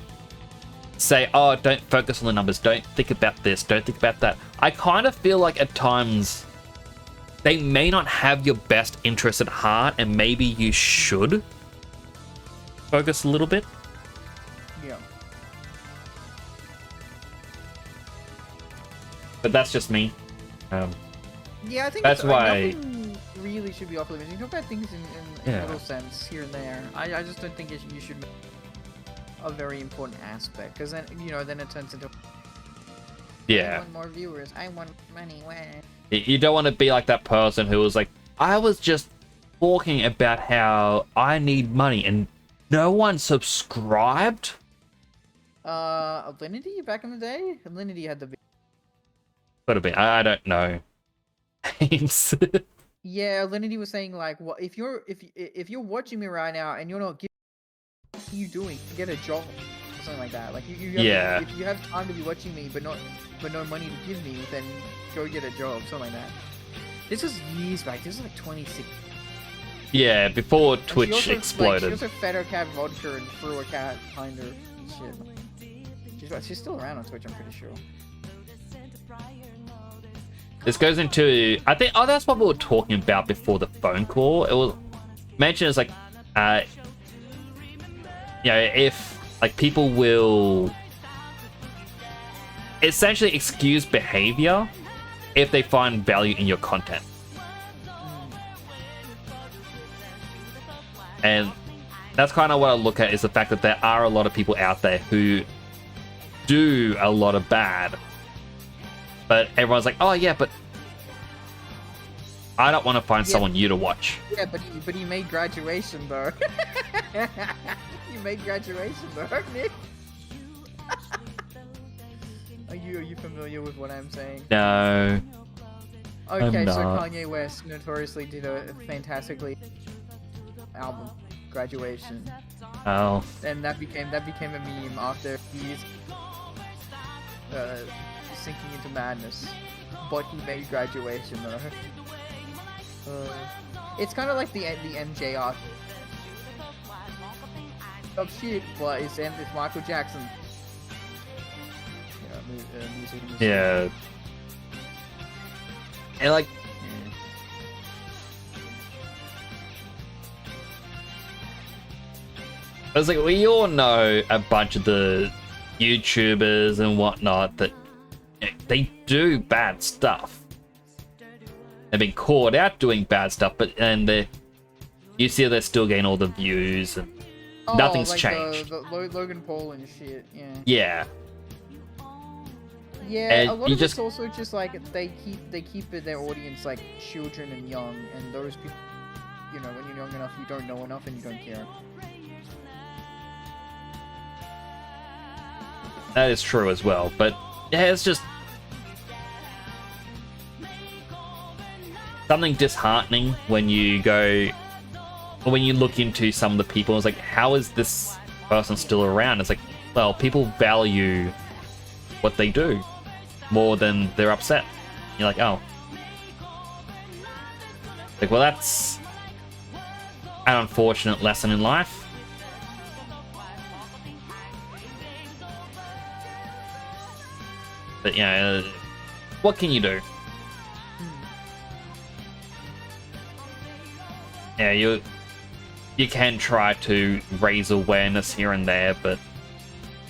say, oh, don't focus on the numbers, don't think about this, don't think about that. I kind of feel like at times they may not have your best interest at heart, and maybe you should focus a little bit. Yeah. But that's just me. Yeah, I think that's why nothing really should be off limits. You can talk about things in a little sense here and there. I just don't think you should make a very important aspect, because then, you know, then it turns into, I want more viewers, I want money. You don't want to be like that person who was like, I was just talking about how I need money and no one subscribed. Alinity back in the day? Alinity had the Could have been. I don't know. Yeah, Alinity was saying like, what if you're watching me right now and you're not giving, what are you doing to get a job or something like that? Like you have, if you have time to be watching me but no money to give me, then go get a job, something like that. This was years back. This was like 2016. Yeah, before Twitch exploded. Like, she also fed her cat vodka and threw a cat behind her and shit. She's still around on Twitch, I'm pretty sure. This goes into, I think, that's what we were talking about before the phone call. It was mentioned as like, you know, if like people will essentially excuse behavior if they find value in your content. And that's kind of what I look at, is the fact that there are a lot of people out there who do a lot of bad. But everyone's like, oh yeah, but I don't want to find someone new to watch. Yeah, but you made graduation though. You made graduation though, Nick. Are you familiar with what I'm saying? No. Okay, so Kanye West notoriously did a fantastically album, Graduation. Oh. And that became a meme after he's sinking into madness. But he made Graduation though. It's kind of like the MJ art. Oh shit, but it's Michael Jackson. Music. Yeah. And like, I was like, we all know a bunch of the YouTubers and whatnot that, you know, they do bad stuff. They've been caught out doing bad stuff, but you see they're still getting all the views and nothing's like changed. The Logan Paul and shit, yeah. Yeah. Yeah, and a lot of it's also just like they keep their audience like children and young, and those people, you know, when you're young enough, you don't know enough and you don't care. That is true as well, but yeah, it's just something disheartening when you go, when you look into some of the people, it's like, how is this person still around? It's like, well, people value what they do more than they're upset. You're like, oh. Like, well, that's an unfortunate lesson in life. But yeah, what can you do? Yeah, you can try to raise awareness here and there, but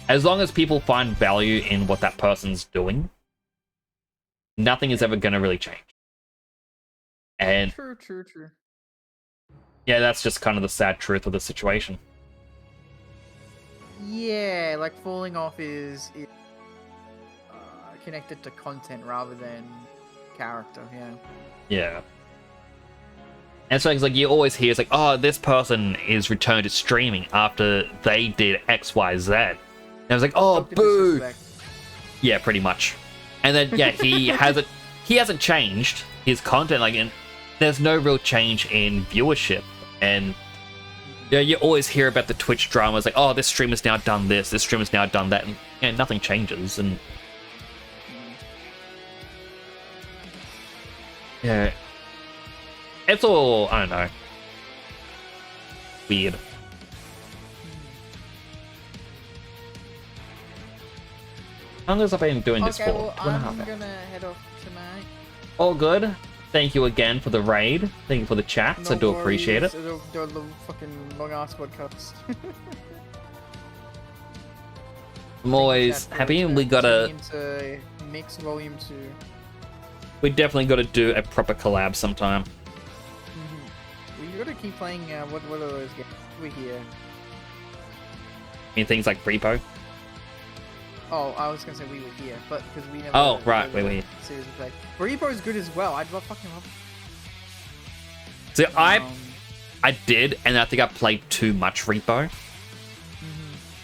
as long as people find value in what that person's doing, nothing is ever going to really change. And True. yeah, that's just kind of the sad truth of the situation. Yeah, like falling off is connected to content rather than character. Yeah. And so it's like you always hear, it's like, oh, this person is returned to streaming after they did X, Y, Z. And I was like, oh, boo. Yeah, pretty much. And then yeah, he hasn't changed his content, like, and there's no real change in viewership. And you know, you always hear about the Twitch dramas, like, oh, this streamer's now done this streamer's now done that, and you know, nothing changes. And yeah, it's all, I don't know, weird. How long has I been doing this for? Well, I'm gonna head off tonight. All good. Thank you again for the raid. Thank you for the chats. I do appreciate it. The fucking long ass podcasts. I'm always happy, and we gotta. Into Mix Volume 2. We definitely gotta do a proper collab sometime. We gotta keep playing. What are those games we hear? I mean, things like Repo. Oh, I was gonna say we were here, but because we never. Oh, right, we were here. Series of play. Repo is good as well. I'd fucking love. So I did, and I think I played too much Repo,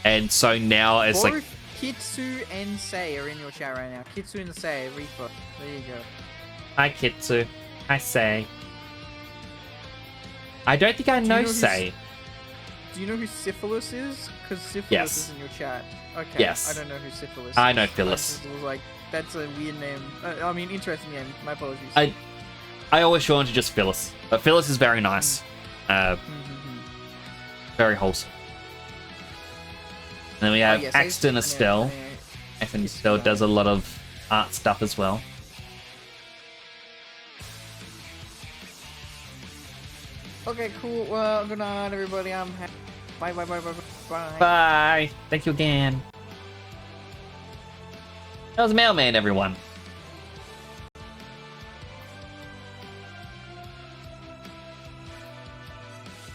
and so now it's both like Kitsu and Sei are in your chat right now. Kitsu and Sei, Repo. There you go. Hi Kitsu, hi Sei. I don't think I know Sei. Do you know who Syphilis is? Because Syphilis Yes. is in your chat. Okay. Yes. I don't know who Syphilis is. I know Phyllis. I was like, that's a weird name. I mean, interesting name. My apologies. I always show into just Phyllis, but Phyllis is very nice, very wholesome. And then we have Axton Estelle. Axton Estelle does a lot of art stuff as well. Okay, cool. Well, good night, everybody. I'm happy. Bye. Bye. Thank you again. That was Mailman, everyone.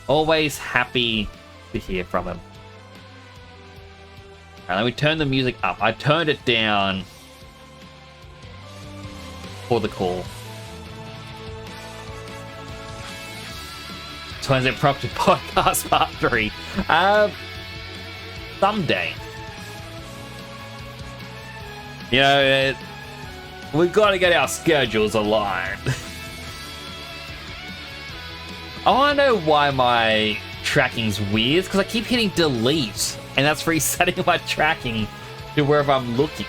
Always happy to hear from him. Alright, let me turn the music up. I turned it down for the call. Transit Property Podcast Part 3. Someday. You know, we've got to get our schedules aligned. I want to know why my tracking's weird, because I keep hitting delete, and that's resetting my tracking to wherever I'm looking.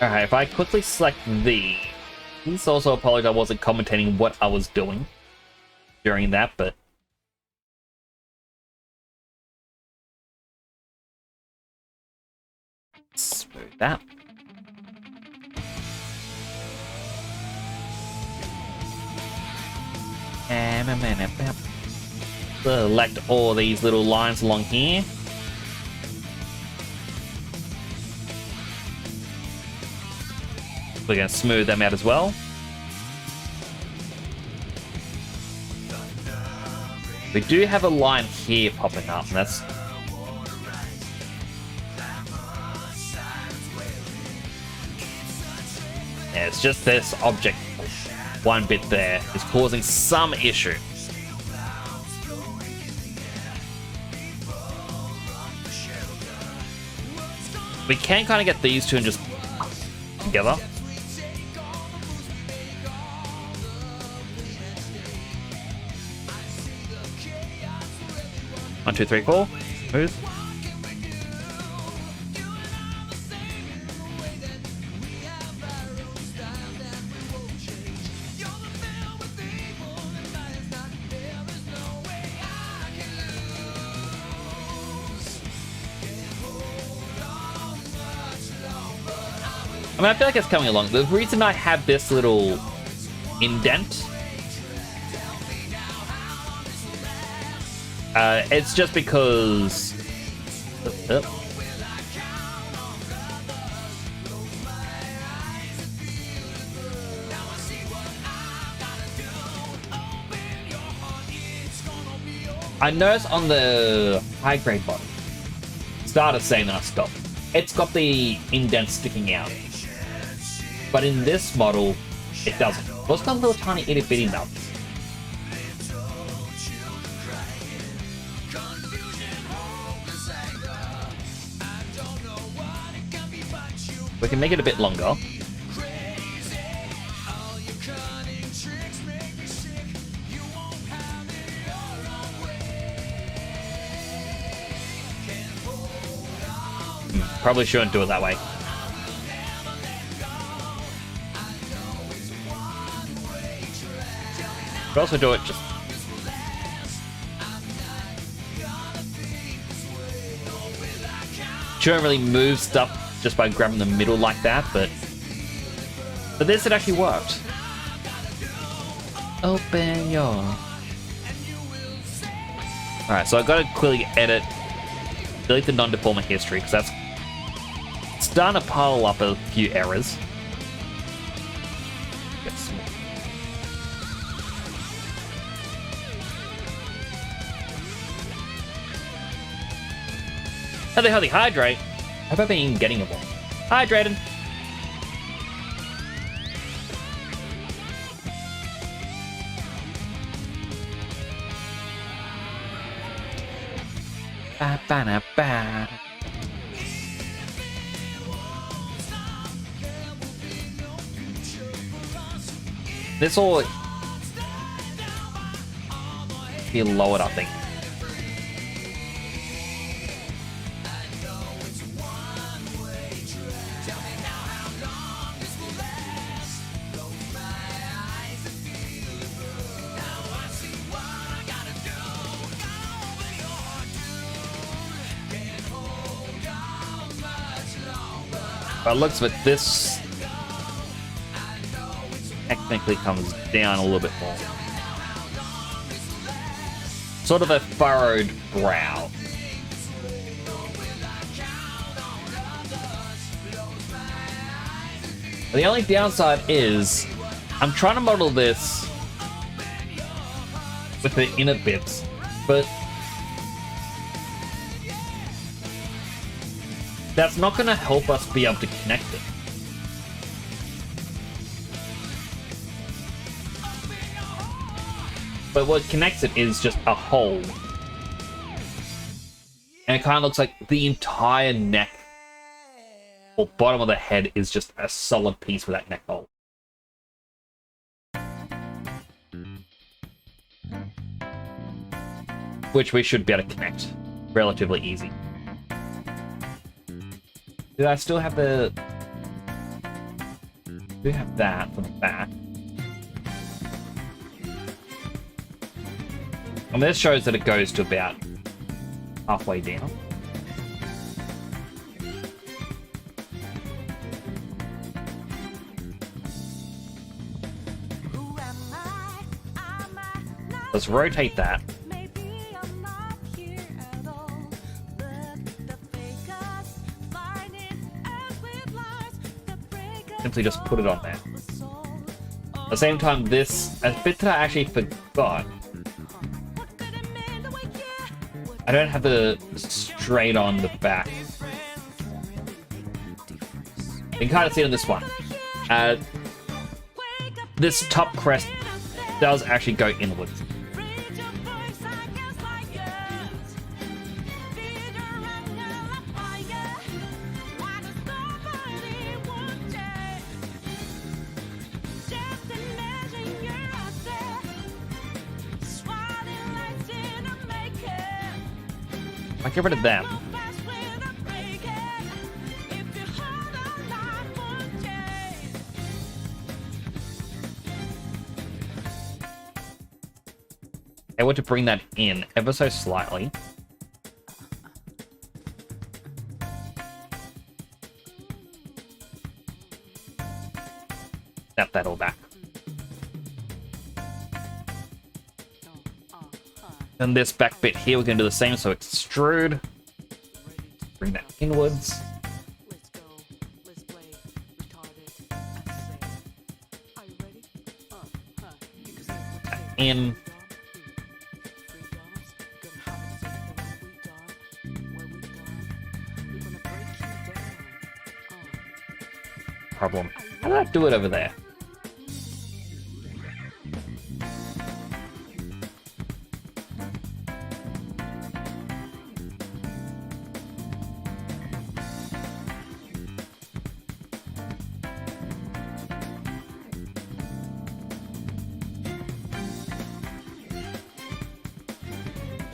Alright, if I quickly select these, also apologize I wasn't commentating what I was doing during that, but smooth that. Select all these little lines along here. We're going to smooth them out as well. We do have a line here popping up, and that's... Yeah, it's just this object, one bit there, is causing some issue. We can kind of get these two and just together. One, two, three, four. Smooth. I mean, I feel like it's coming along. The reason I have this little indent, it's just because... I noticed on the high grade bottle, started saying that I stopped. It's got the indent sticking out. But in this model, it doesn't. Well, it's got little tiny itty bitty nubs. We can make it a bit longer. Probably shouldn't do it that way. Could also do it just... Shouldn't really move stuff just by grabbing the middle like that, but... For this, it actually worked. Open your... Alright, so I've got to quickly edit, delete the non-deformer history, because that's starting to pile up a few errors. Healthy, hydrate. Have I been getting a ball? Hydrated. Ba ba na ba. This will be lowered, I think. By the looks of it, this technically comes down a little bit more. Sort of a furrowed brow. The only downside is I'm trying to model this with the inner bits, but that's not going to help us be able to connect it. But what connects it is just a hole. And it kind of looks like the entire neck or bottom of the head is just a solid piece with that neck hole. Which we should be able to connect relatively easy. Do I still have the... Do have that for the back. And this shows that it goes to about halfway down. Let's rotate that. Simply just put it on there. At the same time, this, a bit that I actually forgot. I don't have the straight on the back. You can kind of see it on this one. This top crest does actually go inwards. I get rid of them. I want to bring that in ever so slightly. Snap that all back. And this back bit here, we're going to do the same, so extrude. Bring that inwards. In. Problem. How did I do it over there?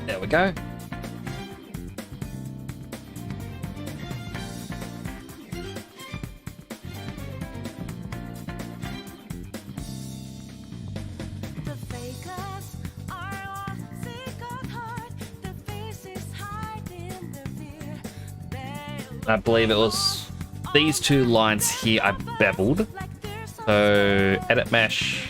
There we go. I believe it was these two lines here I beveled. So edit mesh.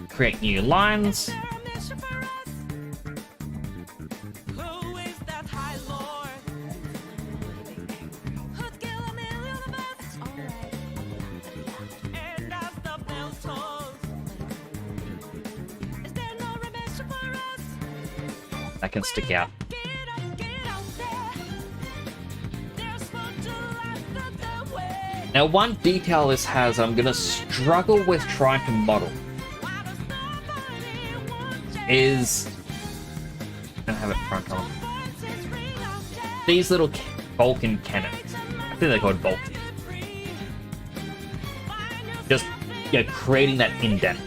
Create new lines. That can stick out. Now, one detail this has, I'm gonna struggle with trying to model, is I have it front on these little Vulcan cannons. I think they're called Vulcan. Just creating that indent.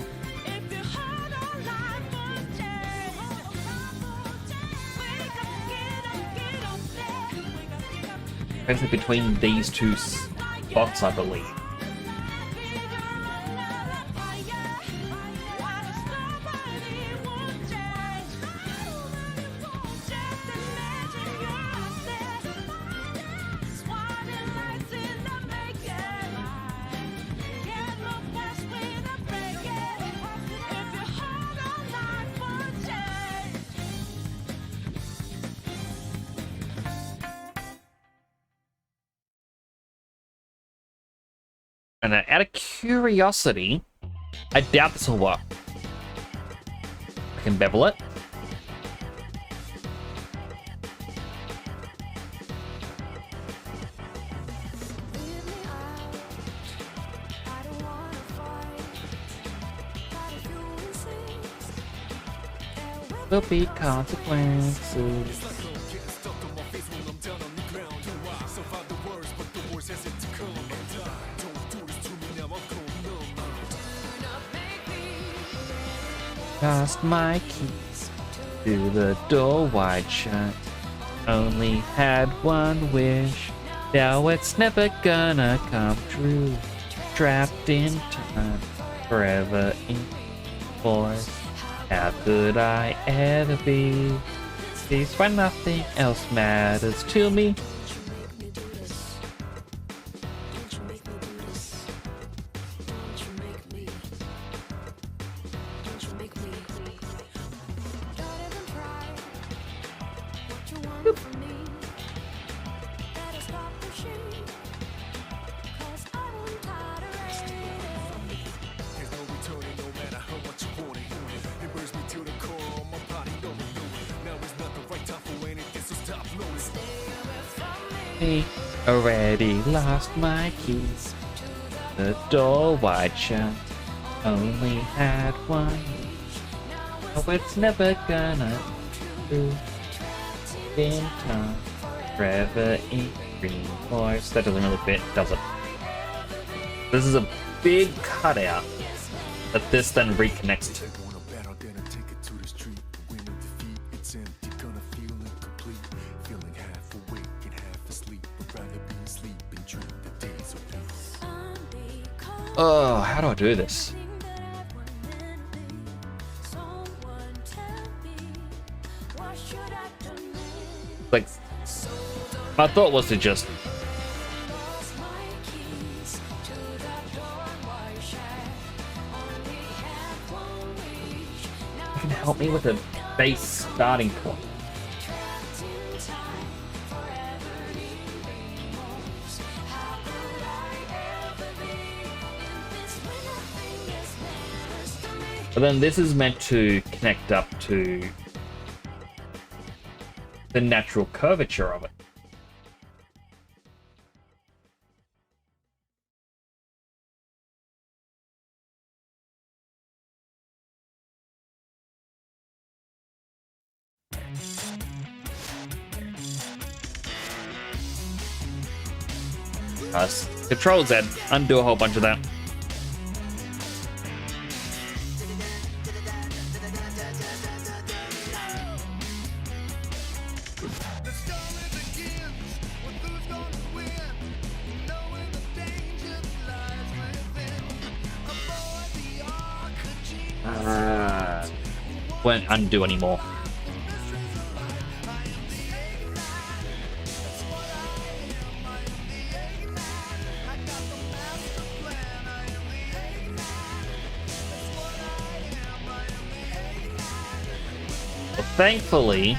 Basically between these two spots, I believe. And out of curiosity, I doubt this will work. I can bevel it. There'll be consequences. Lost my keys to the door wide shut. Only had one wish. Now it's never gonna come true. Trapped in time, forever in force. How could I ever be? Peace when nothing else matters to me. Already lost my keys. The door wide shut. Only had one. Oh, it's never gonna do. In time, forever in remorse. That doesn't really fit, does it? This is a big cutout that this then reconnects to. Oh, how do I do this? Like, my thought was to just... You can help me with a base starting point. But then this is meant to connect up to the natural curvature of it. Nice. Control Z, undo a whole bunch of that. Won't undo anymore. Well, thankfully,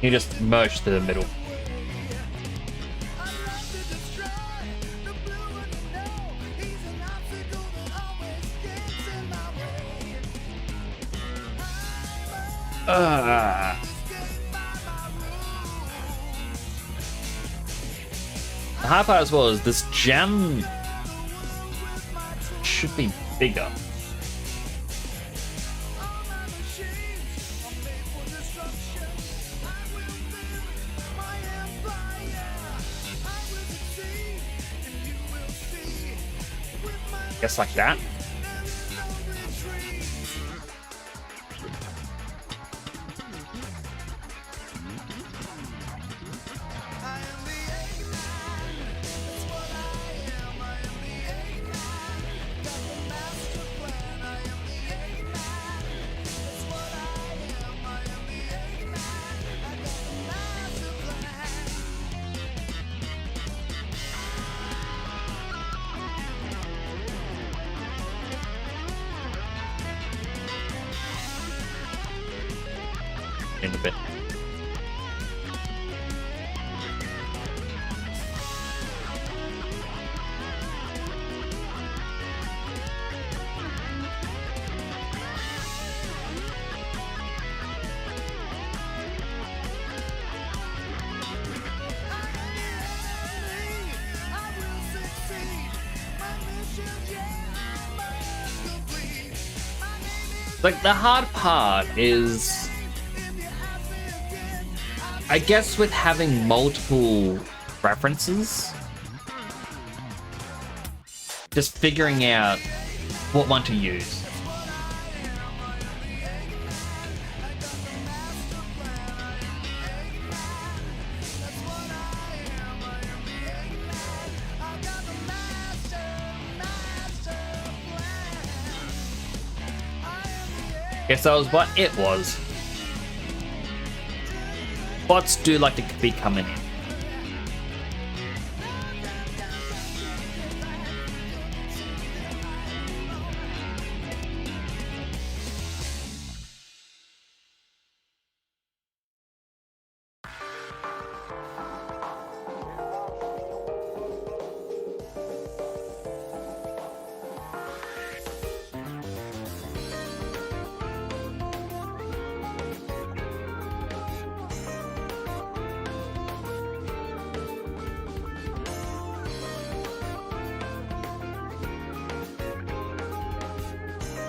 you just merge to the middle. The hard part as well is this gem should be bigger. Guess like that. In a bit. Like, the hard part is, I guess, with having multiple references, just figuring out what one to use. Guess that was what it was. Bots do like to be coming in.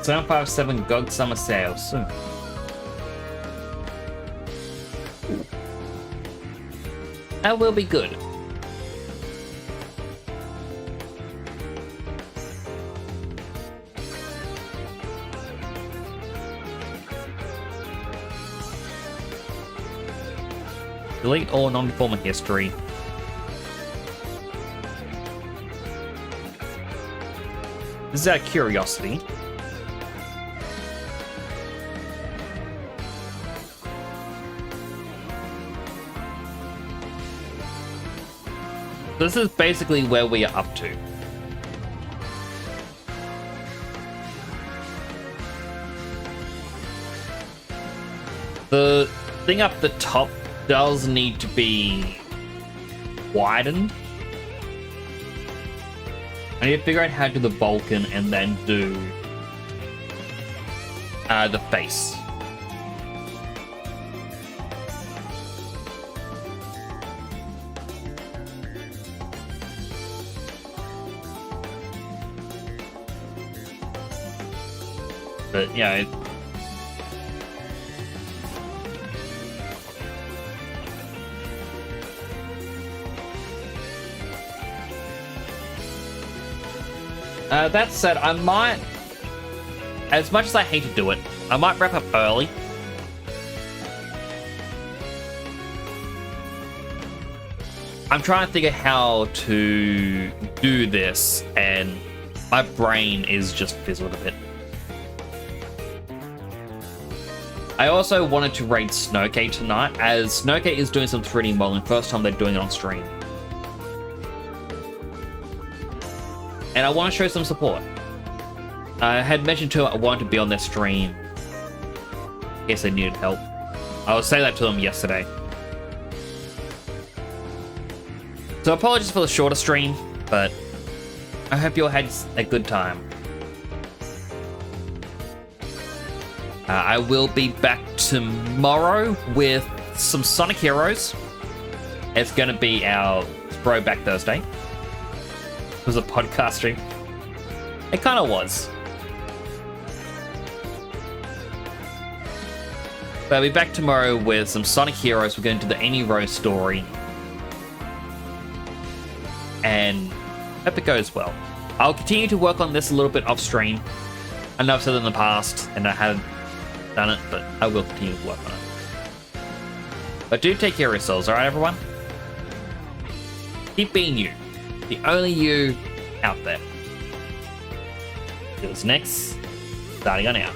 $757 GOG Summer Sale soon. That will be good. Delete all non-performant history. This is out of curiosity. This is basically where we are up to. The thing up the top does need to be widened. I need to figure out how to do the Vulcan and then do the face. But yeah, that said, I might, as much as I hate to do it, I might wrap up early. I'm trying to figure how to do this, and my brain is just fizzled a bit. I also wanted to raid Snowcade tonight, as Snowcade is doing some 3D modeling, first time they're doing it on stream. And I want to show some support. I had mentioned to them I wanted to be on their stream in case they needed help. I was saying that to them yesterday. So apologies for the shorter stream, but I hope you all had a good time. I will be back tomorrow with some Sonic Heroes. It's going to be our Throwback Thursday. It was a podcast stream. It kind of was. But I'll be back tomorrow with some Sonic Heroes. We're going to do the Amy Rose story. And hope it goes well. I'll continue to work on this a little bit off stream. I know I've said it in the past and I haven't done it, but I will continue to work on it. But do take care of yourselves, alright everyone? Keep being you. The only you out there. Till next, starting on out.